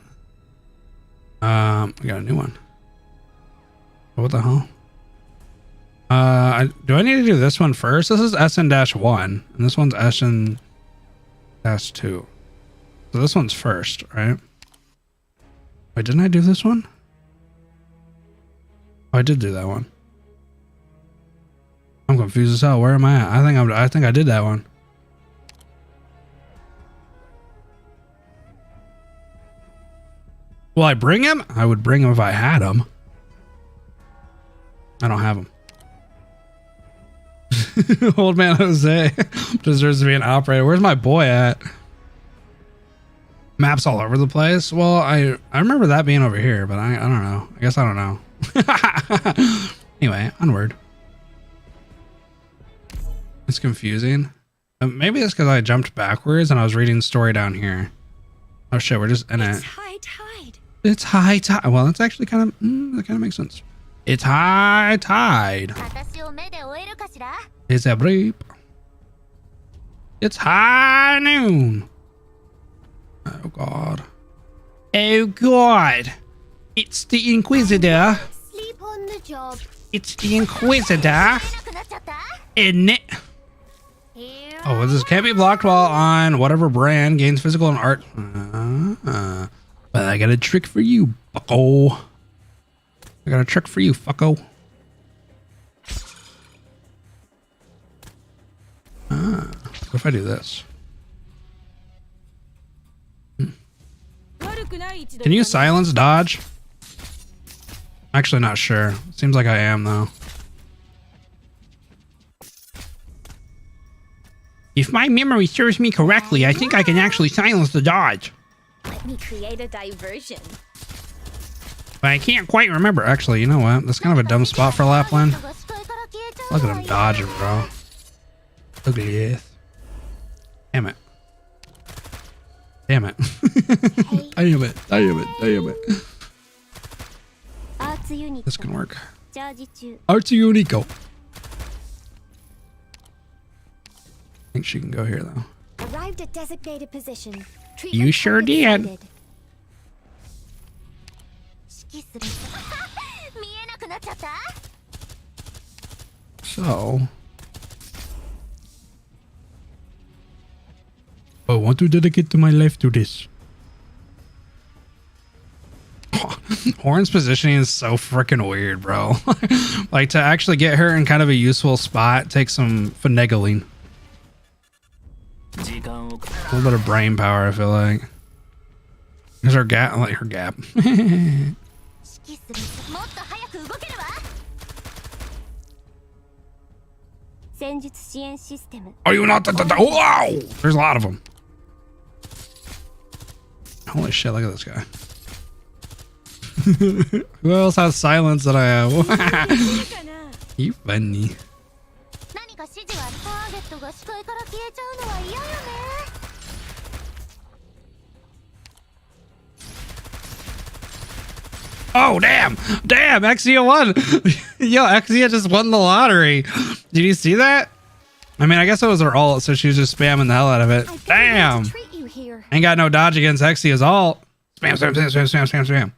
We got a new one. What the hell? Do I need to do this one first? This is SN-1, and this one's SN-2. So this one's first, right? Wait, didn't I do this one? Oh, I did do that one. I'm confused as hell. Where am I at? I think I did that one. Will I bring him? I would bring him if I had him. I don't have him. Old man Jose deserves to be an operator. Where's my boy at? Maps all over the place. Well, I remember that being over here, but I don't know. I guess I don't know. Anyway, onward. It's confusing. Maybe it's because I jumped backwards and I was reading the story down here. Oh shit, we're just in it. It's high tide. It's high tide. Well, that's actually kind of that kind of makes sense. It's high tide. It's a bleep. It's high noon. Oh god. Oh god. It's the Inquisitor. Sleep on the job. It's the Inquisitor. Isn't it? Oh, this can't be blocked while on whatever brand gains physical and art. But I got a trick for you, bucko. I got a trick for you, fucko. What if I do this? Can you silence dodge? Actually, not sure. Seems like I am, though. If my memory serves me correctly, I think I can actually silence the dodge. Let me create a diversion. But I can't quite remember. Actually, you know what? That's kind of a dumb spot for Lapland. Look at him dodging, bro. Look at this. Damn it. Damn it. Damn it. Damn it. Damn it. This can work. Artsy Unico. I think she can go here, though. Arrived at designated position. You sure did. So, I want to dedicate my life to this. Horn's positioning is so freaking weird, bro. Like, to actually get her in kind of a useful spot takes some finagling. A little bit of brain power, I feel like. There's her gap. I like her gap. Are you not? Wow! There's a lot of them. Holy shit, look at this guy. Who else has silence that I have? You funny. Oh, damn. Damn, Exia won. Yo, Exia just won the lottery. Did you see that? I mean, I guess it was her ult, so she was just spamming the hell out of it. Damn. Ain't got no dodge against Exia's ult. Spam, spam, spam, spam, spam, spam, spam.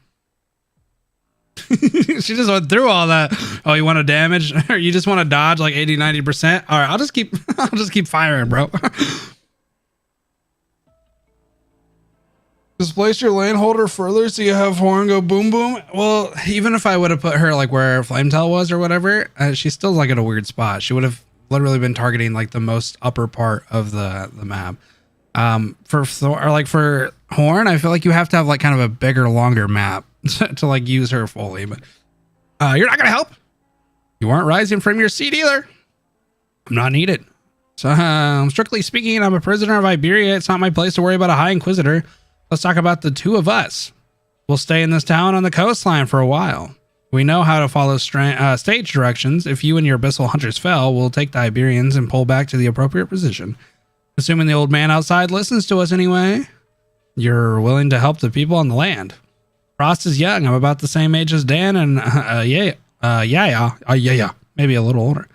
She just went through all that. Oh, you want to damage? Or you just want to dodge like 80, 90%? All right, I'll just keep firing, bro. Displace your lane holder further so you have Horn go boom boom. Well, even if I would have put her like where Flametail was or whatever, she's still like at a weird spot. She would have literally been targeting like the most upper part of the map. For Horn, I feel like you have to have like kind of a bigger, longer map to like use her fully. But you're not gonna help. You weren't rising from your seat either. I'm not needed. So strictly speaking, I'm a prisoner of Iberia. It's not my place to worry about a High Inquisitor. Let's talk about the two of us. We'll stay in this town on the coastline for a while. We know how to follow stage directions. If you and your abyssal hunters fell, we'll take the Iberians and pull back to the appropriate position. Assuming the old man outside listens to us anyway. You're willing to help the people on the land. Frost is young. I'm about the same age as Dan and yeah, maybe a little older.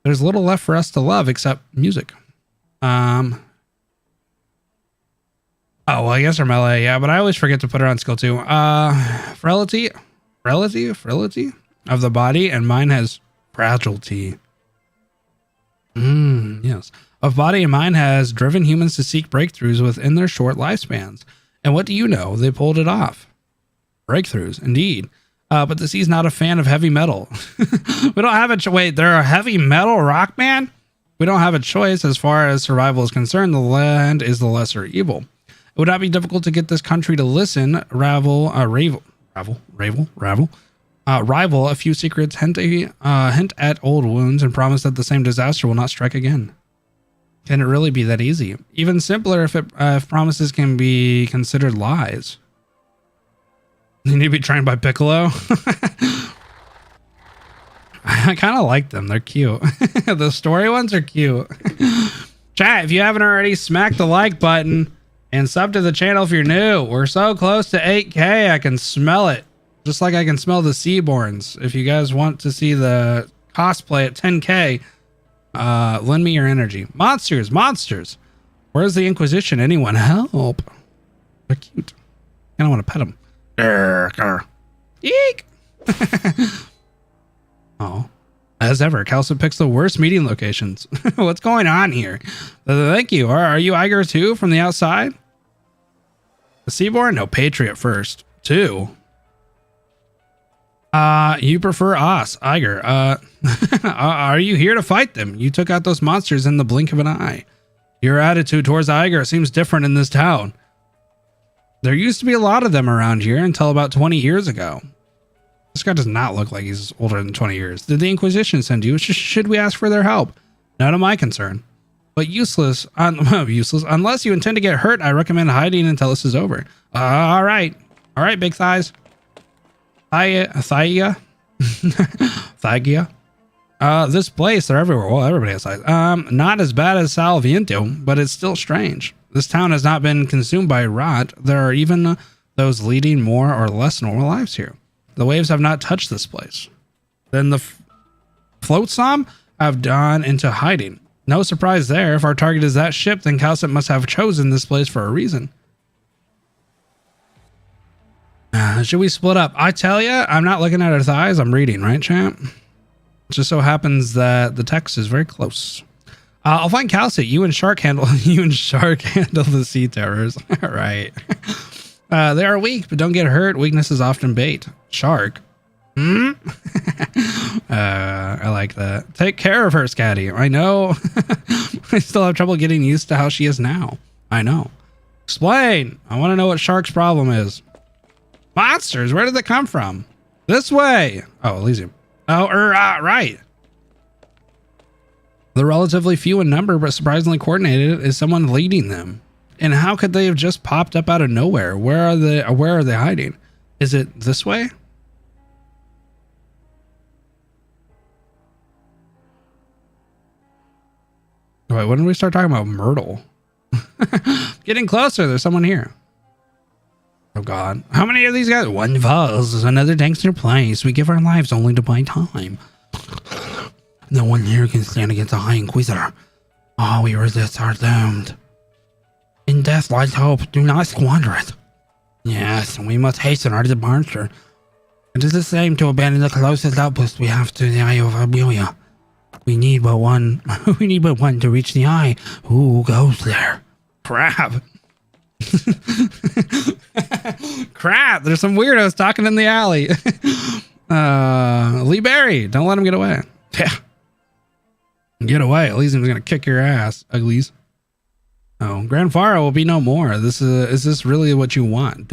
There's little left for us to love except music. Oh, well, I guess her melee, yeah, but I always forget to put her on skill 2. Frailty of the body, and mine has fragility. Yes. Of body and mind has driven humans to seek breakthroughs within their short lifespans. And what do you know? They pulled it off. Breakthroughs, indeed. But the sea's not a fan of heavy metal. We don't have a wait, they're a heavy metal rock band? We don't have a choice as far as survival is concerned. The land is the lesser evil. It would not be difficult to get this country to listen, rival a few secrets, hint at old wounds, and promise that the same disaster will not strike again. Can it really be that easy? Even simpler if promises can be considered lies. You need to be trained by Piccolo. I kind of like them. They're cute. The story ones are cute. Chat, if you haven't already, smack the like button and sub to the channel if you're new. We're so close to 8K. I can smell it. Just like I can smell the Seaborns. If you guys want to see the cosplay at 10K, lend me your energy. Monsters. Where's the Inquisition? Anyone help? They're cute. I don't want to pet them. Eek. Oh, as ever, Calcit picks the worst meeting locations. What's going on here? Thank you. Are you Iger too from the outside? The Seaborn? No, Patriot first. 2. You prefer us, Iger. Are you here to fight them? You took out those monsters in the blink of an eye. Your attitude towards Iger seems different in this town. There used to be a lot of them around here until about 20 years ago. This guy does not look like he's older than 20 years. Did the Inquisition send you? Should we ask for their help? None of my concern. But useless, unless you intend to get hurt, I recommend hiding until this is over. All right, big thighs. Thygia. This place, they're everywhere. Well, everybody has thighs. Not as bad as Salviento, but it's still strange. This town has not been consumed by rot. There are even those leading more or less normal lives here. The waves have not touched this place. Then the flotsam have gone into hiding. No surprise there. If our target is that ship, then Calcit must have chosen this place for a reason. Should we split up? I tell you, I'm not looking at her thighs. I'm reading, right, champ? It just so happens that the text is very close. I'll find Calcit. You and Shark handle the sea terrors. All right. They are weak, but don't get hurt. Weakness is often bait. Shark. I like that. Take care of her, Scatty. I know. I still have trouble getting used to how she is now. I know. Explain. I want to know what Shark's problem is. Monsters. Where did they come from? This way. Oh, Elysium. Oh, right. They're relatively few in number, but surprisingly coordinated. Is someone leading them? And how could they have just popped up out of nowhere? Where are they hiding? Is it this way? Wait, when did we start talking about Myrtle? Getting closer. There's someone here. Oh God. How many of these guys? One falls is another gangster place. We give our lives only to buy time. No one here can stand against the High Inquisitor. Oh, we resist our doomed. In death lies hope. Do not squander it. Yes, we must hasten our departure. It is the same to abandon the closest outpost we have to the Eye of Amelia. We need but one. We need but one to reach the eye. Who goes there? Crap. Crap. There's some weirdos talking in the alley. Lee Berry. Don't let him get away. Yeah. Get away. Elysium's gonna kick your ass, uglies. Oh, Grandfara will be no more. Is this really what you want?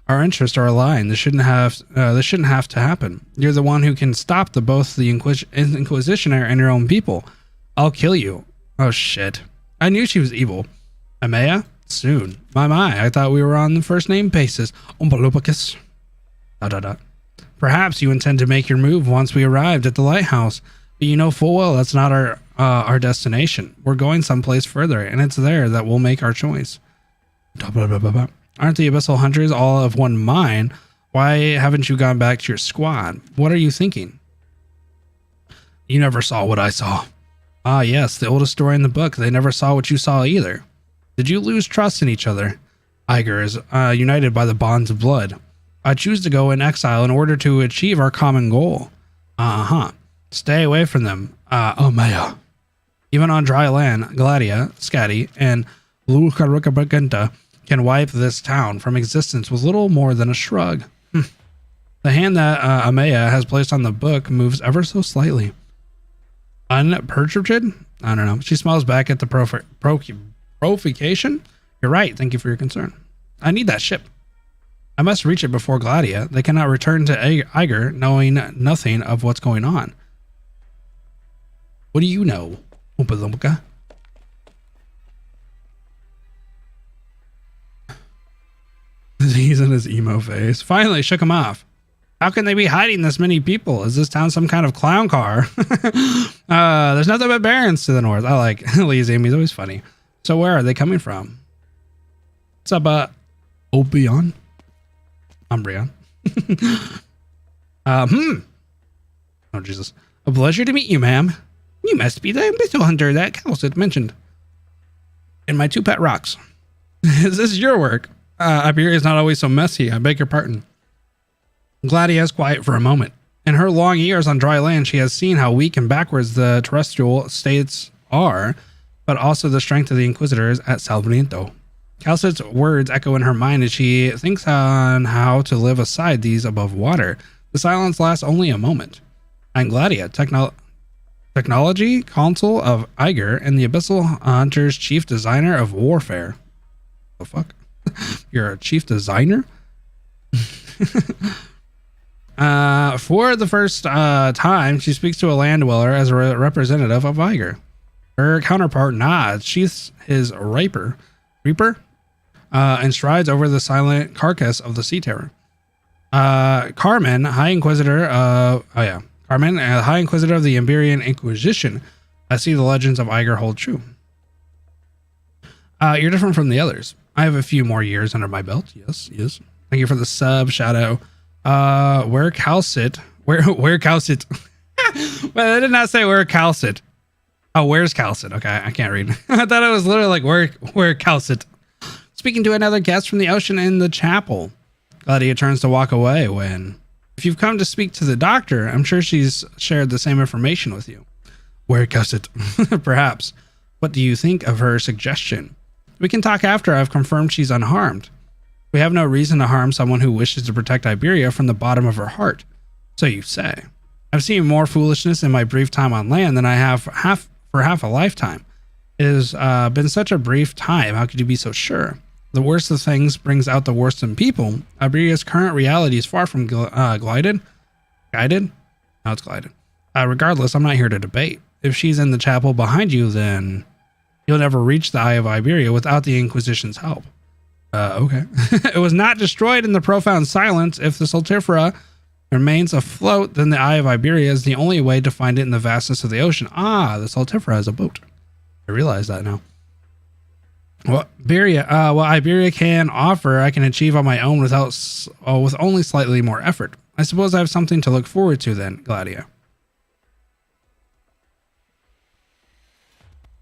Our interests are aligned. This shouldn't have to happen. You're the one who can stop both the Inquisitioner and your own people. I'll kill you. Oh shit. I knew she was evil. Amaya? Soon. My. I thought we were on the first name basis. Umpalupacus. ... Perhaps you intend to make your move once we arrived at the lighthouse. But you know full well that's not our destination. We're going someplace further, and it's there that we'll make our choice. Aren't the Abyssal Hunters all of one mind? Why haven't you gone back to your squad? What are you thinking? You never saw what I saw. Ah, yes, the oldest story in the book. They never saw what you saw either. Did you lose trust in each other? Iger is united by the bonds of blood. I choose to go in exile in order to achieve our common goal. Stay away from them. Omea. Even on dry land, Gladia, Scatty, and Lucaricabagenta can wipe this town from existence with little more than a shrug. The hand that Amaya has placed on the book moves ever so slightly. Unperturbed? I don't know. She smiles back at the provocation. You're right. Thank you for your concern. I need that ship. I must reach it before Gladia. They cannot return to Eiger knowing nothing of what's going on. What do you know, Oompa Loompa? He's in his emo face. Finally, shook him off. How can they be hiding this many people? Is this town some kind of clown car? There's nothing but barons to the north. I like Lee's Amy's always funny. So where are they coming from? What's up, Obion? Umbreon. Oh, Jesus. A pleasure to meet you, ma'am. You must be the abyssal hunter that Calcit mentioned. And my 2 pet rocks. Is this your work? Iberia is not always so messy. I beg your pardon. Gladia is quiet for a moment. In her long years on dry land, she has seen how weak and backwards the terrestrial states are, but also the strength of the Inquisitors at Salvamento. Calcit's words echo in her mind as she thinks on how to live aside these above water. The silence lasts only a moment. I'm Gladia, Technology Council of Eiger and the Abyssal Hunter's Chief Designer of Warfare. The fuck? You're a chief designer? For the first time, she speaks to a land dweller as a representative of Eiger. Her counterpart nods, sheaths his reaper, and strides over the silent carcass of the Sea Terror. Carmen, High Inquisitor of the Iberian Inquisition. I see the legends of Eiger hold true. You're different from the others. I have a few more years under my belt. Yes. Thank you for the sub, Shadow. Where Calcit? Where Calcit? Well, I did not say where Calcit. Oh, where's Calcit? Okay, I can't read. I thought it was literally like where Calcit. Speaking to another guest from the ocean in the chapel. Gladia turns to walk away when, if you've come to speak to the doctor, I'm sure she's shared the same information with you. Where Calcit? Perhaps. What do you think of her suggestion? We can talk after I've confirmed she's unharmed. We have no reason to harm someone who wishes to protect Iberia from the bottom of her heart. So you say. I've seen more foolishness in my brief time on land than I have for half a lifetime. It has been such a brief time. How could you be so sure? The worst of things brings out the worst in people. Iberia's current reality is far from guided. No, it's glided. Regardless, I'm not here to debate. If she's in the chapel behind you, then you'll never reach the Eye of Iberia without the Inquisition's help. Okay. It was not destroyed in the profound silence. If the Stultifera remains afloat, then the Eye of Iberia is the only way to find it in the vastness of the ocean. Ah, the Stultifera is a boat. I realize that now. What Iberia can offer, I can achieve on my own with only slightly more effort. I suppose I have something to look forward to then, Gladia.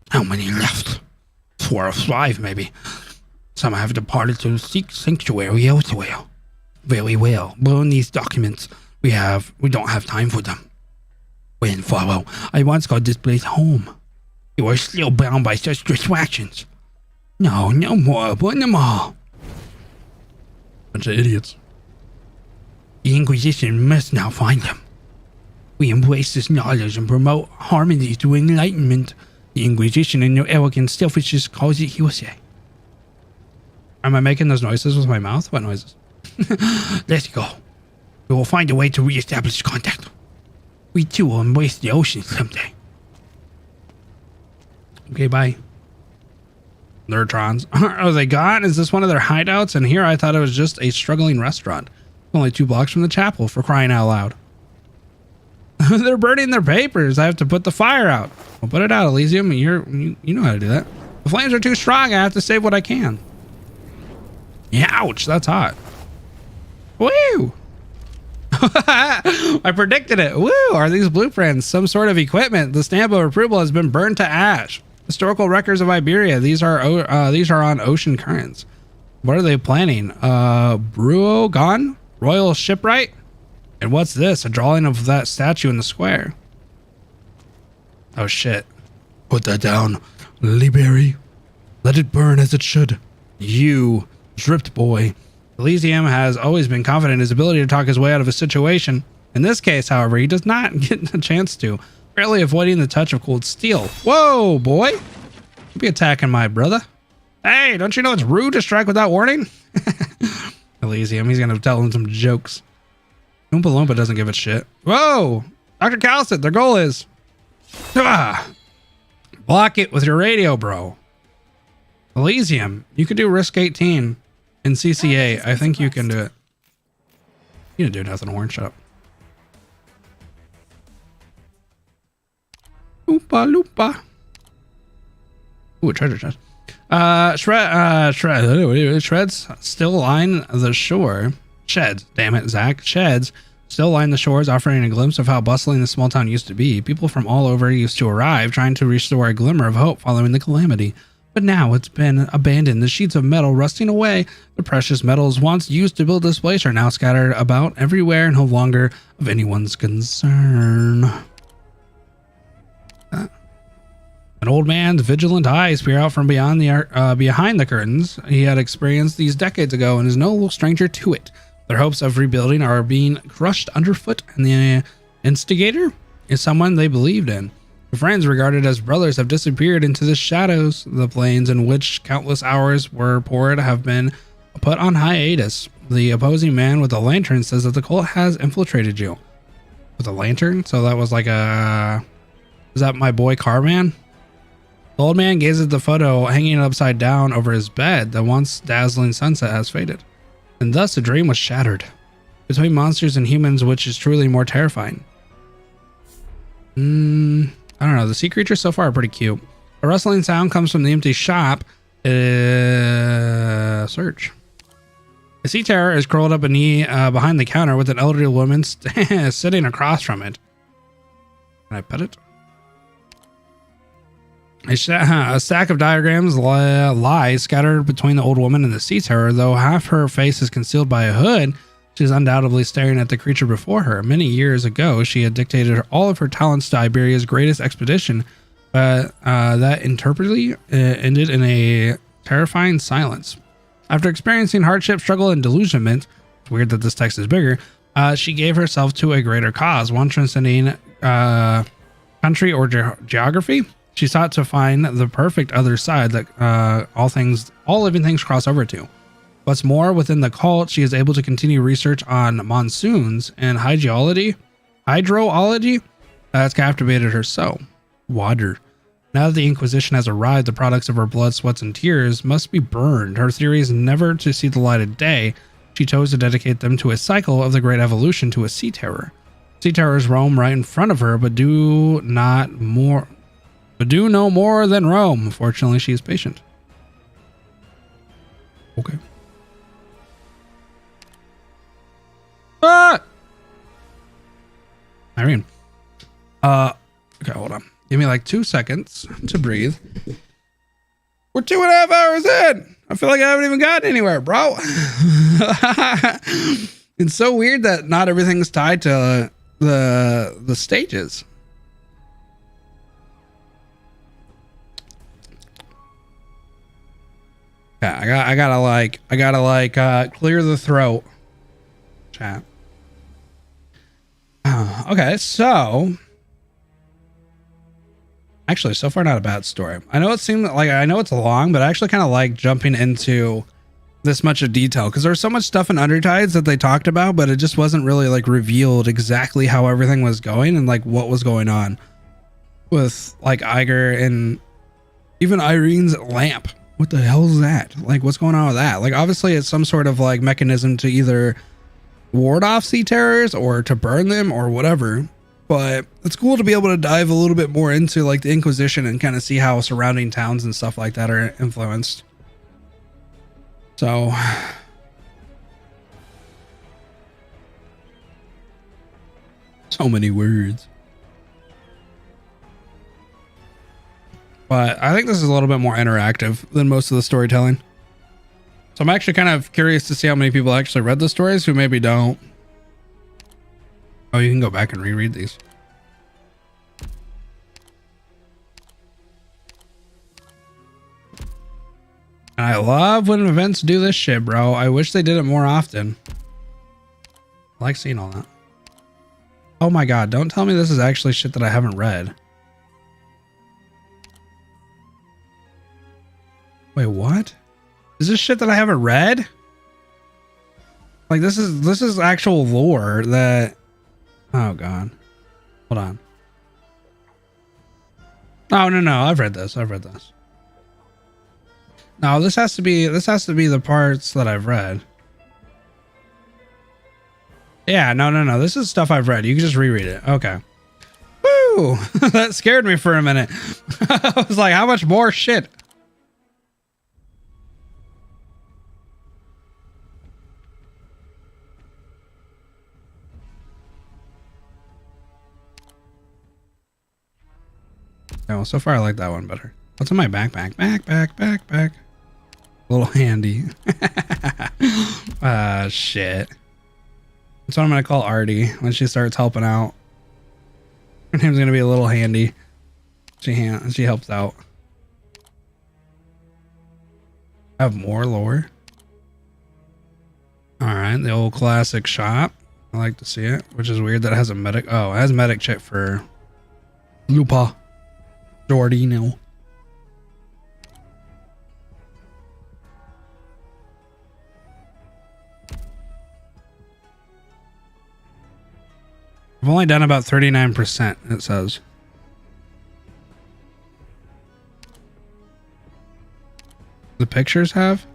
How many left? 4 or 5, maybe. Some have departed to seek sanctuary elsewhere. Very well. Burn these documents. We don't have time for them. When follow, I once called this place home. You are still bound by such distractions. No more. Burn them all. Bunch of idiots. The Inquisition must now find them. We embrace this knowledge and promote harmony through enlightenment. The Inquisition in their arrogant selfishness calls it hearsay. Am I making those noises with my mouth? What noises? Let's go. We will find a way to re-establish contact. We too will embrace the ocean someday. Okay, bye. Nerdtrons. Are they gone? Is this one of their hideouts? And here I thought it was just a struggling restaurant. Only 2 blocks from the chapel, for crying out loud. They're burning their papers. I have to put the fire out. Well, put it out, Elysium. You know how to do that. The flames are too strong. I have to save what I can. Ouch, that's hot. Woo! I predicted it. Woo! Are these blueprints some sort of equipment? The stamp of approval has been burned to ash. Historical records of Iberia. These are on ocean currents. What are they planning? Bruo gone? Royal shipwright? And what's this? A drawing of that statue in the square. Oh shit. Put that down, Liberty. Let it burn as it should. You, dripped boy. Elysium has always been confident in his ability to talk his way out of a situation. In this case, however, he does not get a chance to, barely avoiding the touch of cold steel. Whoa, boy. Don't be attacking my brother. Hey, don't you know it's rude to strike without warning? Elysium, he's gonna tell him some jokes. Oompa Loompa doesn't give a shit. Whoa! Dr. Calcit, their goal is... Ah! Block it with your radio, bro. Elysium, you could do Risk 18 in CCA. I think you can do it. You didn't do nothing, Horn. Shut up. Oompa Loompa. Ooh, a treasure chest. Shreds still line the shore. Sheds, damn it, Zach. Sheds still line the shores, offering a glimpse of how bustling the small town used to be. People from all over used to arrive, trying to restore a glimmer of hope following the calamity. But now it's been abandoned. The sheets of metal rusting away. The precious metals once used to build this place are now scattered about everywhere and no longer of anyone's concern. An old man's vigilant eyes peer out from beyond behind the curtains he had experienced these decades ago and is no stranger to it. Their hopes of rebuilding are being crushed underfoot, and the instigator is someone they believed in. The friends regarded as brothers have disappeared into the shadows. The plains in which countless hours were poured have been put on hiatus. The opposing man with the lantern says that the cult has infiltrated you. With a lantern? So that was like a... Is that my boy Carman? The old man gazes at the photo hanging upside down over his bed. The once dazzling sunset has faded. And thus the dream was shattered. Between monsters and humans, which is truly more terrifying? I don't know. The sea creatures so far are pretty cute. A rustling sound comes from the empty shop. Search. A sea terror is curled up behind the counter with an elderly woman sitting across from it. Can I pet it? A stack of diagrams lie scattered between the old woman and the sea terror. Though half her face is concealed by a hood, she is undoubtedly staring at the creature before her. Many years ago, she had dictated all of her talents to Iberia's greatest expedition, but that interpretably ended in a terrifying silence. After experiencing hardship, struggle, and delusionment, it's weird that this text is bigger, she gave herself to a greater cause, one transcending country or geography. She sought to find the perfect other side that all living things cross over to. What's more, within the cult, she is able to continue research on monsoons and hydrology. That's captivated her so. Water. Now that the Inquisition has arrived, the products of her blood, sweats, and tears must be burned. Her theories never to see the light of day. She chose to dedicate them to a cycle of the great evolution to a sea terror. Sea terrors roam right in front of her, but do no more than roam. Fortunately, she is patient. Okay. Ah! Irene. Okay, hold on. Give me like 2 seconds to breathe. We're 2.5 hours in. I feel like I haven't even gotten anywhere, bro. It's so weird that not everything's tied to the stages. Yeah, I gotta clear the throat. Chat. Okay, so actually, so far not a bad story. I know it's long, but I actually kind of like jumping into this much of detail because there's so much stuff in Undertides that they talked about, but it just wasn't really like revealed exactly how everything was going and like what was going on with like Iger and even Irene's lamp. What the hell is that? Like, what's going on with that? Like, obviously it's some sort of like mechanism to either ward off sea terrors or to burn them or whatever. But it's cool to be able to dive a little bit more into like the Inquisition and kind of see how surrounding towns and stuff like that are influenced. So many words. But I think this is a little bit more interactive than most of the storytelling. So I'm actually kind of curious to see how many people actually read the stories who maybe don't. Oh, you can go back and reread these. And I love when events do this shit, bro. I wish they did it more often. I like seeing all that. Oh my god, don't tell me this is actually shit that I haven't read. Wait, what? Is this shit that I haven't read? Like this is actual lore that... Oh god. Hold on. Oh no, I've read this. No, this has to be the parts that I've read. Yeah, no. This is stuff I've read. You can just reread it. Okay. Woo! That scared me for a minute. I was like, how much more shit? Oh, so far I like that one better. What's in my backpack? Backpack. A little handy. Shit. That's what I'm gonna call Artie when she starts helping out. Her name's gonna be a little handy. She helps out. I have more lore. Alright, the old classic shop. I like to see it, which is weird that it has a medic. Oh, it has medic chip for Lupa Giordino. I've only done about 39%, it says. The pictures have?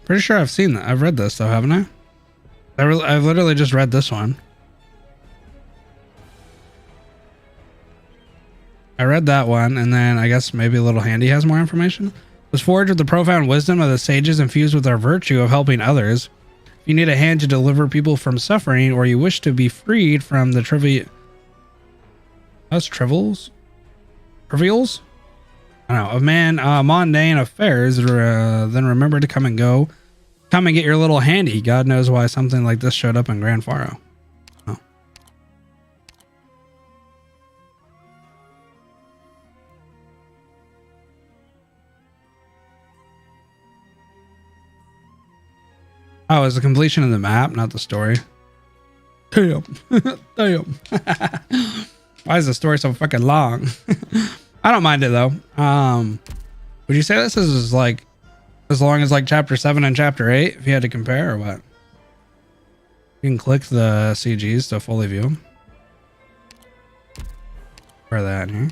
Pretty sure I've seen that. I've read this though, haven't I? I've literally just read this one. I read that one, and then I guess maybe Little Handy has more information. Was forged with the profound wisdom of the sages infused with our virtue of helping others. If you need a hand to deliver people from suffering, or you wish to be freed from the trivials? I don't know, of mundane affairs, then remember to come and go. Come and get your little handy. God knows why something like this showed up in Grand Faro. Oh. Oh, it's the completion of the map, not the story. Damn. Damn. Why is the story so fucking long? I don't mind it though. Would you say this is like as long as like chapter 7 and chapter 8 if you had to compare, or what? You can click the CGs to fully view. Where are they at here?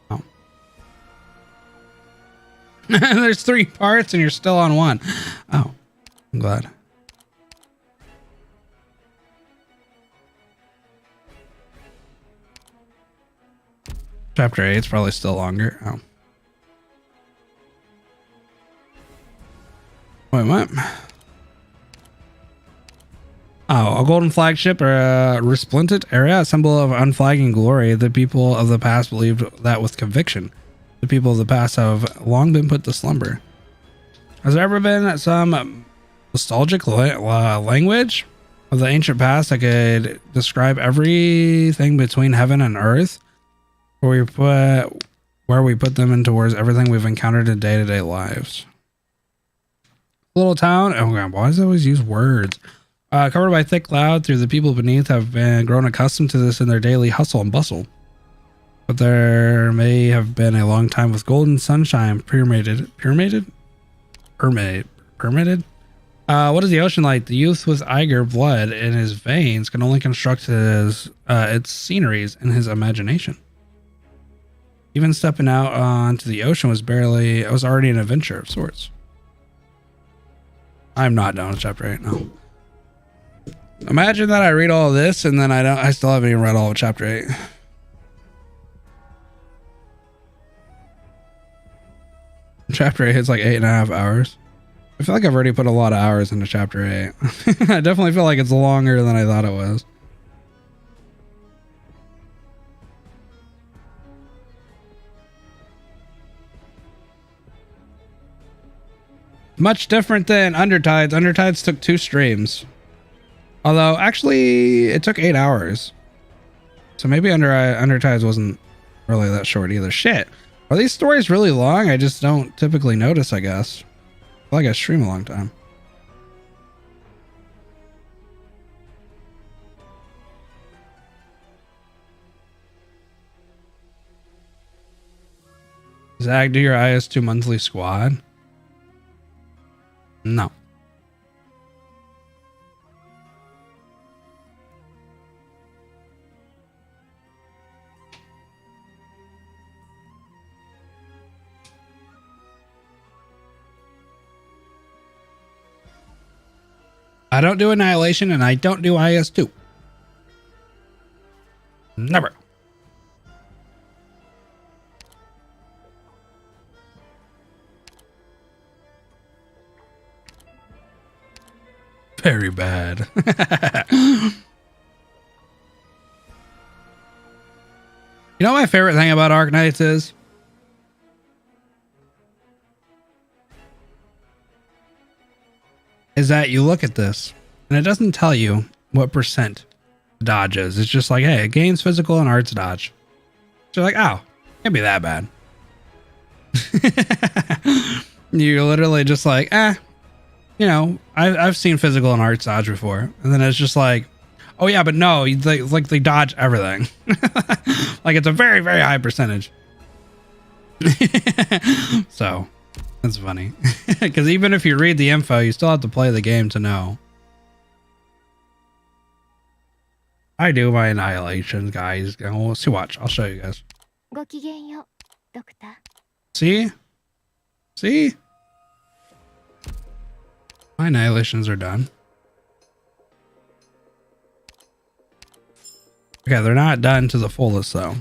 Oh. There's 3 parts and you're still on 1. Oh, I'm glad. Chapter 8 is probably still longer. Oh. Wait, what? Oh, a golden flagship or a resplendent area, a symbol of unflagging glory. The people of the past believed that with conviction. The people of the past have long been put to slumber. Has there ever been some nostalgic language of the ancient past that could describe everything between heaven and earth? Where we put them into words, everything we've encountered in day-to-day lives. Little town. Oh god, why does it always use words? Covered by thick cloud, through the people beneath have been grown accustomed to this in their daily hustle and bustle. But there may have been a long time with golden sunshine permeated. What is the ocean like? The youth with Iger blood in his veins can only construct its sceneries in his imagination. Even stepping out onto the ocean was already an adventure of sorts. I'm not done with chapter 8, no. Imagine that I read all of this and then I still haven't even read all of chapter 8. Chapter 8 is like 8.5 hours. I feel like I've already put a lot of hours into chapter 8. I definitely feel like it's longer than I thought it was. Much different than Undertides. Undertides took 2 streams. Although actually it took 8 hours. So maybe Under Tides wasn't really that short either. Shit. Are these stories really long? I just don't typically notice, I guess. I feel like I stream a long time. Zach, do your IS2 monthly squad? No. I don't do Annihilation and I don't do IS2. Never. Very bad. You know what my favorite thing about Arknights is that you look at this and it doesn't tell you what percent dodge is. It's just like, hey, it gains physical and arts dodge. So you're like, oh, can't be that bad. You're literally just like, you know, I've seen physical and arts dodge before. And then it's just like, oh yeah, but no, they dodge everything. Like it's a very, very high percentage. So that's funny. Because even if you read the info, you still have to play the game to know. I do my annihilations, guys. Oh, see, watch. I'll show you guys. See? See? My annihilations are done. Okay, they're not done to the fullest though.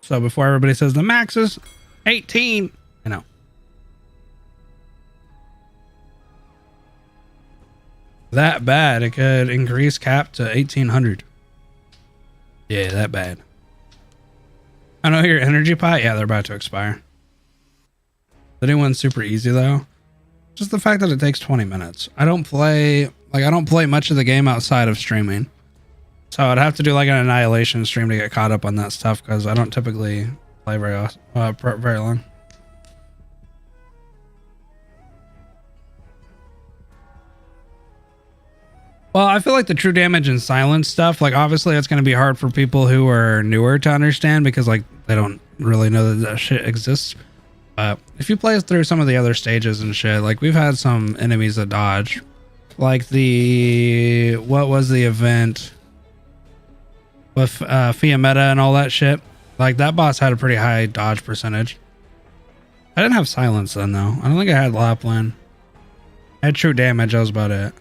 So before everybody says the max is 18, I know. That bad, it could increase cap to 1800. Yeah, that bad. I know your energy pot. Yeah, they're about to expire. The new one's super easy though. Just the fact that it takes 20 minutes. I don't play much of the game outside of streaming. So I'd have to do like an Annihilation stream to get caught up on that stuff because I don't typically play very long. Well, I feel like the true damage and silence stuff, like obviously it's going to be hard for people who are newer to understand because like they don't really know that shit exists. If you play through some of the other stages and shit, like we've had some enemies that dodge, like what was the event with Fiametta and all that shit. Like that boss had a pretty high dodge percentage. I didn't have silence then though. I don't think I had Lapland. I had true damage. That was about it.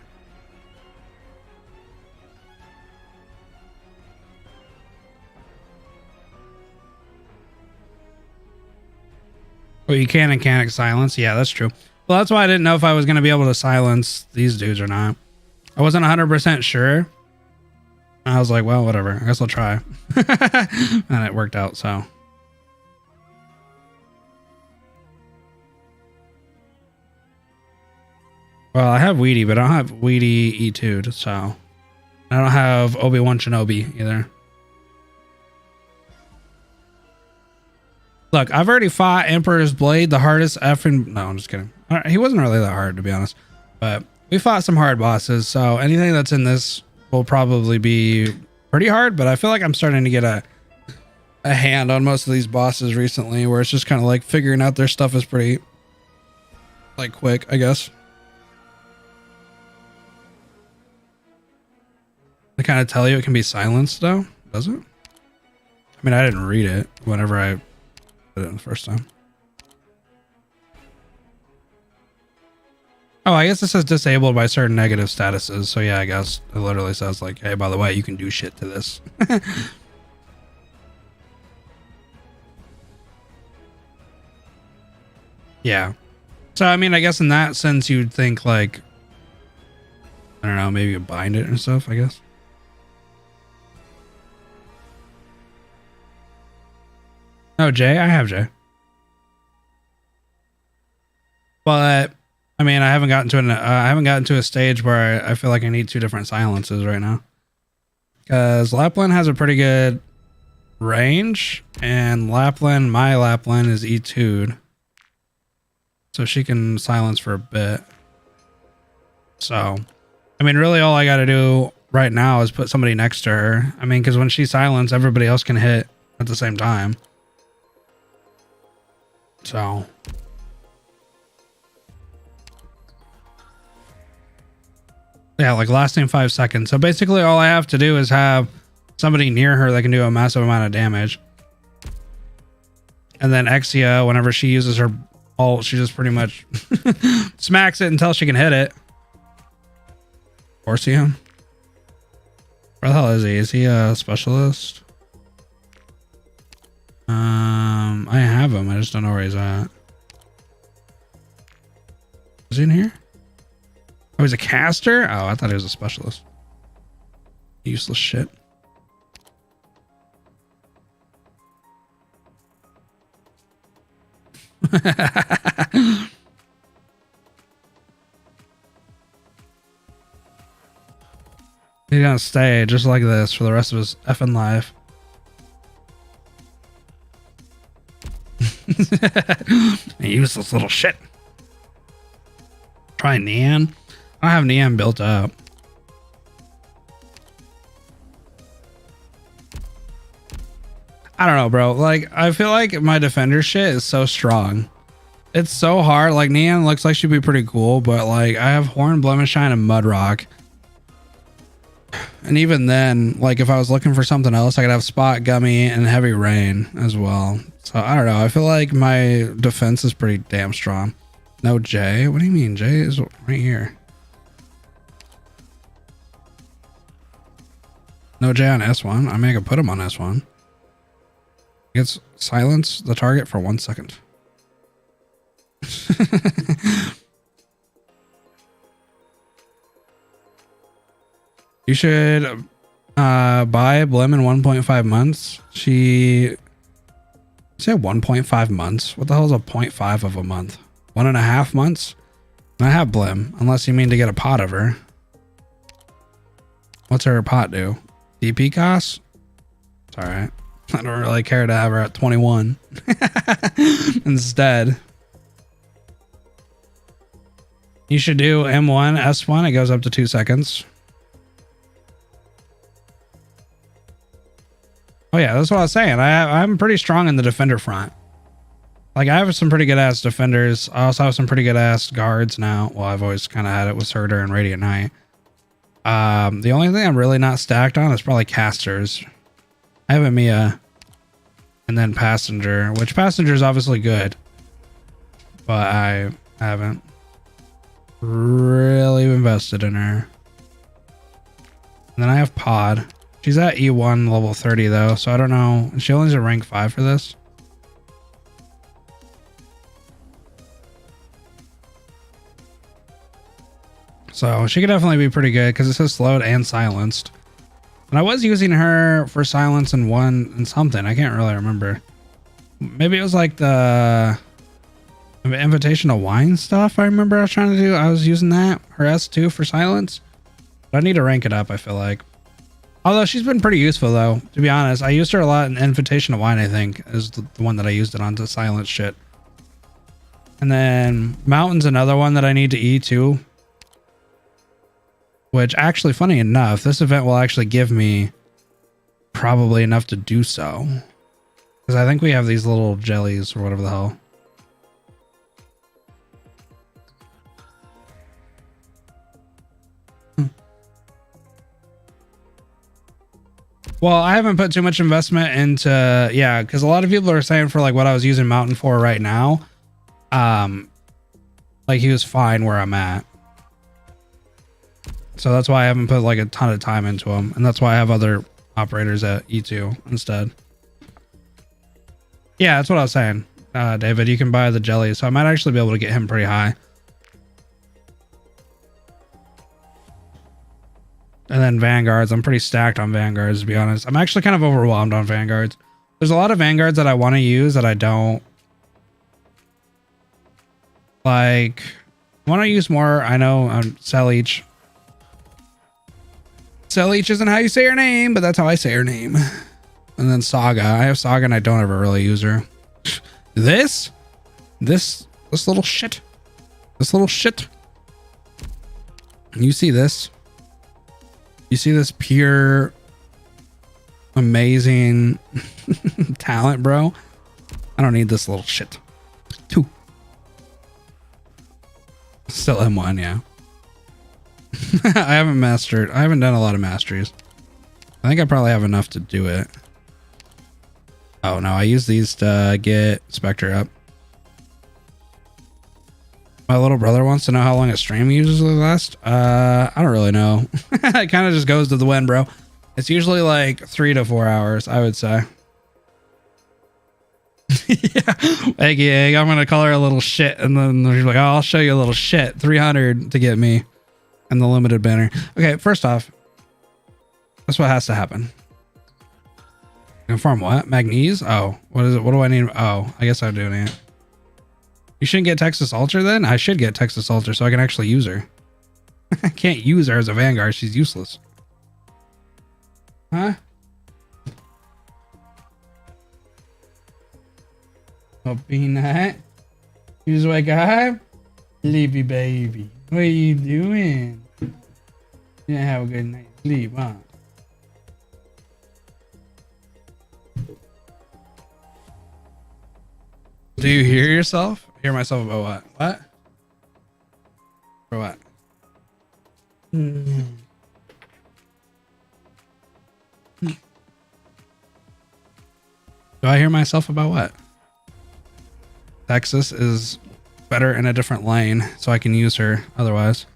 Oh, you can and can't silence. Yeah, that's true. Well, that's why I didn't know if I was going to be able to silence these dudes or not. I wasn't 100% sure. I was like, well, whatever. I guess I'll try. And it worked out, so. Well, I have Weedy, but I don't have Weedy E2'd, so. I don't have Obi-Wan Shinobi either. Look, I've already fought Emperor's Blade, the hardest effing... No, I'm just kidding. He wasn't really that hard, to be honest. But we fought some hard bosses, so anything that's in this will probably be pretty hard, but I feel like I'm starting to get a hand on most of these bosses recently, where it's just kind of like figuring out their stuff is pretty, like, quick, I guess. They kind of tell you it can be silenced, though, does it? I mean, I didn't read it whenever I did it the first time. Oh, I guess it says disabled by certain negative statuses. So yeah, I guess it literally says like, hey, by the way, you can do shit to this. Yeah. So, I mean, I guess in that sense, you'd think like, I don't know, maybe you bind it and stuff, I guess. Oh, Jay? I have Jay. But I mean, I haven't gotten to a stage where I feel like I need two different silences right now. Because Lapland has a pretty good range, and my Lapland is E2'd. So she can silence for a bit. So, I mean, really all I got to do right now is put somebody next to her. I mean, because when she silences, everybody else can hit at the same time. So... yeah, like lasting 5 seconds. So basically all I have to do is have somebody near her that can do a massive amount of damage. And then Exia, whenever she uses her ult, she just pretty much smacks it until she can hit it. Or see him. Where the hell is he? Is he a specialist? I have him. I just don't know where he's at. Is he in here? Oh, he's a caster? Oh, I thought he was a specialist. Useless shit. He's gonna stay just like this for the rest of his effing life. Useless little shit. Try Neon. I have Neon built up. I don't know, bro. Like, I feel like my defender shit is so strong. It's so hard. Like, Neon looks like she'd be pretty cool, but like, I have Horn, Blemishine, and Mudrock. And even then, like, if I was looking for something else, I could have Spot, Gummy, and Heavy Rain as well. So, I don't know. I feel like my defense is pretty damn strong. No J? What do you mean? J is right here. No J on S1. I mean, I could put him on S1. Gets silence the target for 1 second. You should buy Blim in 1.5 months. She said 1.5 months. What the hell is a 0.5 of a month? 1.5 months? I have Blim, unless you mean to get a pot of her. What's her pot do? DP costs? It's alright. I don't really care to have her at 21 instead. You should do M1, S1. It goes up to 2 seconds. Oh yeah, that's what I was saying. I'm pretty strong in the defender front. Like, I have some pretty good ass defenders. I also have some pretty good ass guards now. Well, I've always kind of had it with Surtur and Radiant Knight. The only thing I'm really not stacked on is probably casters. I have a Mia and then Passenger, which Passenger is obviously good, but I haven't really invested in her. And then I have Pod. She's at E1 level 30 though, so I don't know. She only has a rank 5 for this. So she could definitely be pretty good because it says slowed and silenced. And I was using her for silence in one and something. I can't really remember. Maybe it was like the Invitational Wine stuff. I remember I was trying to do. I was using that. Her S2 for silence. But I need to rank it up, I feel like. Although she's been pretty useful though, to be honest. I used her a lot in Invitational Wine, I think, is the one that I used it on to silence shit. And then Mountain's another one that I need to E2. Which actually, funny enough, this event will actually give me probably enough to do so. Because I think we have these little jellies or whatever the hell. Well, I haven't put too much investment into, yeah, because a lot of people are saying for like what I was using Mountain for right now, like he was fine where I'm at. So that's why I haven't put like a ton of time into him. And that's why I have other operators at E2 instead. Yeah, that's what I was saying, David. You can buy the jelly. So I might actually be able to get him pretty high. And then Vanguards. I'm pretty stacked on Vanguards, to be honest. I'm actually kind of overwhelmed on Vanguards. There's a lot of Vanguards that I want to use that I don't. Like, Want to use more? I know. Sell each. Sell each isn't how you say her name, but that's how I say her name. And then Saga. I have Saga and I don't ever really use her. This little shit. This little shit. You see this? You see this pure, amazing talent, bro? I don't need this little shit. 2. Still M1, yeah. I haven't done a lot of masteries. I think I probably have enough to do it. Oh no, I use these to get Spectre up. My little brother wants to know how long a stream usually lasts. I don't really know. It kind of just goes to the wind, bro. It's usually like 3 to 4 hours, I would say. Yeah, Eggy Egg. I'm gonna call her a little shit, and then she's like, "Oh, I'll show you a little shit." 300 to get me, and the limited banner. Okay, first off, that's what has to happen. Inform what? Magnese? Oh, what is it? What do I need? Oh, I guess I do need it. You shouldn't get Texas Ultra then? I should get Texas Ultra so I can actually use her. I can't use her as a Vanguard. She's useless. Huh? Oh, Peanut. You just wake up? Sleepy baby. What are you doing? You didn't have a good night's sleep, huh? Do you hear yourself? Hear myself about what? What? For what? Do I hear myself about what? Texas is better in a different lane, so I can use her otherwise.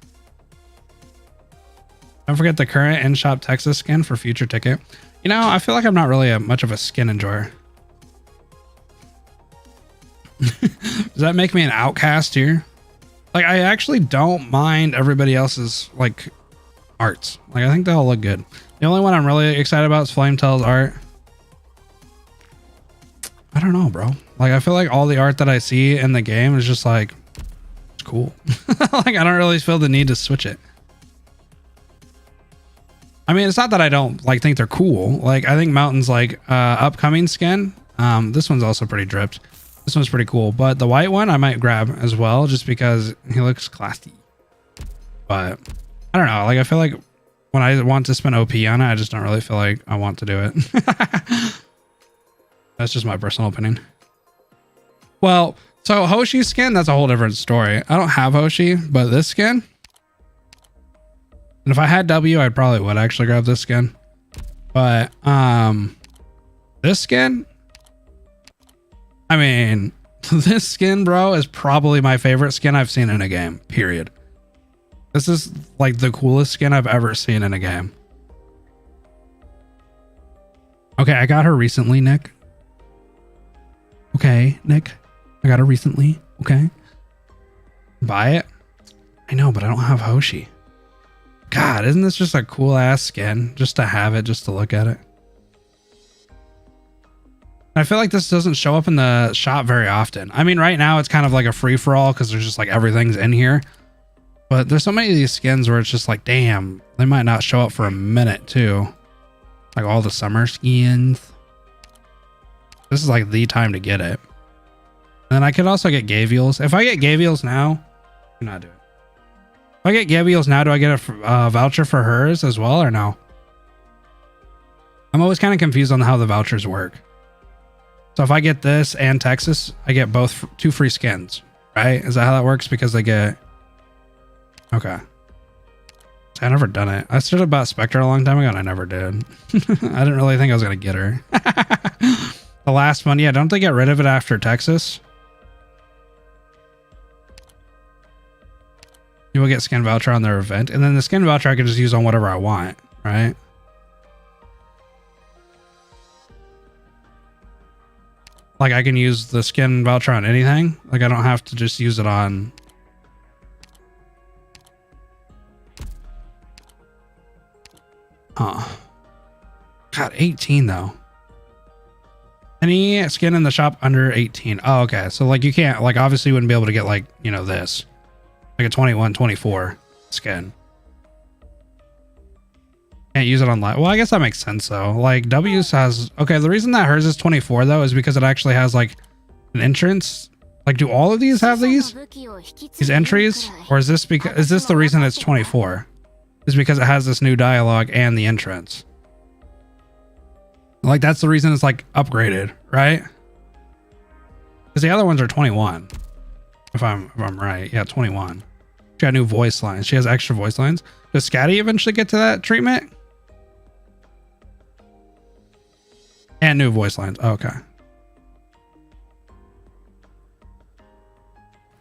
Don't forget the current in-shop Texas skin for future ticket. You know, I feel like I'm not really much of a skin enjoyer. Does that make me an outcast here? Like, I actually don't mind everybody else's, like, arts. Like, I think they all look good. The only one I'm really excited about is Flametail's art. I don't know, bro. Like, I feel like all the art that I see in the game is just like, it's cool. Like, I don't really feel the need to switch it. I mean, it's not that I don't like think they're cool. Like, I think Mountain's like upcoming skin. This one's also pretty dripped. This one's pretty cool, but the white one I might grab as well, just because he looks classy. But I don't know. Like, I feel like when I want to spend OP on it, I just don't really feel like I want to do it. That's just my personal opinion. Well, so Hoshi's skin, that's a whole different story. I don't have Hoshi, but this skin. And if I had W, I probably would actually grab this skin. But this skin, I mean, this skin, bro, is probably my favorite skin I've seen in a game, period. This is like the coolest skin I've ever seen in a game. Okay, I got her recently, Nick. Okay, Nick, I got her recently. Okay. Buy it? I know, but I don't have Hoshi. God, isn't this just a cool ass skin? Just to have it, just to look at it. I feel like this doesn't show up in the shop very often. I mean, right now it's kind of like a free-for-all because there's just like everything's in here. But there's so many of these skins where it's just like, damn, they might not show up for a minute too. Like all the summer skins. This is like the time to get it. And then I could also get Gavials. If I get Gavials now, do not do it. If I get Gavials now, do I get a voucher for hers as well or no? I'm always kind of confused on how the vouchers work. So if I get this and Texas, I get both 2 free skins, right? Is that how that works? Because they get... Okay. I never done it. I started about Spectre a long time ago and I never did. I didn't really think I was going to get her. The last one, yeah, don't they get rid of it after Texas? You will get skin voucher on their event. And then the skin voucher I can just use on whatever I want, right? Like I can use the skin voucher on anything. Like I don't have to just use it on... Huh. God, 18 though. Any skin in the shop under 18. Oh, okay. So like you can't, like obviously you wouldn't be able to get like, you know, this. like a 21, 24 skin. Can't use it on live. Well, I guess that makes sense though. Like W's has, okay, the reason that hers is 24 though is because it actually has like an entrance. Like, do all of these have these entries, or is this the reason it's 24? Is because it has this new dialogue and the entrance. Like that's the reason it's like upgraded, right? Because the other ones are 21. If I'm right, yeah, 21. She got new voice lines. She has extra voice lines. Does Scatty eventually get to that treatment? And new voice lines. Okay.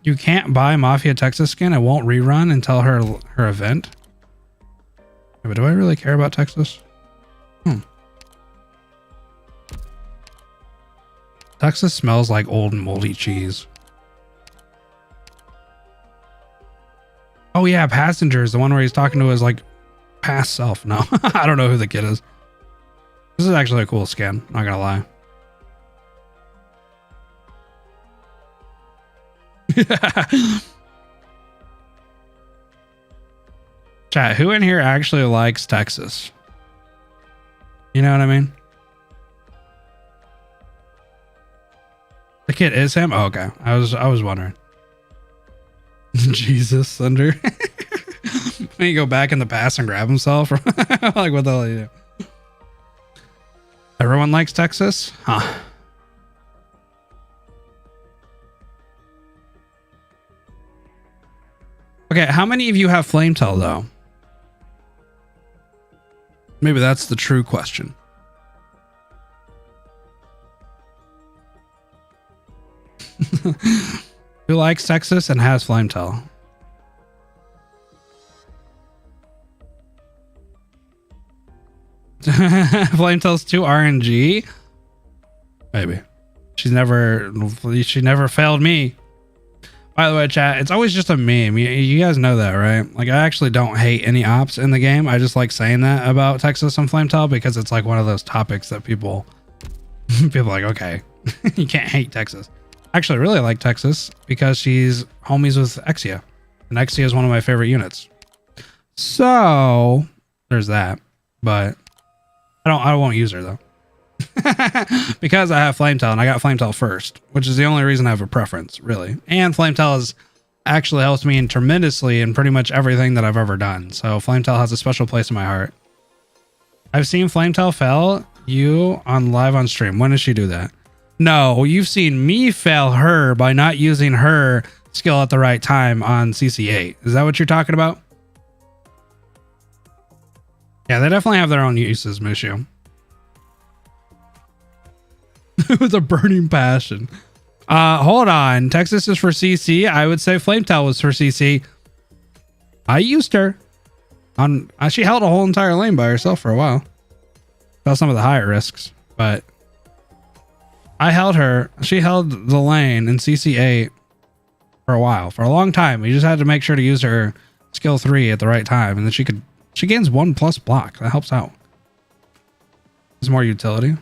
You can't buy Mafia Texas skin. It won't rerun until her event. Yeah, but do I really care about Texas? Texas smells like old and moldy cheese. Oh yeah, Passengers, the one where he's talking to his like past self. No, I don't know who the kid is. This is actually a cool skin, not gonna lie. Chat, who in here actually likes Texas? You know what I mean? The kid is him? Oh, okay. I was wondering. Jesus, Thunder. When you go back in the past and grab himself. Like, what the hell are you do? Everyone likes Texas? Huh. Okay, how many of you have Flametel, though? Maybe that's the true question. Who likes Texas and has Flametel? Flametail's too RNG? Maybe. She never failed me. By the way, chat, it's always just a meme. You guys know that, right? Like, I actually don't hate any ops in the game. I just like saying that about Texas and Flametail because it's like one of those topics that people are like, okay, you can't hate Texas. Actually, I really like Texas because she's homies with Exia, and Exia is one of my favorite units. So there's that, but I won't use her though. Because I have Flametel and I got Flametel first, which is the only reason I have a preference, really. And Flametel has actually helped me tremendously in pretty much everything that I've ever done. So Flametel has a special place in my heart. I've seen Flametel fail you on live on stream. When does she do that? No, you've seen me fail her by not using her skill at the right time on CC8. Is that what you're talking about? Yeah, they definitely have their own uses, Mushu. With a burning passion. Hold on. Texas is for CC. I would say Flametel was for CC. I used her. She held a whole entire lane by herself for a while. Felt some of the higher risks, but I held her. She held the lane in CC8 for a while, for a long time. We just had to make sure to use her skill 3 at the right time, and then she gains 1+ block. That helps out. There's more utility.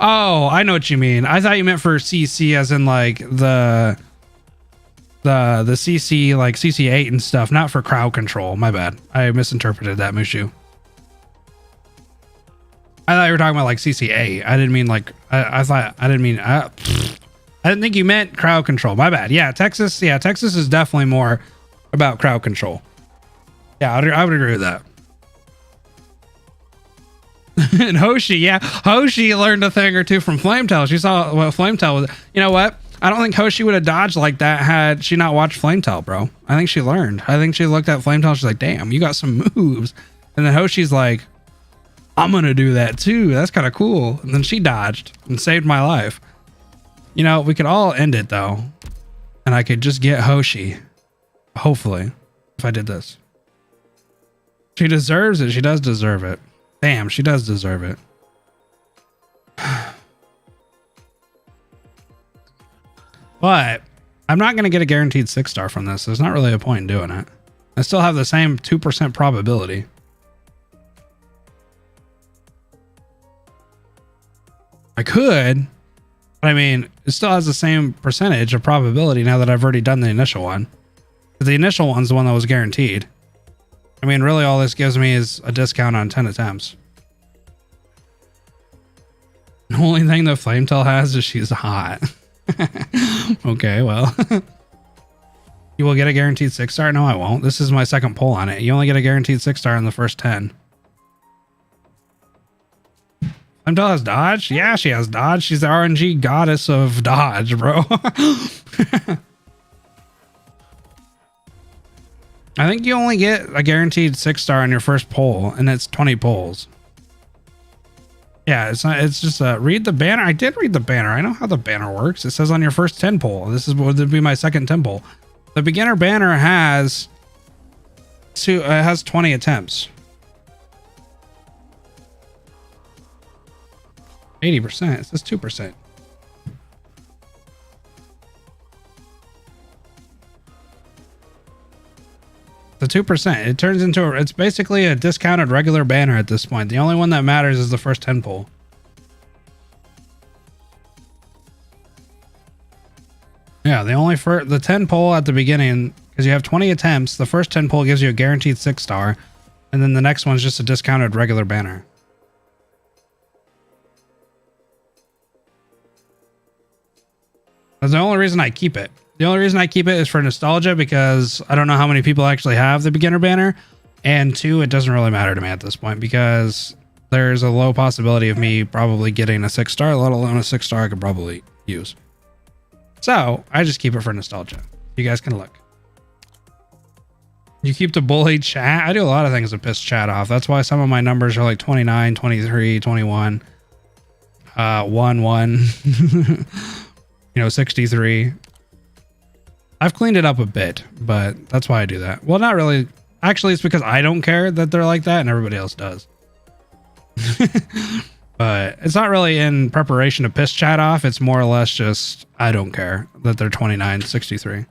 Oh, I know what you mean. I thought you meant for CC as in like the CC, like CC8 and stuff, not for crowd control. My bad. I misinterpreted that, Mushu. I thought you were talking about like CC8. I didn't mean like I didn't think you meant crowd control. My bad. Yeah, Texas is definitely more about crowd control. Yeah, I would agree with that. And Hoshi, yeah, Hoshi learned a thing or two from Flametel. She saw what Flametel was. You know what? I don't think Hoshi would have dodged like that had she not watched Flametel, bro. I think she learned. I think she looked at Flametel. She's like, damn, you got some moves. And then Hoshi's like, I'm going to do that too. That's kind of cool. And then she dodged and saved my life. You know, we could all end it though. And I could just get Hoshi. Hopefully, if I did this. She deserves it. She does deserve it. Damn, she does deserve it. But I'm not going to get a guaranteed 6-star from this. There's not really a point in doing it. I still have the same 2% probability. I could I mean, it still has the same percentage of probability now that I've already done the initial one. The initial one's the one that was guaranteed. I mean, really all this gives me is a discount on 10 attempts. The only thing that Flametail has is she's hot. Okay, well. You will get a guaranteed 6-star? No, I won't. This is my second pull on it. You only get a guaranteed 6-star in the first 10. Flametail has dodge? Yeah, she has dodge. She's the RNG goddess of dodge, bro. I think you only get a guaranteed 6-star on your first pull, and it's 20 pulls. Yeah, it's not. It's just read the banner. I did read the banner. I know how the banner works. It says on your first 10 pull. This is what would be my second 10 pull. The beginner banner has 20 attempts. 80%. It says 2%. The 2%. It turns into it's basically a discounted regular banner at this point. The only one that matters is the first 10 pull. Yeah, the 10 pull at the beginning, because you have 20 attempts, the first 10 pull gives you a guaranteed 6-star, and then the next one's just a discounted regular banner. That's the only reason I keep it. The only reason I keep it is for nostalgia, because I don't know how many people actually have the beginner banner, and 2, it doesn't really matter to me at this point, because there's a low possibility of me probably getting a 6-star, let alone a 6-star I could probably use. So I just keep it for nostalgia. You guys can look. You keep the bully chat. I do a lot of things to piss chat off. That's why some of my numbers are like 29, 23, 21, 1, 63. I've cleaned it up a bit, but that's why I do that. Well, not really. Actually, it's because I don't care that they're like that and everybody else does. But it's not really in preparation to piss chat off. It's more or less just, I don't care that they're 29, 63.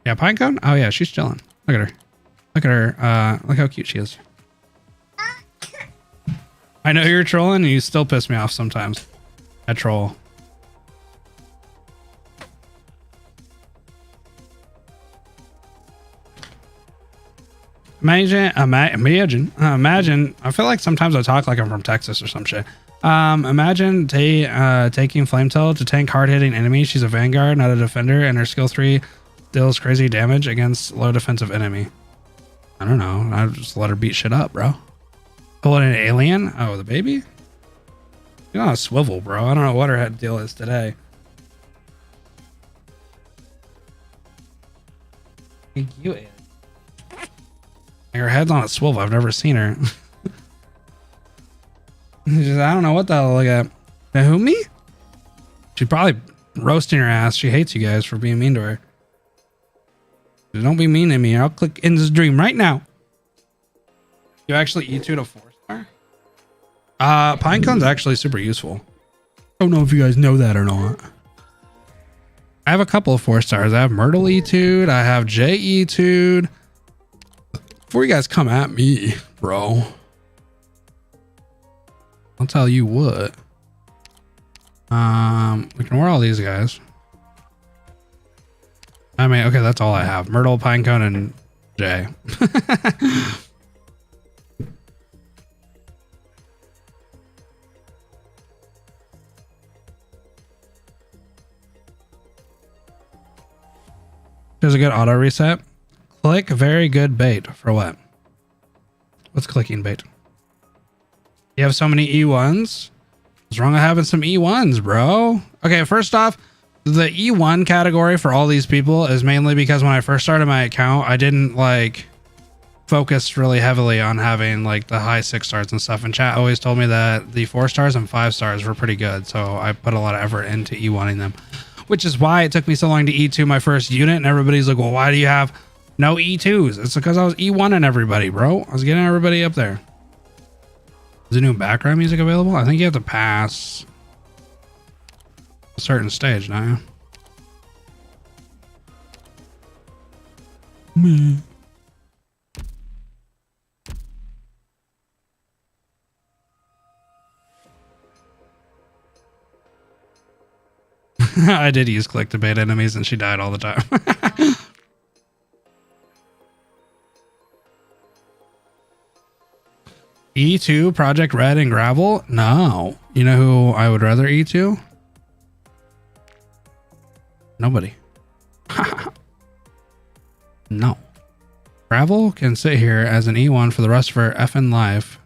Yeah, Pinecone? Oh yeah, she's chilling. Look at her. Look at her. Look how cute she is. I know you're trolling and you still piss me off sometimes. I troll. Imagine, I feel like sometimes I talk like I'm from Texas or some shit. Imagine taking Flametail to tank hard-hitting enemies. She's a Vanguard, not a defender, and her skill 3 deals crazy damage against low defensive enemy. I don't know. I just let her beat shit up, bro. Pulling an alien? Oh, the baby? You're on a swivel, bro. I don't know what her head deal is today. Thank you, alien. Her head's on a swivel. I've never seen her. I don't know what the hell to look at. Who, me? She's probably roasting her ass. She hates you guys for being mean to her. Don't be mean to me. I'll click in this dream right now. You actually E2'd a 4-star? Pinecone's actually super useful. I don't know if you guys know that or not. I have a couple of 4-stars. I have Myrtle E2'd. I have J E2'd. Before you guys come at me, bro, I'll tell you what. Ignore all these guys. I mean, okay, that's all I have. Myrtle, Pinecone, and Jay. There's a good auto reset. Click very good bait for what? What's clicking bait? You have so many E1s. What's wrong with having some E1s, bro? Okay, first off, the E1 category for all these people is mainly because when I first started my account, I didn't like focus really heavily on having like the high 6-stars and stuff. And chat always told me that the 4-stars and 5-stars were pretty good. So I put a lot of effort into E1ing them, which is why it took me so long to E2 my first unit. And everybody's like, well, why do you have no E2s? It's because I was E1ing everybody, bro. I was getting everybody up there. Is the new background music available? I think you have to pass a certain stage now. I did use click to bait enemies and she died all the time. E2, Project Red and Gravel? No. You know who I would rather E2? Nobody. No. Gravel can sit here as an E1 for the rest of her effing life.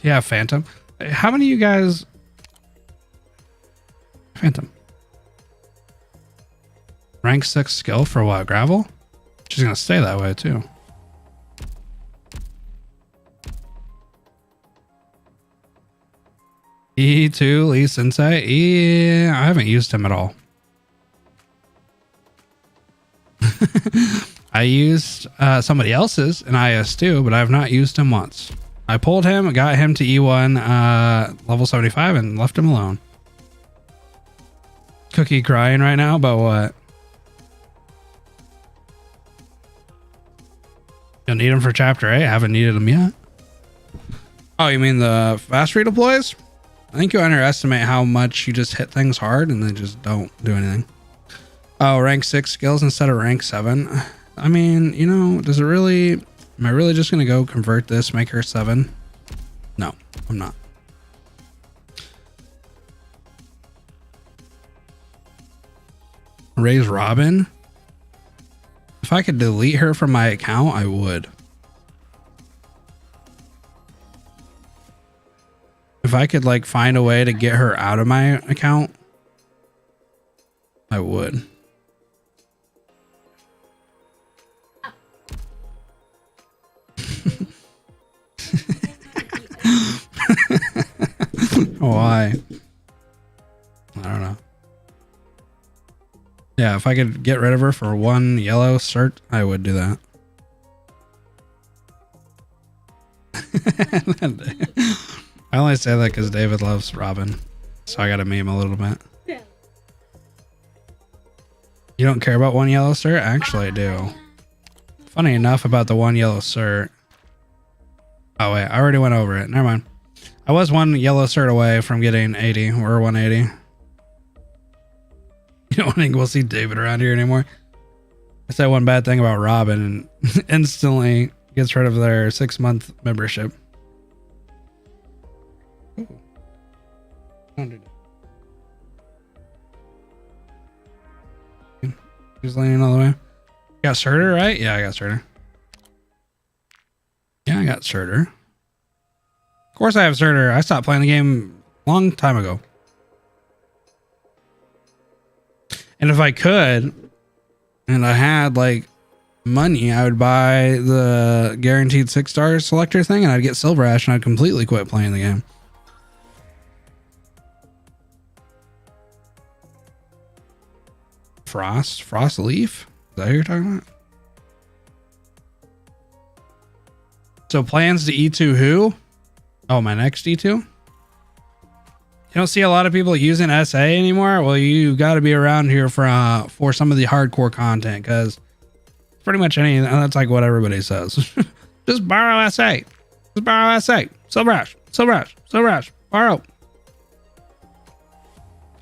Yeah, Phantom. How many of you guys... Phantom. Rank 6 skill for what? Gravel? She's gonna stay that way too. E2, Lee Sensei. Yeah, I haven't used him at all. I used somebody else's in IS2, but I've not used him once. I pulled him, got him to E1 level 75 and left him alone. Cookie crying right now about what? You'll need him for chapter 8. I haven't needed him yet. Oh, you mean the fast redeploys? I think you underestimate how much you just hit things hard and they just don't do anything. Oh, rank 6 skills instead of rank 7. I mean, you know, does it really... Am I really just going to go convert this, make her 7? No, I'm not. Raise Robin? If I could delete her from my account, I would. If I could like find a way to get her out of my account, I would. Why? I don't know. Yeah, if I could get rid of her for 1 yellow cert, I would do that. I only say that because David loves Robin, so I gotta meme a little bit. You don't care about 1 yellow cert? Actually, I do. Funny enough about the 1 yellow cert. Oh wait, I already went over it. Never mind. I was 1 yellow cert away from getting 80 or 180. You don't think we'll see David around here anymore? I said one bad thing about Robin and instantly gets rid of their 6-month membership. Ooh. Don't do that. He's leaning all the way. Got Surtur, right? Yeah, I got Surtur. Yeah, I got Surtur. Of course I have Surtur. I stopped playing the game a long time ago. And if I could, and I had like money, I would buy the guaranteed 6-star selector thing and I'd get Silver Ash and I'd completely quit playing the game. Frost Leaf? Is that who you're talking about? So plans to E2 who? Oh, my next E2? You don't see a lot of people using SA anymore? Well, you got to be around here for some of the hardcore content, because pretty much anything, that's like what everybody says. Just borrow SA. Just borrow SA. Silver Ash. Silver Ash. Silver Ash. Borrow.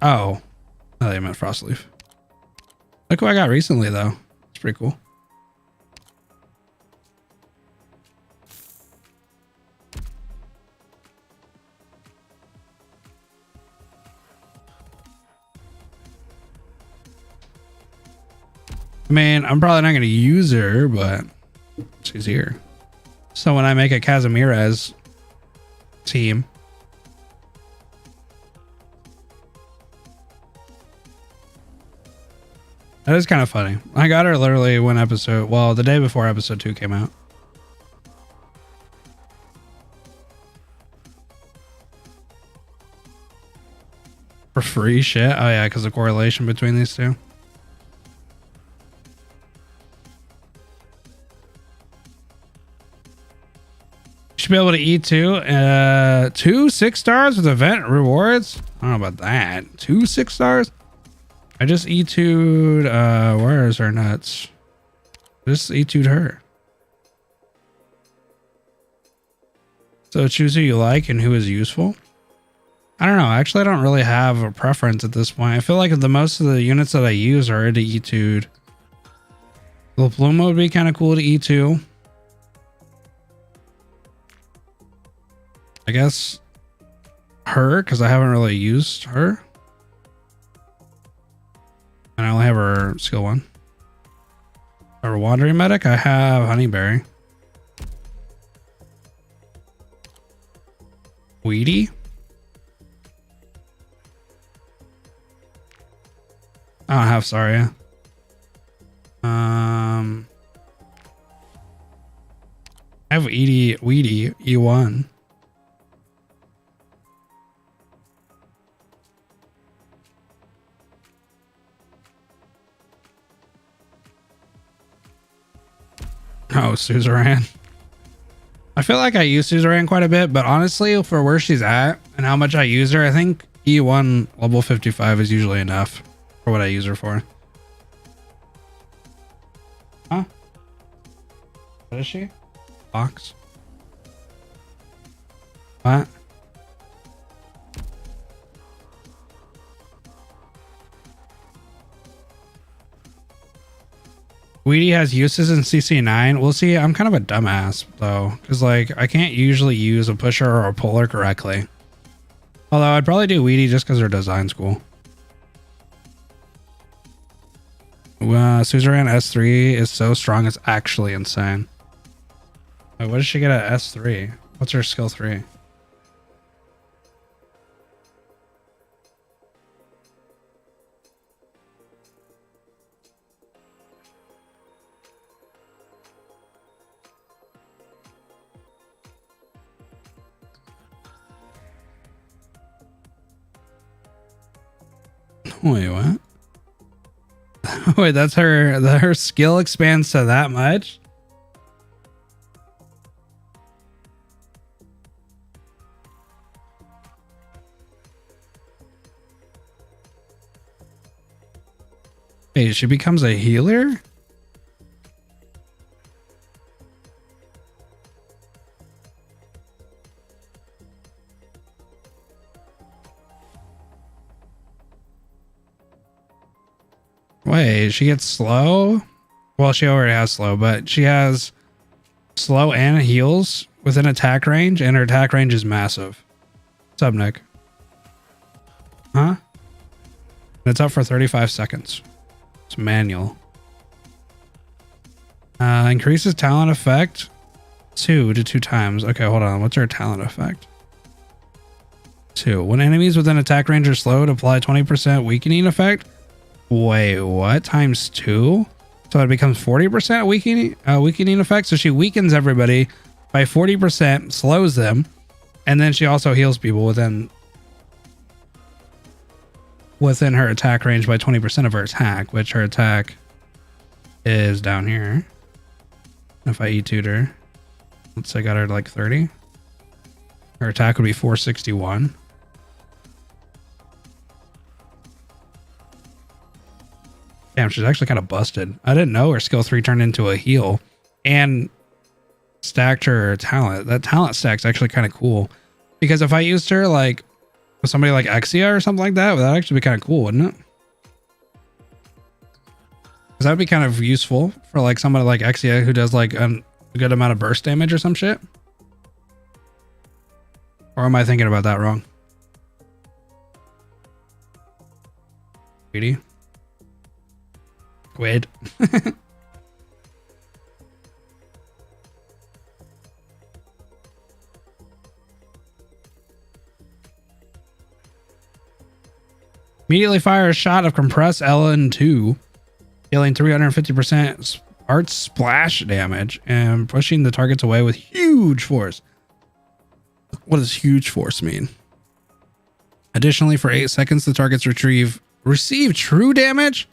Oh. I thought you meant Frost Leaf. Look what I got recently, though. It's pretty cool. I mean, I'm probably not going to use her, but she's here. So when I make a Casimirez team, that is kind of funny. I got her literally when the day before episode 2 came out. For free shit? Oh yeah, because of correlation between these two. Should be able to E2 2 6-stars with event rewards. I don't know about that. 2 6-stars? I just E2'd where is her nuts? Just E2'd her. So choose who you like and who is useful. I don't know. Actually, I don't really have a preference at this point. I feel like the most of the units that I use are already E2'd. The Pluma would be kind of cool to E2. I guess her, because I haven't really used her. And I only have her skill 1. Our Wandering Medic, I have Honeyberry. Weedy. I don't have Saria. I have Weedy E1. Oh, Suzerain. I feel like I use Suzerain quite a bit, but honestly, for where she's at and how much I use her, I think E1 level 55 is usually enough for what I use her for. Huh? What is she? Box? What? Weedy has uses in CC9. We'll see. I'm kind of a dumbass though, because like I can't usually use a pusher or a puller correctly. Although I'd probably do Weedy just because her design's cool. Suzerain S3 is so strong, it's actually insane. Wait, what does she get at S3? What's her skill 3? Wait, what? Wait, that's her skill expands to that much? Wait, she becomes a healer? Wait, she gets slow? Well, she already has slow, but she has slow and heals within attack range, and her attack range is massive. What's up, Nick? Huh? And it's up for 35 seconds. It's manual. Increases talent effect 2 to 2 times. Okay, hold on. What's her talent effect? 2. When enemies within attack range are slowed, apply 20% weakening effect. Wait, what? Times 2? So it becomes 40% weakening effect. So she weakens everybody by 40%, slows them, and then she also heals people within her attack range by 20% of her attack, which her attack is down here. If I E2'd her, let's say I got her to like 30. Her attack would be 461. Damn, she's actually kind of busted. I didn't know her skill 3 turned into a heal and stacked her talent. That talent stack's actually kind of cool, because if I used her like with somebody like Exia or something like that, that'd actually be kind of cool, wouldn't it? Because that'd be kind of useful for like somebody like Exia who does like a good amount of burst damage or some shit. Or am I thinking about that wrong? Greedy. Quid. Immediately fire a shot of compressed LN2, dealing 350% art splash damage and pushing the targets away with huge force. What does huge force mean? Additionally, for 8 seconds, the targets receive true damage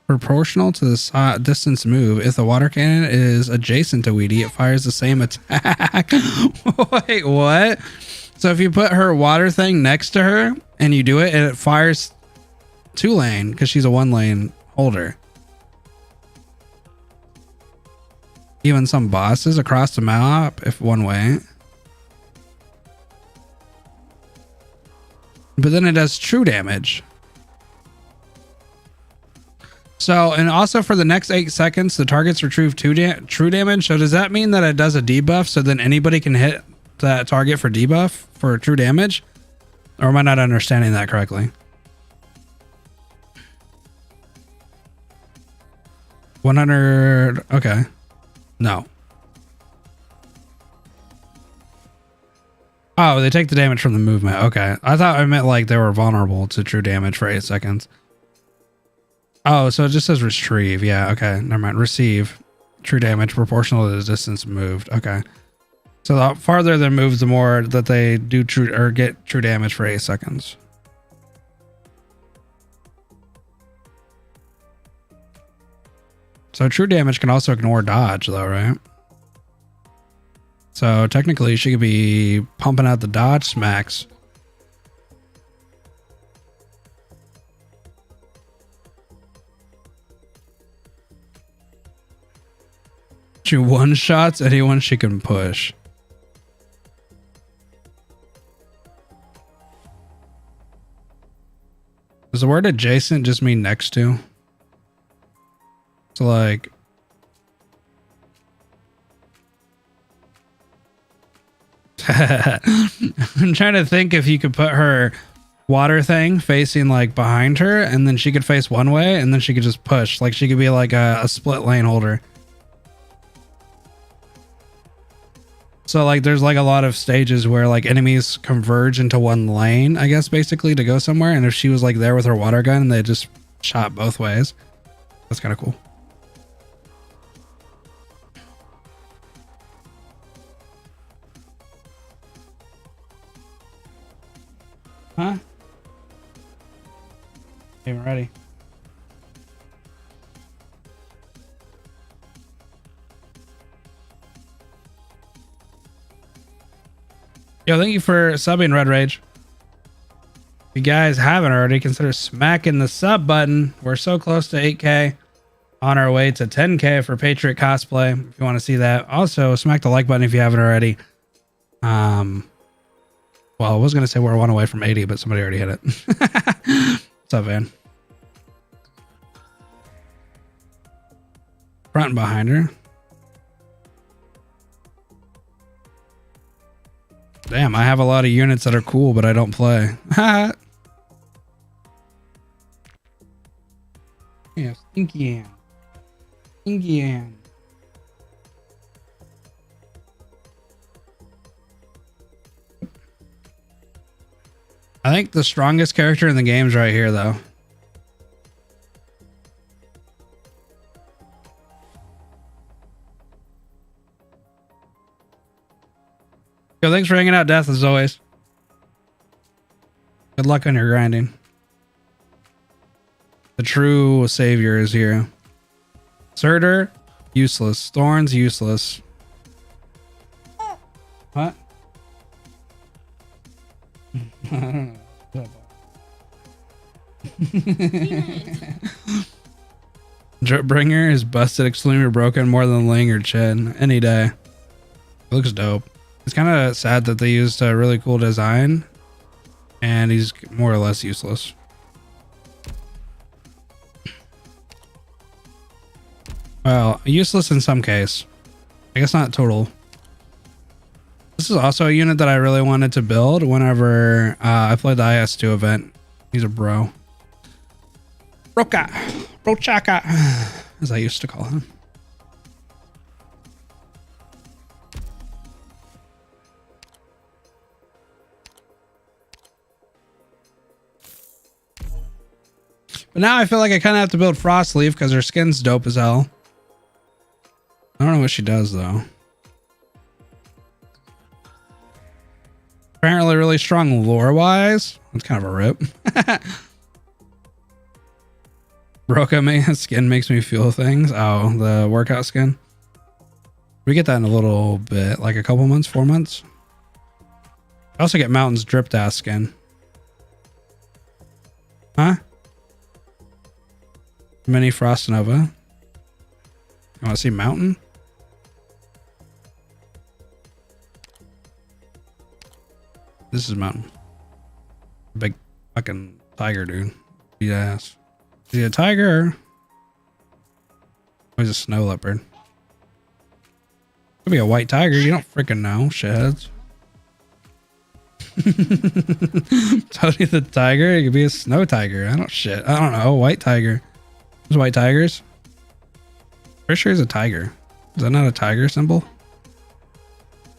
proportional to the distance move. If the water cannon is adjacent to Weedy, it fires the same attack. Wait, what? So if you put her water thing next to her and you do it, and it fires 2 lane because she's a 1 lane holder. Even some bosses across the map, if 1 way. but then it does true damage. So, and also for the next 8 seconds, the targets retrieve true damage. So does that mean that it does a debuff? So then anybody can hit that target for debuff for true damage? Or am I not understanding that correctly? 100. Okay. No. Oh, they take the damage from the movement. Okay. I thought I meant like they were vulnerable to true damage for 8 seconds. Oh, so it just says retrieve. Yeah. Okay. Never mind. Receive true damage proportional to the distance moved. Okay. So the farther they move, the more that they do true or get true damage for 8 seconds. So true damage can also ignore dodge though, right? So technically she could be pumping out the dodge smacks. She one shots anyone she can push. Does the word adjacent just mean next to? So like, I'm trying to think if you could put her water thing facing like behind her and then she could face one way and then she could just push. Like she could be like a split lane holder. So like there's like a lot of stages where like enemies converge into one lane, I guess, basically to go somewhere. And if she was like there with her water gun and they just shot both ways, that's kind of cool. Huh? Even ready. Yo, thank you for subbing, Red Rage. If you guys haven't already, consider smacking the sub button. We're so close to 8K. On our way to 10K for Patriot cosplay. If you want to see that. Also, smack the like button if you haven't already. Well, I was going to say we're 1 away from 80, but somebody already hit it. What's up, Van? Front and behind her. Damn, I have a lot of units that are cool, but I don't play. Yeah, Stinky Ann. Stinky Ann. I think the strongest character in the game is right here, though. Yo, thanks for hanging out, Death, as always. Good luck on your grinding. The true savior is here. Surtur, useless. Thorns, useless. What? Bringer is busted, extremely broken, more than Ling or Chen. Any day. It looks dope. It's kind of sad that they used a really cool design and he's more or less useless. Well, useless in some case. I guess not total. This is also a unit that I really wanted to build whenever I played the IS2 event. He's a bro. Roka. Brochaka, as I used to call him. But now I feel like I kind of have to build Frostleaf because her skin's dope as hell. I don't know what she does, though. Apparently really strong lore-wise. That's kind of a rip. Broca skin makes me feel things. Oh, the workout skin. We get that in a little bit, like a couple months, 4 months. I also get Mountain's dripped ass skin. Huh? Mini Frost Nova. You want to see Mountain? This is Mountain. Big fucking tiger, dude. Yes. Is he a tiger? Or he's a snow leopard. Could be a white tiger. You don't freaking know, shitheads. Tony the tiger. It could be a snow tiger. I don't know. White tiger. There's white tigers. Pretty sure he's a tiger. Is that not a tiger symbol?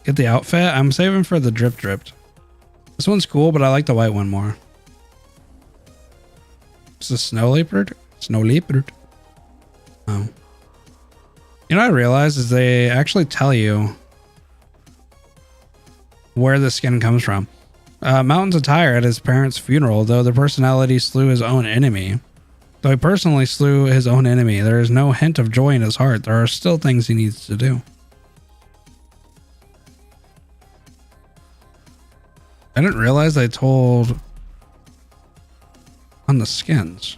Get the outfit. I'm saving for the dripped. This one's cool, but I like the white one more. It's a snow leopard. Snow leopard. Oh. You know what I realized is they actually tell you where the skin comes from. Mountain's attire at his parents' funeral, though the personality slew his own enemy. Though he personally slew his own enemy, there is no hint of joy in his heart. There are still things he needs to do. I didn't realize they told on the skins.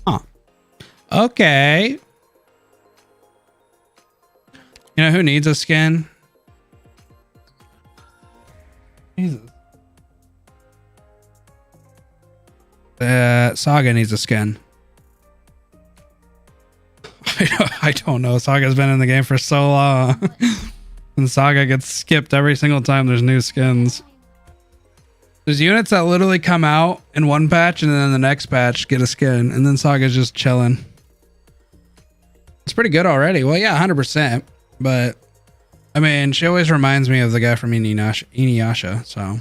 Huh. Okay. You know who needs a skin? Jesus. Saga needs a skin. I don't know. Saga's been in the game for so long. And Saga gets skipped every single time there's new skins. There's units that literally come out in one patch and then the next patch get a skin. And then Saga's just chilling. It's pretty good already. Well, yeah, 100%. But, I mean, she always reminds me of the guy from Inuyasha. So,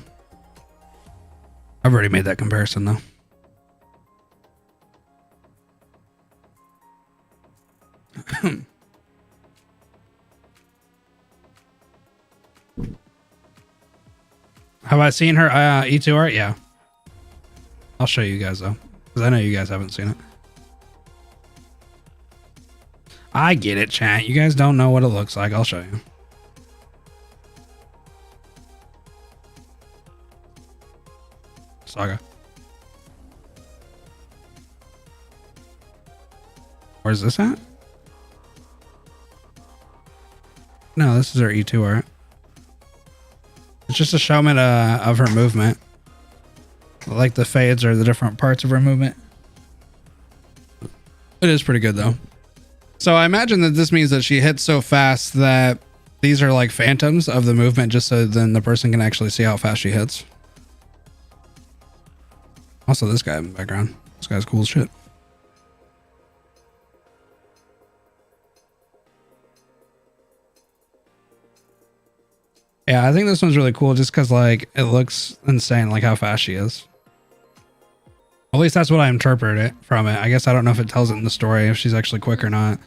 I've already made that comparison, though. Have I seen her E2 art? Yeah. I'll show you guys though, because I know you guys haven't seen it. I get it, chat. You guys don't know what it looks like. I'll show you. Saga. Where's this at? No, this is her E2 art. It's just a showman of her movement. Like the fades are the different parts of her movement. It is pretty good though. So I imagine that this means that she hits so fast that these are like phantoms of the movement, just so then the person can actually see how fast she hits. Also, this guy in the background. This guy's cool as shit. Yeah, I think this one's really cool just because, like, it looks insane, like how fast she is. At least that's what I interpret it from it. I guess I don't know if it tells it in the story, if she's actually quick or not.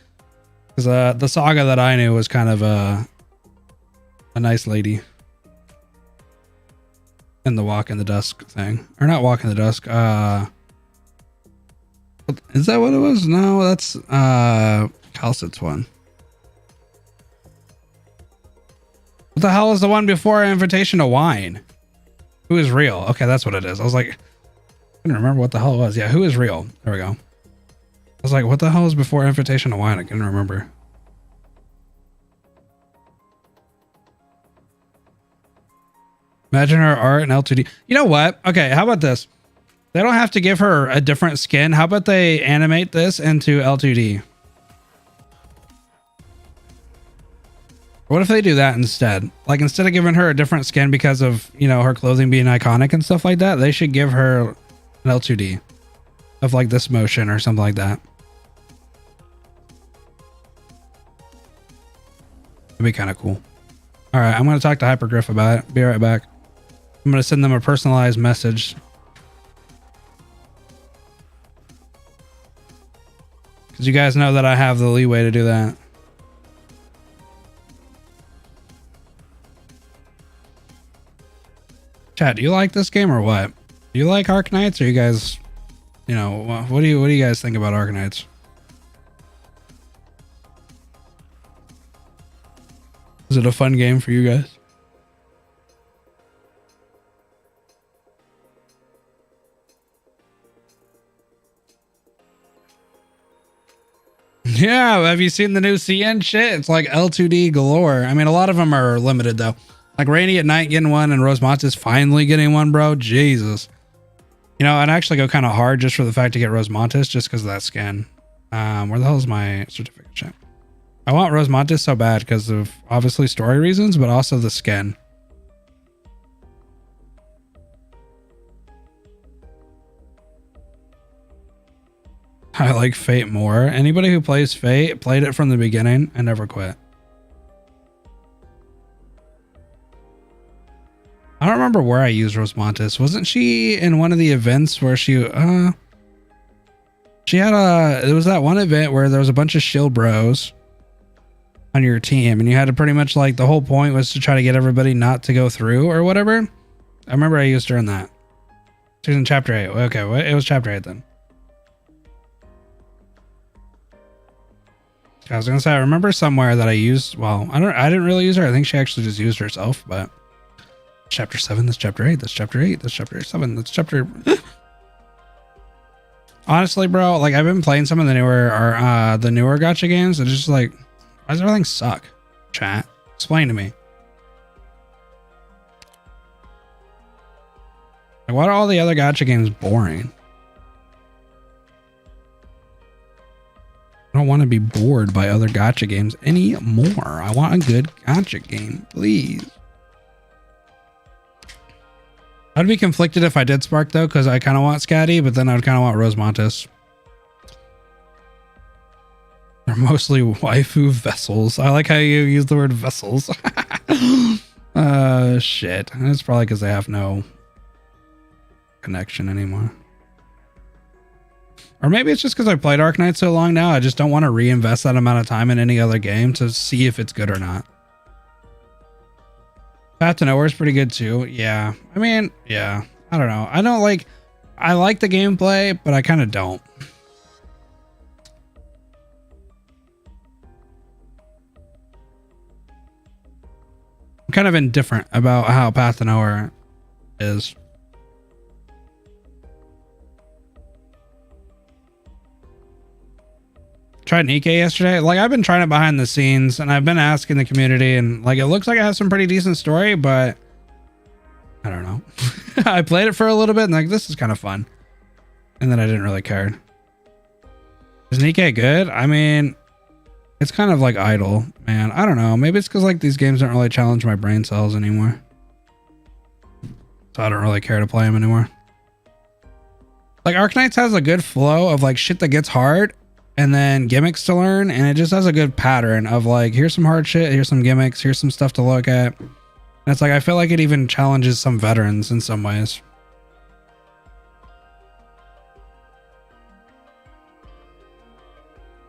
Because the Saga that I knew was kind of a nice lady. In the Walk in the Dusk thing. Or not Walk in the Dusk. Is that what it was? No, that's Calcit's one. What the hell is the one before Invitation to Wine? Who is real? Okay, that's what it is. I was like, I couldn't remember what the hell it was. Yeah, who is real? There we go. I was like, what the hell is before Invitation to Wine? I couldn't remember. Imagine her art in L2D. You know what? Okay, how about this? They don't have to give her a different skin. How about they animate this into L2D? What if they do that instead? Like, instead of giving her a different skin because of, you know, her clothing being iconic and stuff like that, they should give her an L2D of like this motion or something like that. It'd be kind of cool. All right, I'm going to talk to Hypergryph about it. Be right back. I'm going to send them a personalized message. Because you guys know that I have the leeway to do that. Chat, do you like this game or what? Do you like Arknights, or you guys, you know, what do you guys think about Arknights? Is it a fun game for you guys? Yeah, have you seen the new CN shit? It's like L2D galore. I mean, a lot of them are limited though. Like Rainy at Night getting one and Rosemontis finally getting one, bro. Jesus. You know, I'd actually go kind of hard just for the fact to get Rosemontis just because of that skin. Where the hell is my certificate check? I want Rosemontis so bad because of obviously story reasons, but also the skin. I like Fate more. Anybody who plays Fate played it from the beginning and never quit. I don't remember where I used Rosemontis. Wasn't she in one of the events where she had it was that one event where there was a bunch of shield bros on your team and you had to pretty much like the whole point was to try to get everybody not to go through or whatever. I remember I used her in that. She was in chapter 8. Okay, well, it was chapter 8 then. I was gonna say I remember somewhere that I used. Well, I didn't really use her. I think she actually just used herself. But chapter 7. That's chapter 8. That's chapter 8. That's chapter 7. That's chapter. Honestly, bro, like I've been playing some of the newer gacha games. It's just like, why does everything suck? Chat, explain to me. Like, why are all the other gacha games boring? I don't want to be bored by other gacha games anymore. I want a good gacha game, please. I'd be conflicted if I did Spark though, because I kind of want Scatty, but then I'd kind of want Rosemontis. They're mostly waifu vessels. I like how you use the word vessels. Shit. It's probably because they have no connection anymore. Or maybe it's just because I played Arknights so long now, I just don't want to reinvest that amount of time in any other game to see if it's good or not. Path to Nowhere is pretty good too. Yeah. I mean, yeah. I don't know. I like the gameplay, but I kind of don't. I'm kind of indifferent about how Path to Nowhere is. Tried Nikkei yesterday. Like I've been trying it behind the scenes and I've been asking the community and like it looks like it has some pretty decent story, but I don't know. I played it for a little bit and like this is kind of fun. And then I didn't really care. Is Nikkei good? I mean, it's kind of like idle, man. I don't know. Maybe it's because like these games don't really challenge my brain cells anymore. So I don't really care to play them anymore. Like Arknights has a good flow of like shit that gets hard and then gimmicks to learn, and it just has a good pattern of like, here's some hard shit, here's some gimmicks, here's some stuff to look at. And it's like, I feel like it even challenges some veterans in some ways.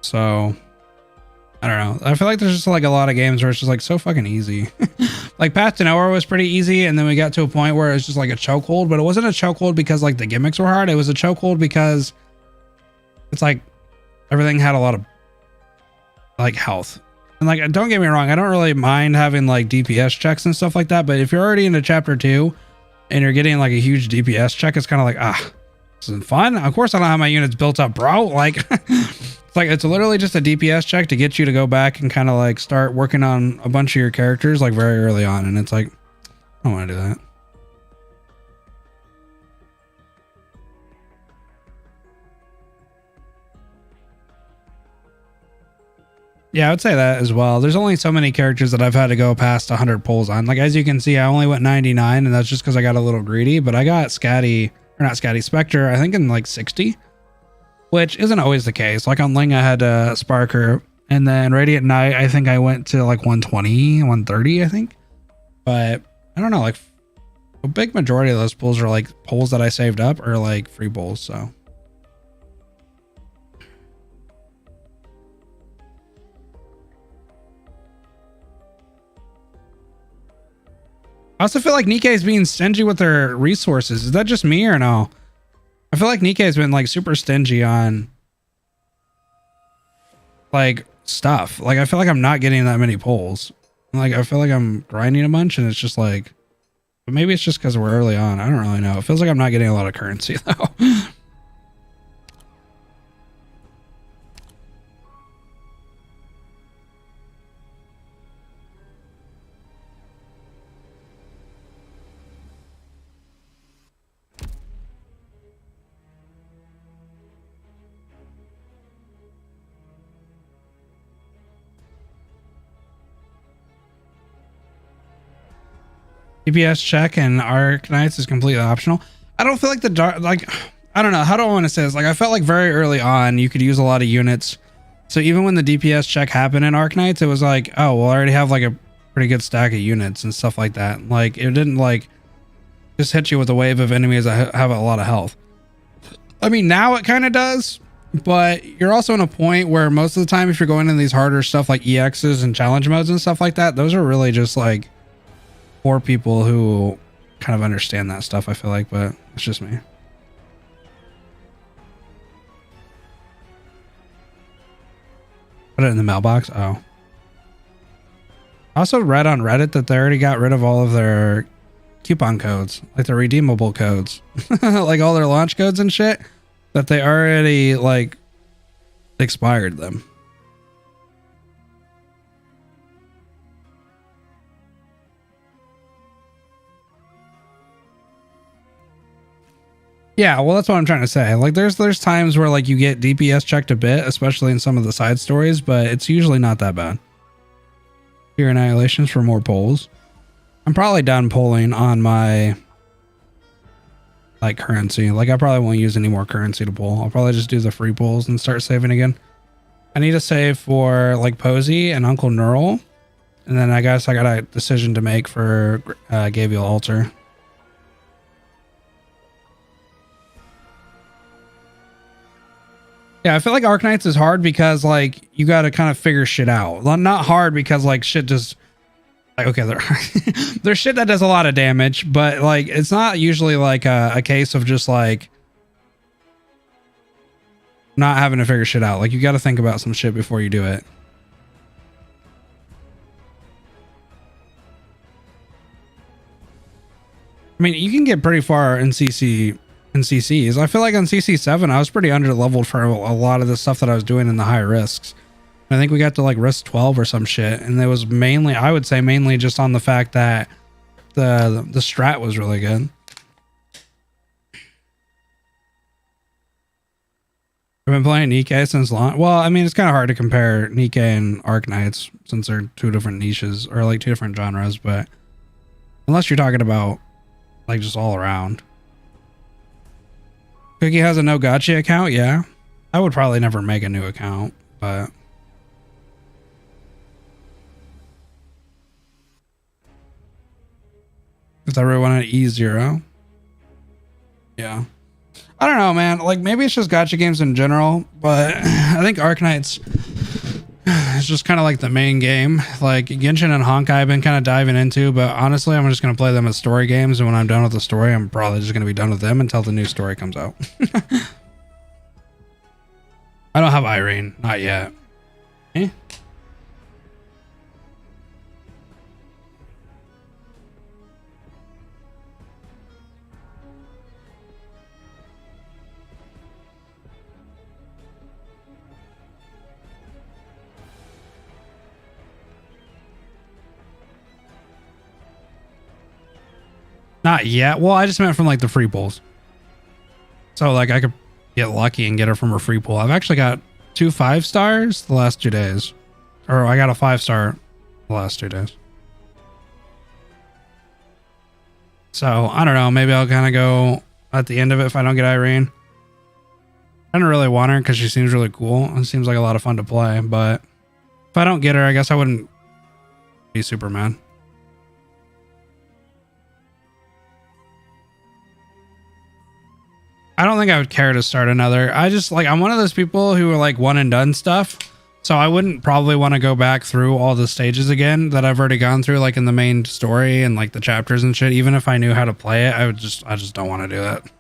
So, I don't know. I feel like there's just like a lot of games where it's just like so fucking easy. Like Path to Nowhere was pretty easy, and then we got to a point where it's just like a chokehold, but it wasn't a chokehold because like the gimmicks were hard. It was a chokehold because it's like, everything had a lot of like health. And like, don't get me wrong, I don't really mind having like DPS checks and stuff like that. But if you're already into chapter 2 and you're getting like a huge DPS check, it's kind of like, this isn't fun. Of course I don't have my units built up, bro. Like, it's like, it's literally just a DPS check to get you to go back and kind of like start working on a bunch of your characters like very early on. And it's like, I don't want to do that. Yeah, I would say that as well. There's only so many characters that I've had to go past 100 pulls on. Like, as you can see, I only went 99, and that's just because I got a little greedy. But I got Spectre, I think in like 60, which isn't always the case. Like on Ling, I had Sparker, and then Radiant Knight, I think I went to like 120, 130, I think. But I don't know, like a big majority of those pulls are like pulls that I saved up or like free pulls, so. I also feel like Nikkei is being stingy with their resources. Is that just me or no? I feel like Nikkei has been like super stingy on like stuff. Like I feel like I'm not getting that many pulls. Like I feel like I'm grinding a bunch and it's just like, but maybe it's just because we're early on. I don't really know. It feels like I'm not getting a lot of currency though. DPS check and Arknights is completely optional. I don't feel like the dark, like, I don't know. How do I want to say this? Like, I felt like very early on, you could use a lot of units. So even when the DPS check happened in Arknights, it was like, oh, well, I already have like a pretty good stack of units and stuff like that. Like, it didn't like just hit you with a wave of enemies that have a lot of health. I mean, now it kind of does, but you're also in a point where most of the time, if you're going in these harder stuff like EXs and challenge modes and stuff like that, those are really just like for people who kind of understand that stuff, I feel like, but it's just me. Put it in the mailbox. Oh. I also read on Reddit that they already got rid of all of their coupon codes, like the redeemable codes, like all their launch codes and shit, that they already like expired them. Yeah, well, that's what I'm trying to say. Like, there's times where like you get DPS checked a bit, especially in some of the side stories, but it's usually not that bad. Your annihilations for more polls. I'm probably done polling on my like currency. Like, I probably won't use any more currency to pull. I'll probably just do the free pulls and start saving again. I need to save for like Posey and Uncle Neural, and then I guess I got a decision to make for Gabriel Altar. Yeah, I feel like Arknights is hard because like you got to kind of figure shit out. Not hard because like shit just like, okay, there's shit that does a lot of damage, but like it's not usually like a case of just like not having to figure shit out. Like, you got to think about some shit before you do it. I mean, you can get pretty far in CCs. I feel like on CC7, I was pretty under leveled for a lot of the stuff that I was doing in the high risks. I think we got to like risk 12 or some shit, and it was mainly, I would say mainly just on the fact that the strat was really good. I've been playing Nikke since launch. Well, I mean, it's kind of hard to compare Nikke and Arknights since they're two different niches or like two different genres, but unless you're talking about like just all around. Cookie has a no gotcha account. Yeah, I would probably never make a new account, but is everyone at E0? Yeah, I don't know, man. Like, maybe it's just gotcha games in general, but I think Arknights is just kind of like the main game. Like Genshin and Honkai I've been kind of diving into, but honestly, I'm just going to play them as story games, and when I'm done with the story, I'm probably just going to be done with them until the new story comes out. I don't have Irene, not yet. Eh? Not yet. Well, I just meant from like the free pulls. So like I could get lucky and get her from her free pull. I've actually got 2 5-stars the last 2 days. Or I got a 5-star the last 2 days. So I don't know. Maybe I'll kind of go at the end of it if I don't get Irene. I don't really want her because she seems really cool and seems like a lot of fun to play. But if I don't get her, I guess I wouldn't be super mad. I don't think I would care to start another. I just like, I'm one of those people who are like one and done stuff. So I wouldn't probably want to go back through all the stages again that I've already gone through, like in the main story and like the chapters and shit. Even if I knew how to play it, I just don't want to do that.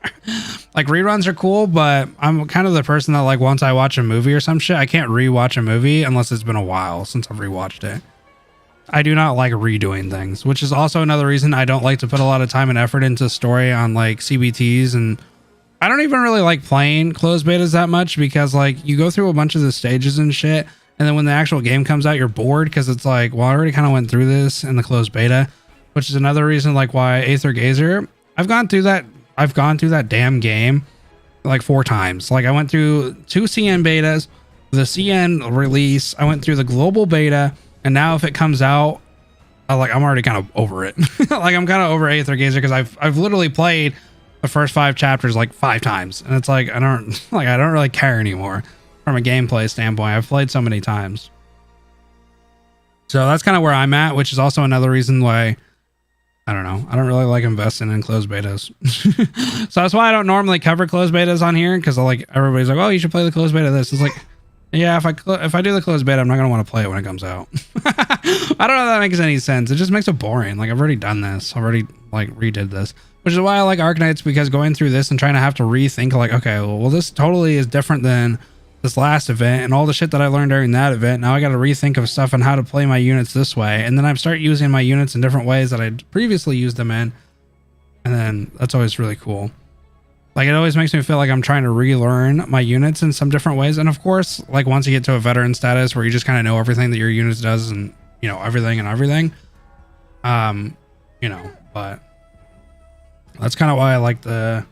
Like, reruns are cool, but I'm kind of the person that like once I watch a movie or some shit, I can't rewatch a movie unless it's been a while since I've rewatched it. I do not like redoing things, which is also another reason I don't like to put a lot of time and effort into story on like CBTs, and I don't even really like playing closed betas that much because like you go through a bunch of the stages and shit, and then when the actual game comes out, you're bored because it's like, well, I already kind of went through this in the closed beta, which is another reason like why Aether Gazer, I've gone through that damn game like 4 times. Like, I went through 2 CN betas, the CN release, I went through the global beta, and now if it comes out I'm already kind of over it. Like I'm kind of over Aether Gazer because I've literally played the first 5 chapters like 5 times, and it's like I don't really care anymore from a gameplay standpoint. I've played so many times. So that's kind of where I'm at, which is also another reason why I don't know. I don't really like investing in closed betas. So that's why I don't normally cover closed betas on here, because like everybody's like, oh, you should play the closed beta of this. It's like, yeah, if I do the closed beta, I'm not gonna want to play it when it comes out. I don't know if that makes any sense. It just makes it boring. Like I've already done this. I've already like redid this, which is why I like Arknights, because going through this and trying to have to rethink like, okay, well this totally is different than this last event and all the shit that I learned during that event. Now I got to rethink of stuff and how to play my units this way. And then I start using my units in different ways that I previously used them in. And then that's always really cool. Like it always makes me feel like I'm trying to relearn my units in some different ways. And of course, like once you get to a veteran status where you just kind of know everything that your units does and you know, everything, you know, but that's kind of why I like the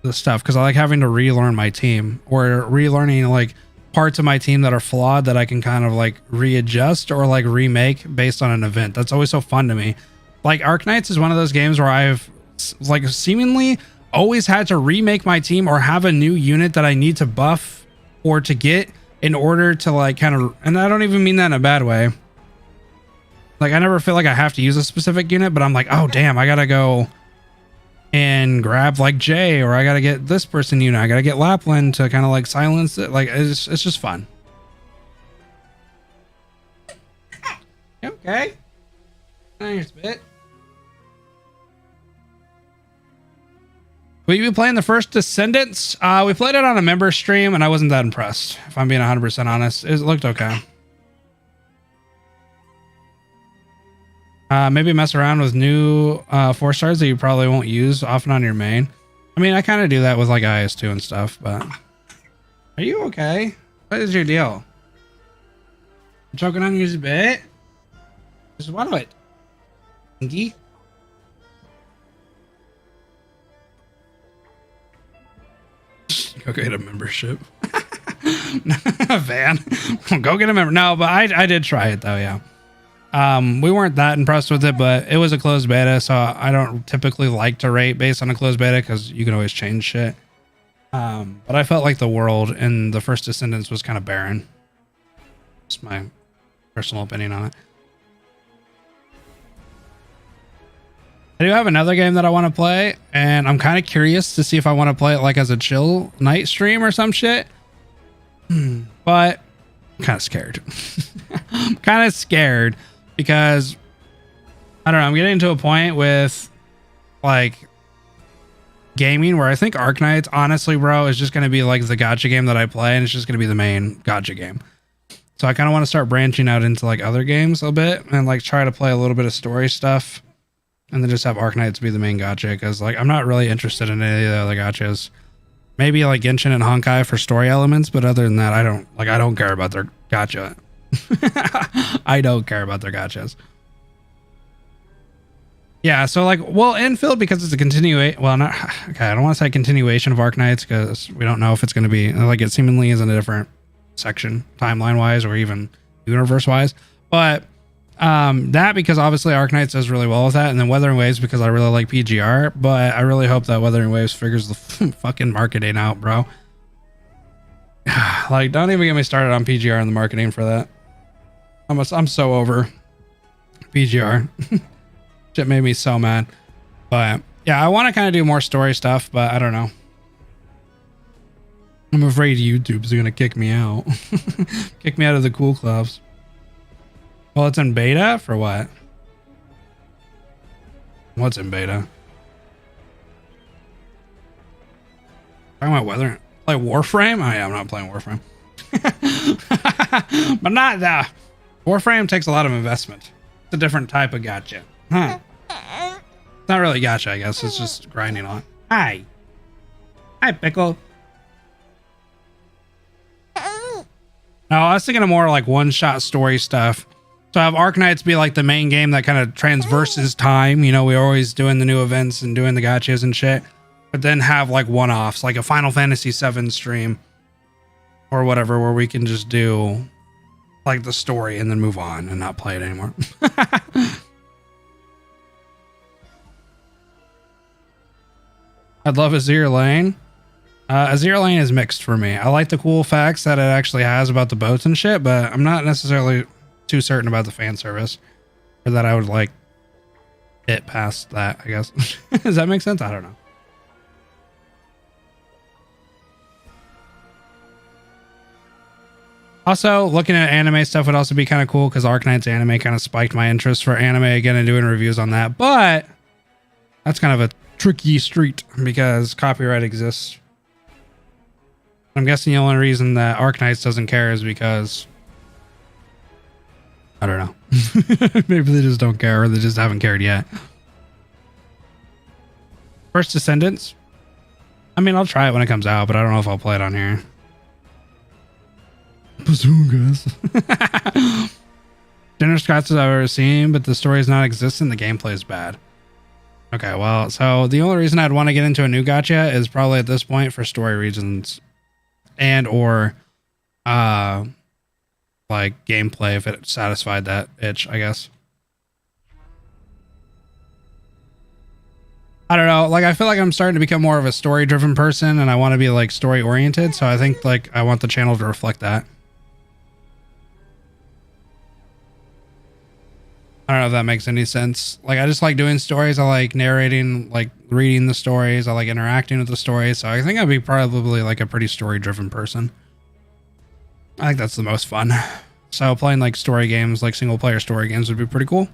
stuff, because I like having to relearn my team, or relearning like parts of my team that are flawed that I can kind of like readjust or like remake based on an event. That's always so fun to me. Like Arknights is one of those games where I've like seemingly always had to remake my team or have a new unit that I need to buff or to get in order to like kind of, and I don't even mean that in a bad way. Like I never feel like I have to use a specific unit, but I'm like, oh damn, I gotta go and grab like Jay, or I gotta get this person unit. I gotta get Lapland to kind of like silence it. Like it's just fun. Okay. Nice bit. Will you be playing the first Descendants? We played it on a member stream and I wasn't that impressed. If I'm being 100% honest, it looked okay. Maybe mess around with new 4 stars that you probably won't use often on your main. I mean, I kind of do that with like IS2 and stuff, but are you okay? What is your deal? You choking on your bit? Just swallow it. Inky? Go get a membership. Van. Go get a member. No, but I did try it though, yeah. We weren't that impressed with it, but it was a closed beta, so I don't typically like to rate based on a closed beta because you can always change shit. But I felt like the world in the first Descendants was kind of barren. Just my personal opinion on it. I do have another game that I want to play, and I'm kind of curious to see if I want to play it like as a chill night stream or some shit. But I'm kind of scared. I'm kind of scared because I don't know. I'm getting to a point with like gaming where I think Arknights, honestly, bro, is just going to be like the gacha game that I play, and it's just going to be the main gacha game. So I kind of want to start branching out into like other games a bit and like try to play a little bit of story stuff. And then just have Arknights be the main gacha, because like I'm not really interested in any of the other gachas. Maybe like Genshin and Honkai for story elements, but other than that, I don't care about their gacha. I don't care about their gachas. Yeah, so like, well, Enfield, because it's a continuation. Well, not okay. I don't want to say continuation of Arknights because we don't know if it's going to be like it seemingly is in a different section timeline wise or even universe wise, but. That because obviously Arknights does really well with that, and then Wuthering Waves because I really like PGR, but I really hope that Wuthering Waves figures the fucking marketing out, bro. Like, don't even get me started on PGR and the marketing for that. I'm so over PGR. Shit made me so mad. But yeah, I want to kind of do more story stuff, but I don't know. I'm afraid YouTube's gonna kick me out. Kick me out of the cool clubs. Well, it's in beta for what? What's in beta? Talking about weather. Play Warframe? Oh yeah, I'm not playing Warframe. But not that. Warframe takes a lot of investment. It's a different type of gacha. Huh. It's not really gacha, I guess. It's just grinding on. Hi. Hi, Pickle. No, I was thinking of more like one-shot story stuff. So have Arknights be like the main game that kind of transverses time. You know, we're always doing the new events and doing the gachas and shit. But then have like one-offs, like a Final Fantasy VII stream or whatever, where we can just do like the story and then move on and not play it anymore. I'd love Azir Lane. Azir Lane is mixed for me. I like the cool facts that it actually has about the boats and shit, but I'm not necessarily too certain about the fan service, or that I would like it past that, I guess. Does that make sense? I don't know. Also, looking at anime stuff would also be kind of cool because Arknights anime kind of spiked my interest for anime again and doing reviews on that. But that's kind of a tricky street because copyright exists. I'm guessing the only reason that Arknights doesn't care is because I don't know. Maybe they just don't care or they just haven't cared yet. First Descendants. I mean, I'll try it when it comes out, but I don't know if I'll play it on here. Bazookas. Dinner Scots I've ever seen, but the story is not existent. The gameplay is bad. Okay, well, so the only reason I'd want to get into a new gacha is probably at this point for story reasons and or like gameplay if it satisfied that itch, I guess. I don't know, like I feel like I'm starting to become more of a story driven person and I want to be like story oriented, so I think like I want the channel to reflect that. I don't know if that makes any sense. Like I just like doing stories. I like narrating, like reading the stories. I like interacting with the stories. So I think I'd be probably like a pretty story driven person. I think that's the most fun. So playing like story games, like single player story games would be pretty cool.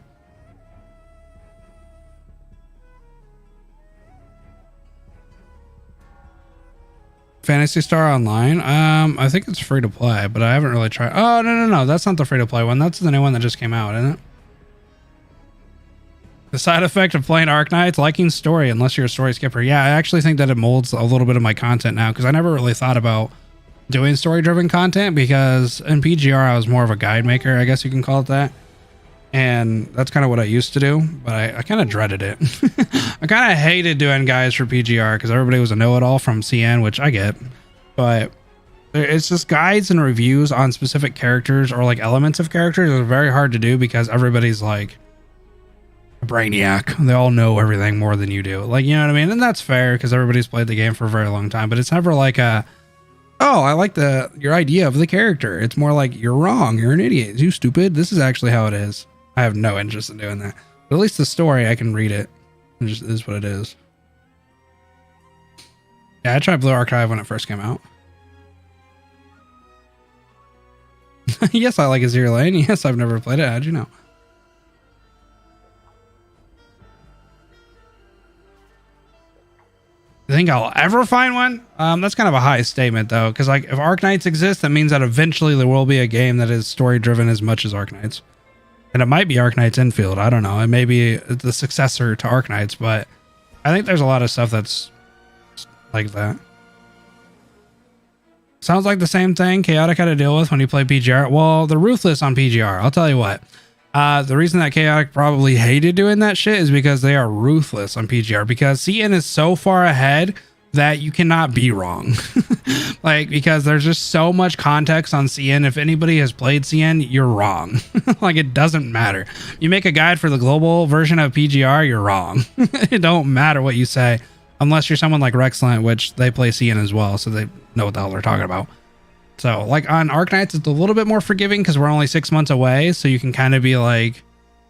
Phantasy Star Online. I think it's free to play, but I haven't really tried. Oh, no. That's not the free to play one. That's the new one that just came out, isn't it? The side effect of playing Arknights, liking story, unless you're a story skipper. Yeah, I actually think that it molds a little bit of my content now because I never really thought about doing story-driven content because in PGR I was more of a guide maker, I guess you can call it that. And that's kind of what I used to do, but I kind of dreaded it. I kind of hated doing guides for PGR because everybody was a know-it-all from CN, which I get. But it's just guides and reviews on specific characters or like elements of characters are very hard to do because everybody's like a brainiac. They all know everything more than you do. Like, you know what I mean? And that's fair because everybody's played the game for a very long time, but it's never like a, oh, I like your idea of the character. It's more like, you're wrong. You're an idiot. You stupid. This is actually how it is. I have no interest in doing that. But at least the story, I can read it. It just is what it is. Yeah, I tried Blue Archive when it first came out. Yes, I like Azir Lane. Yes, I've never played it. How'd you know? You think I'll ever find one? That's kind of a high statement though, because like if Arknights exist, that means that eventually there will be a game that is story driven as much as Arknights. And it might be Arknights Infield. I don't know. It may be the successor to Arknights, but I think there's a lot of stuff that's like that. Sounds like the same thing Chaotic had to deal with when you play PGR. Well, they're ruthless on PGR. I'll tell you what. The reason that Chaotic probably hated doing that shit is because they are ruthless on PGR because CN is so far ahead that you cannot be wrong. Like, because there's just so much context on CN. If anybody has played CN, you're wrong. Like, it doesn't matter. You make a guide for the global version of PGR, you're wrong. It don't matter what you say, unless you're someone like Rexlant, which they play CN as well, so they know what the hell they're talking about. So, like, on Arknights, it's a little bit more forgiving because we're only 6 months away, so you can kind of be like,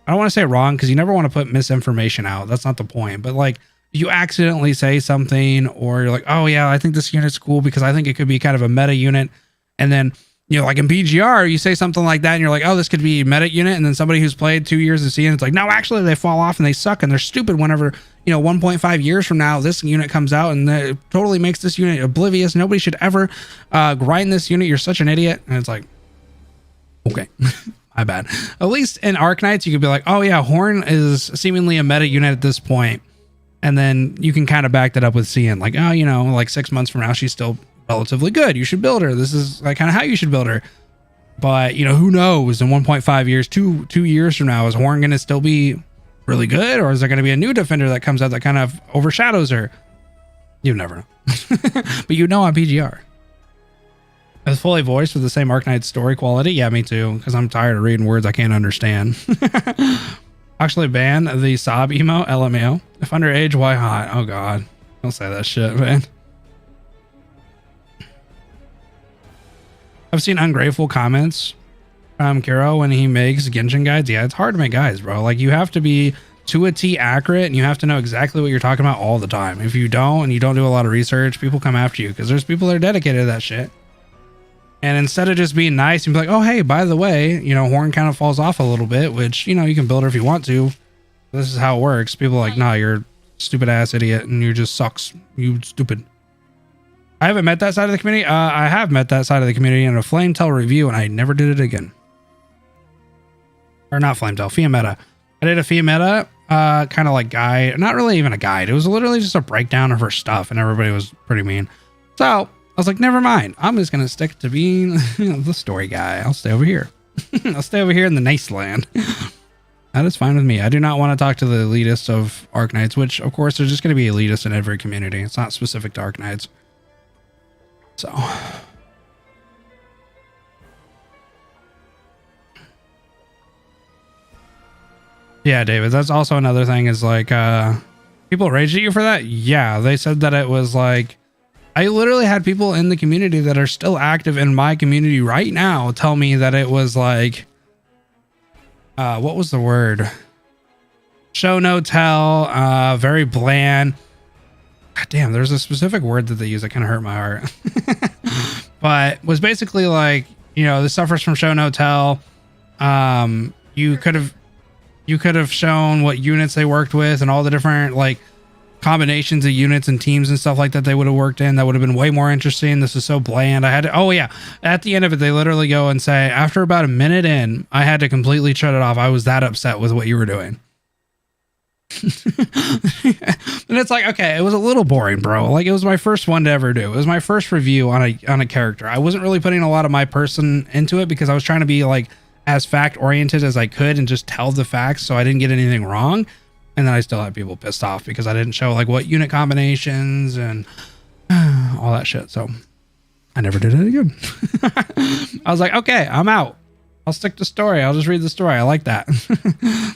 I don't want to say wrong because you never want to put misinformation out. That's not the point. But, like, you accidentally say something or you're like, oh yeah, I think this unit's cool because I think it could be kind of a meta unit. And then, you know, like in PGR, you say something like that and you're like, oh, this could be a meta unit. And then somebody who's played 2 years of CN, it's like, no, actually they fall off and they suck and they're stupid whenever, you know, 1.5 years from now, this unit comes out and it totally makes this unit oblivious. Nobody should ever grind this unit. You're such an idiot. And it's like, okay, my bad. At least in Arknights, you could be like, oh yeah, Horn is seemingly a meta unit at this point. And then you can kind of back that up with CN, like, oh, you know, like 6 months from now, she's still relatively good. You should build her. This is like kind of how you should build her. But, you know, who knows in 1.5 years, two years from now, is Horn going to still be really good? Or is there going to be a new defender that comes out that kind of overshadows her? You never know. But you know on PGR. It's fully voiced with the same Arknights story quality. Yeah, me too, because I'm tired of reading words I can't understand. Actually ban the sob emo, LMAO. If underage, why hot? Oh god. Don't say that shit, man. I've seen ungrateful comments from Kiro when he makes Genshin guides. Yeah, it's hard to make guides, bro. Like, you have to be to a T accurate, and you have to know exactly what you're talking about all the time. If you don't, and you don't do a lot of research, people come after you, because there's people that are dedicated to that shit. And instead of just being nice and be like, oh, hey, by the way, you know, horn kind of falls off a little bit, which, you know, you can build her if you want to. This is how it works. People are like, nah, you're a stupid ass idiot and you just sucks. You stupid. I haven't met that side of the community. I have met that side of the community in a Flametel review, and I never did it again. Or not Flametel, Fiametta. I did a Fiametta kind of like guide. Not really even a guide. It was literally just a breakdown of her stuff, and everybody was pretty mean. So I was like, never mind. I'm just going to stick to being the story guy. I'll stay over here. I'll stay over here in the nice land. That is fine with me. I do not want to talk to the elitists of Arknights, which, of course, there's just going to be elitists in every community. It's not specific to Arknights. So. Yeah, David, that's also another thing is like, people raged at you for that? Yeah, they said that it was like, I literally had people in the community that are still active in my community right now tell me that it was like, what was the word? Show no tell, very bland. God damn, there's a specific word that they use that kind of hurt my heart. But was basically like, you know, this suffers from show no tell. You could have shown what units they worked with and all the different like combinations of units and teams and stuff like that they would have worked in. That would have been way more interesting. This is so bland. I had to, oh yeah, at the end of it they literally go and say, after about a minute in, I had to completely shut it off. I was that upset with what you were doing. And it's like, okay, it was a little boring, bro. Like, it was my first one to ever do. It was my first review on a character. I wasn't really putting a lot of my person into it because I was trying to be like as fact oriented as I could and just tell the facts so I didn't get anything wrong. And then I still had people pissed off because I didn't show like what unit combinations and all that shit. So I never did it again. I was like, okay, I'm out. I'll stick to story. I'll just read the story. I like that.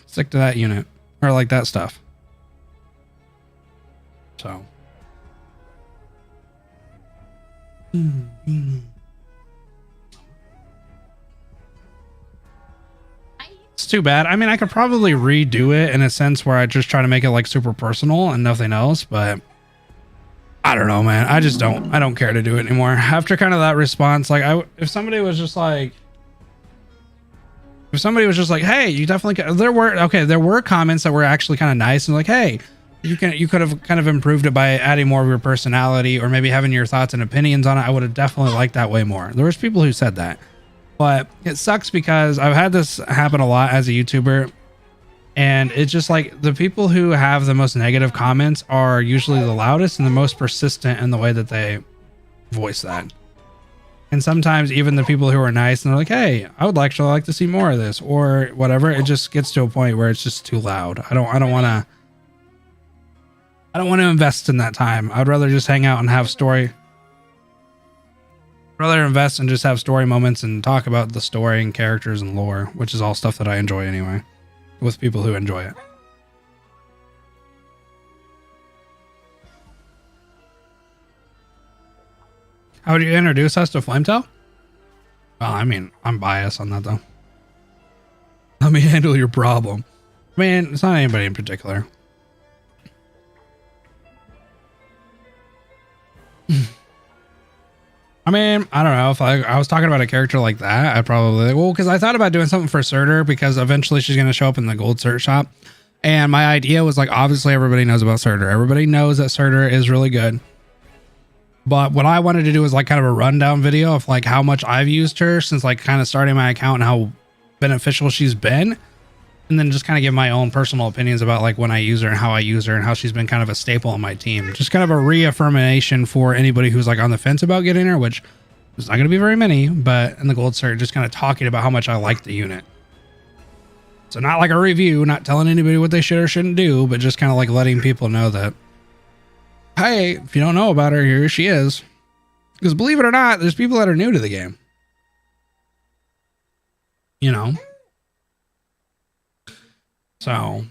Stick to that unit or like that stuff. So. It's too bad. I mean, I could probably redo it in a sense where I just try to make it like super personal and nothing else, but I don't know, man. I don't care to do it anymore. After kind of that response, like if somebody was just like, hey, you definitely, there were comments that were actually kind of nice and like, hey, you could have kind of improved it by adding more of your personality or maybe having your thoughts and opinions on it. I would have definitely liked that way more. There was people who said that. But it sucks because I've had this happen a lot as a YouTuber, and it's just like the people who have the most negative comments are usually the loudest and the most persistent in the way that they voice that. And sometimes even the people who are nice and they're like, hey, I would actually like to see more of this or whatever, it just gets to a point where it's just too loud. I don't want to invest in that time. I'd rather just hang out and have story. Rather invest and just have story moments and talk about the story and characters and lore, which is all stuff that I enjoy anyway, with people who enjoy it. How would you introduce us to Flametel? Well, I mean, I'm biased on that though. Let me handle your problem. I mean, it's not anybody in particular. I mean, I don't know if I was talking about a character like that, I'd probably, well, because I thought about doing something for Surtur because eventually she's going to show up in the gold cert shop. And my idea was like, obviously everybody knows about Surtur. Everybody knows that Surtur is really good. But what I wanted to do was like kind of a rundown video of like how much I've used her since like kind of starting my account and how beneficial she's been. And then just kind of give my own personal opinions about like when I use her and how I use her and how she's been kind of a staple on my team. Just kind of a reaffirmation for anybody who's like on the fence about getting her, which there's not going to be very many, but in the gold cert, just kind of talking about how much I like the unit. So not like a review, not telling anybody what they should or shouldn't do, but just kind of like letting people know that, hey, if you don't know about her, here she is. Because believe it or not, there's people that are new to the game. You know? So.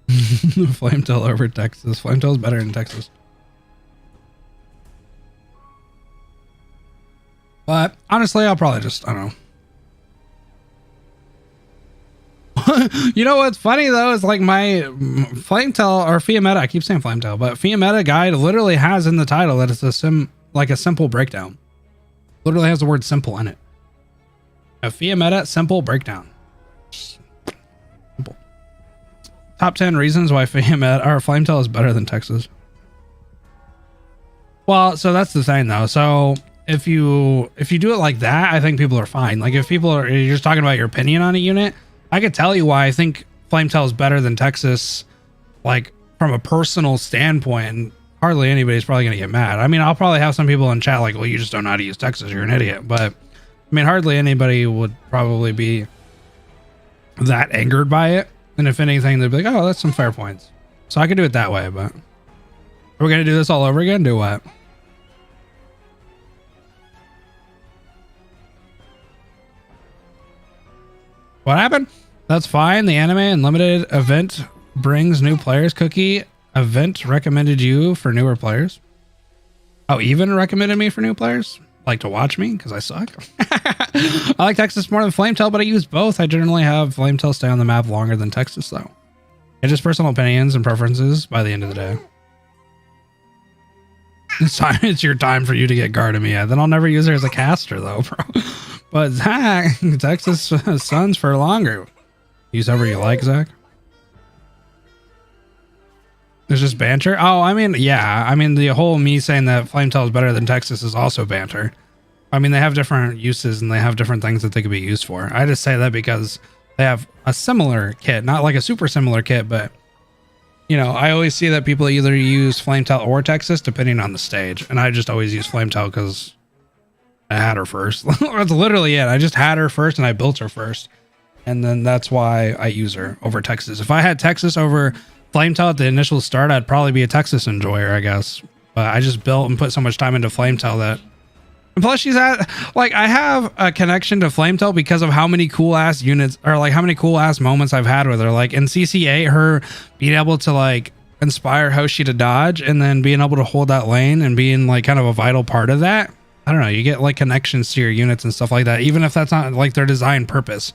Flametail over Texas. Flametail's better in Texas. But honestly, I'll probably just, I don't know. You know what's funny though is like my Flametail or Fiametta, I keep saying Flametail, but Fiametta guide literally has in the title that it's a simple breakdown. Literally has the word simple in it. A Fiametta simple breakdown. Simple. Top 10 reasons why Fiametta or Flametail is better than Texas. Well, so that's the thing though. So if you do it like that, I think people are fine. Like if people are, you're just talking about your opinion on a unit, I could tell you why I think Flametail is better than Texas, like from a personal standpoint, and hardly anybody's probably going to get mad. I mean, I'll probably have some people in chat like, well, you just don't know how to use Texas, you're an idiot. But I mean, hardly anybody would probably be that angered by it. And if anything, they'd be like, oh, that's some fair points. So I could do it that way, but we're going to do this all over again? Do what? What happened? That's fine. The anime unlimited event brings new players. Cookie event recommended you for newer players. Oh, even recommended me for new players? Like to watch me because I suck. I like Texas more than Flametail, but I use both. I generally have Flametail stay on the map longer than Texas though. It's just personal opinions and preferences by the end of the day. It's your time for you to get guard of me. Then I'll never use her as a caster though, bro. But Zach, Texas Suns for longer. Use whatever you like, Zach. There's just banter. Oh, I mean, yeah. I mean, the whole me saying that Flametail is better than Texas is also banter. I mean, they have different uses and they have different things that they could be used for. I just say that because they have a similar kit, not like a super similar kit, but you know, I always see that people either use Flametail or Texas depending on the stage, and I just always use Flametail because I had her first. That's literally it. I just had her first and I built her first. And then that's why I use her over Texas. If I had Texas over Flametail at the initial start, I'd probably be a Texas enjoyer, I guess. But I just built and put so much time into Flametail that... And plus she's at... Like, I have a connection to Flametail because of how many cool ass units... Or like how many cool ass moments I've had with her. Like in CC8, her being able to like inspire Hoshi to dodge and then being able to hold that lane and being like kind of a vital part of that. I don't know, you get like connections to your units and stuff like that, even if that's not like their design purpose.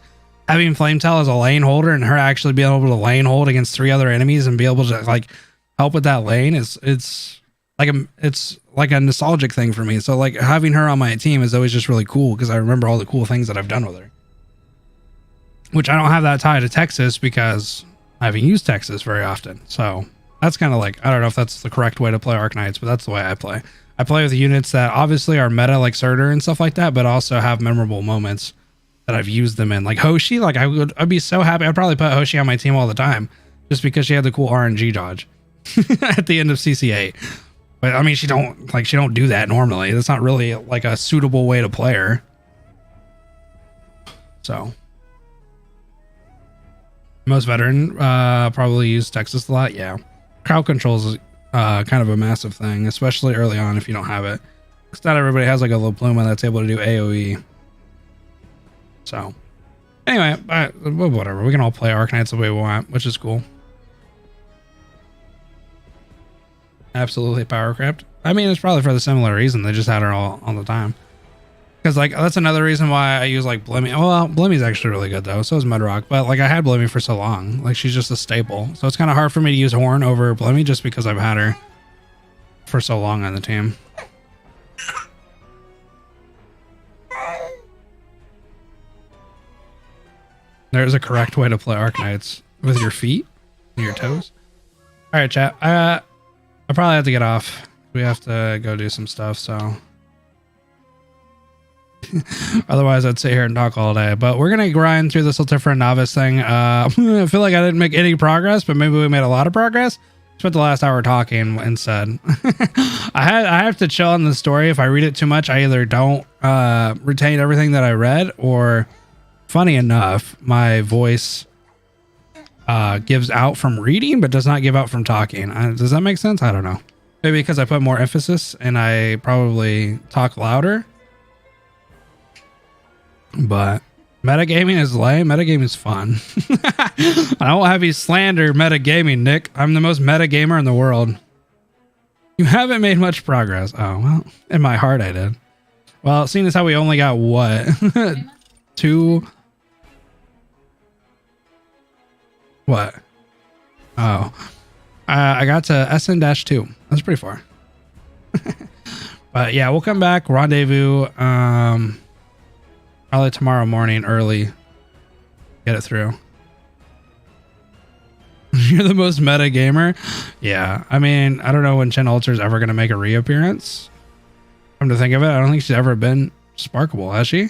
Having Flametail as a lane holder and her actually being able to lane hold against 3 other enemies and be able to like help with that lane it's like a nostalgic thing for me. So like having her on my team is always just really cool because I remember all the cool things that I've done with her. Which I don't have that tie to Texas because I haven't used Texas very often. So that's kind of like, I don't know if that's the correct way to play Arknights, but that's the way I play. I play with units that obviously are meta like Surtur and stuff like that, but also have memorable moments that I've used them in. Like Hoshi, like I'd be so happy. I'd probably put Hoshi on my team all the time just because she had the cool RNG dodge at the end of CC8. But I mean, she don't do that normally. That's not really like a suitable way to play her. So most veteran probably use Texas a lot. Yeah. Crowd controls kind of a massive thing, especially early on if you don't have it. Because not everybody has like a little Pluma that's able to do AoE. So, anyway, whatever. We can all play Arknights the way we want, which is cool. Absolutely power crept. I mean, it's probably for the similar reason. They just had her all the time. Because like that's another reason why I use like Blimmy. Well, Blimmy's actually really good though. So is Mudrock. But like I had Blimmy for so long. Like she's just a staple. So it's kind of hard for me to use Horn over Blimmy just because I've had her for so long on the team. There's a correct way to play Arknights with your feet and your toes. All right, chat. I probably have to get off. We have to go do some stuff. So. Otherwise I'd sit here and talk all day, but we're gonna grind through the Stultifera Navis thing. I feel like I didn't make any progress, but maybe we made a lot of progress. Spent the last hour talking instead. I have to chill on the story. If I read it too much, I either don't retain everything that I read, or funny enough, my voice gives out from reading but does not give out from talking. Does that make sense? I don't know. Maybe because I put more emphasis and I probably talk louder. But metagaming is lame. Metagaming is fun. I don't have you slander metagaming, Nick. I'm the most metagamer in the world. You haven't made much progress. Oh, well, in my heart I did. Well, seeing as how we only got what? 2. What? Oh. I got to SN-2. That's pretty far. But yeah, we'll come back. Rendezvous. Probably tomorrow morning early. Get it through. You're the most meta gamer. Yeah. I mean, I don't know when Chen Ulter's ever going to make a reappearance. Come to think of it, I don't think she's ever been Sparkable, has she? I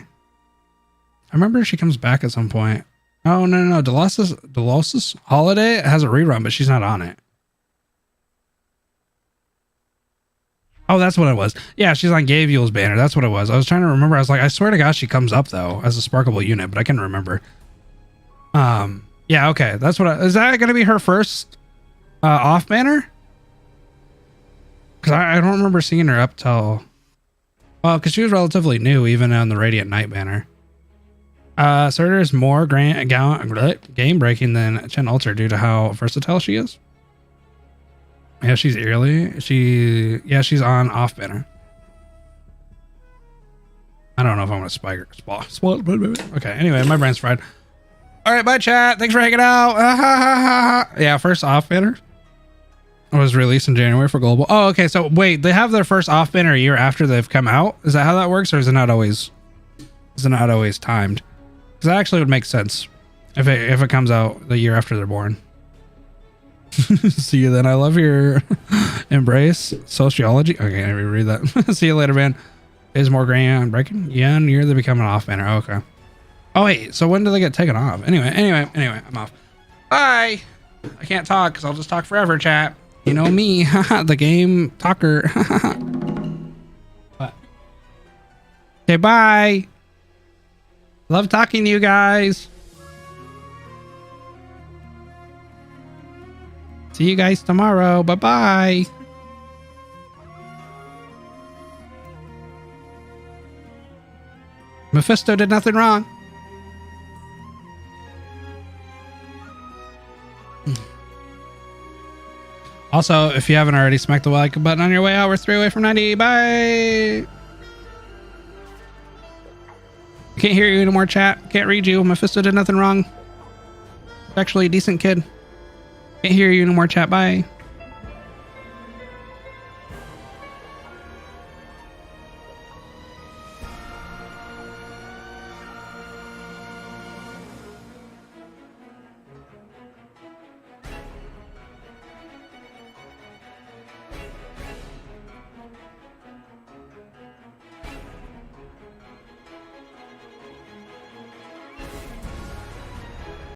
remember she comes back at some point. Oh, no. Delosis Holiday has a rerun, but she's not on it. Oh, that's what it was. Yeah, she's on Gaviel's banner. That's what it was. I was trying to remember. I was like, I swear to gosh, she comes up though as a Sparkable unit, but I can't remember. Yeah, okay. That's what is that going to be her first off banner? Because I don't remember seeing her up till... Well, because she was relatively new, even on the Radiant Knight banner. Surtur is more game breaking than Chen Ulter due to how versatile she is. Yeah, she's early. She's on off banner. I don't know if I'm gonna spike her. Okay, anyway, my brain's fried. All right, bye chat. Thanks for hanging out. Yeah, first off banner was released in January for global. Oh, okay. So wait, they have their first off banner a year after they've come out. Is that how that works, or is it not always timed? Because that actually would make sense if it comes out the year after they're born. See you then. I love your embrace sociology. Okay, I reread that. See you later, man. Is more grand breaking? Yeah, and you're the becoming off banner. Oh, okay. Oh wait, so when do they get taken off? Anyway, I'm off. Bye. I can't talk because I'll just talk forever, chat. You know me, the game talker. What? Okay, bye. Love talking to you guys. See you guys tomorrow. Bye-bye. Mephisto did nothing wrong. Also, if you haven't already, smack the like button on your way out. We're 3 away from 90. Bye. Can't hear you anymore, chat. Can't read you. Mephisto did nothing wrong. Actually a decent kid. Can't hear you anymore, chat. Bye.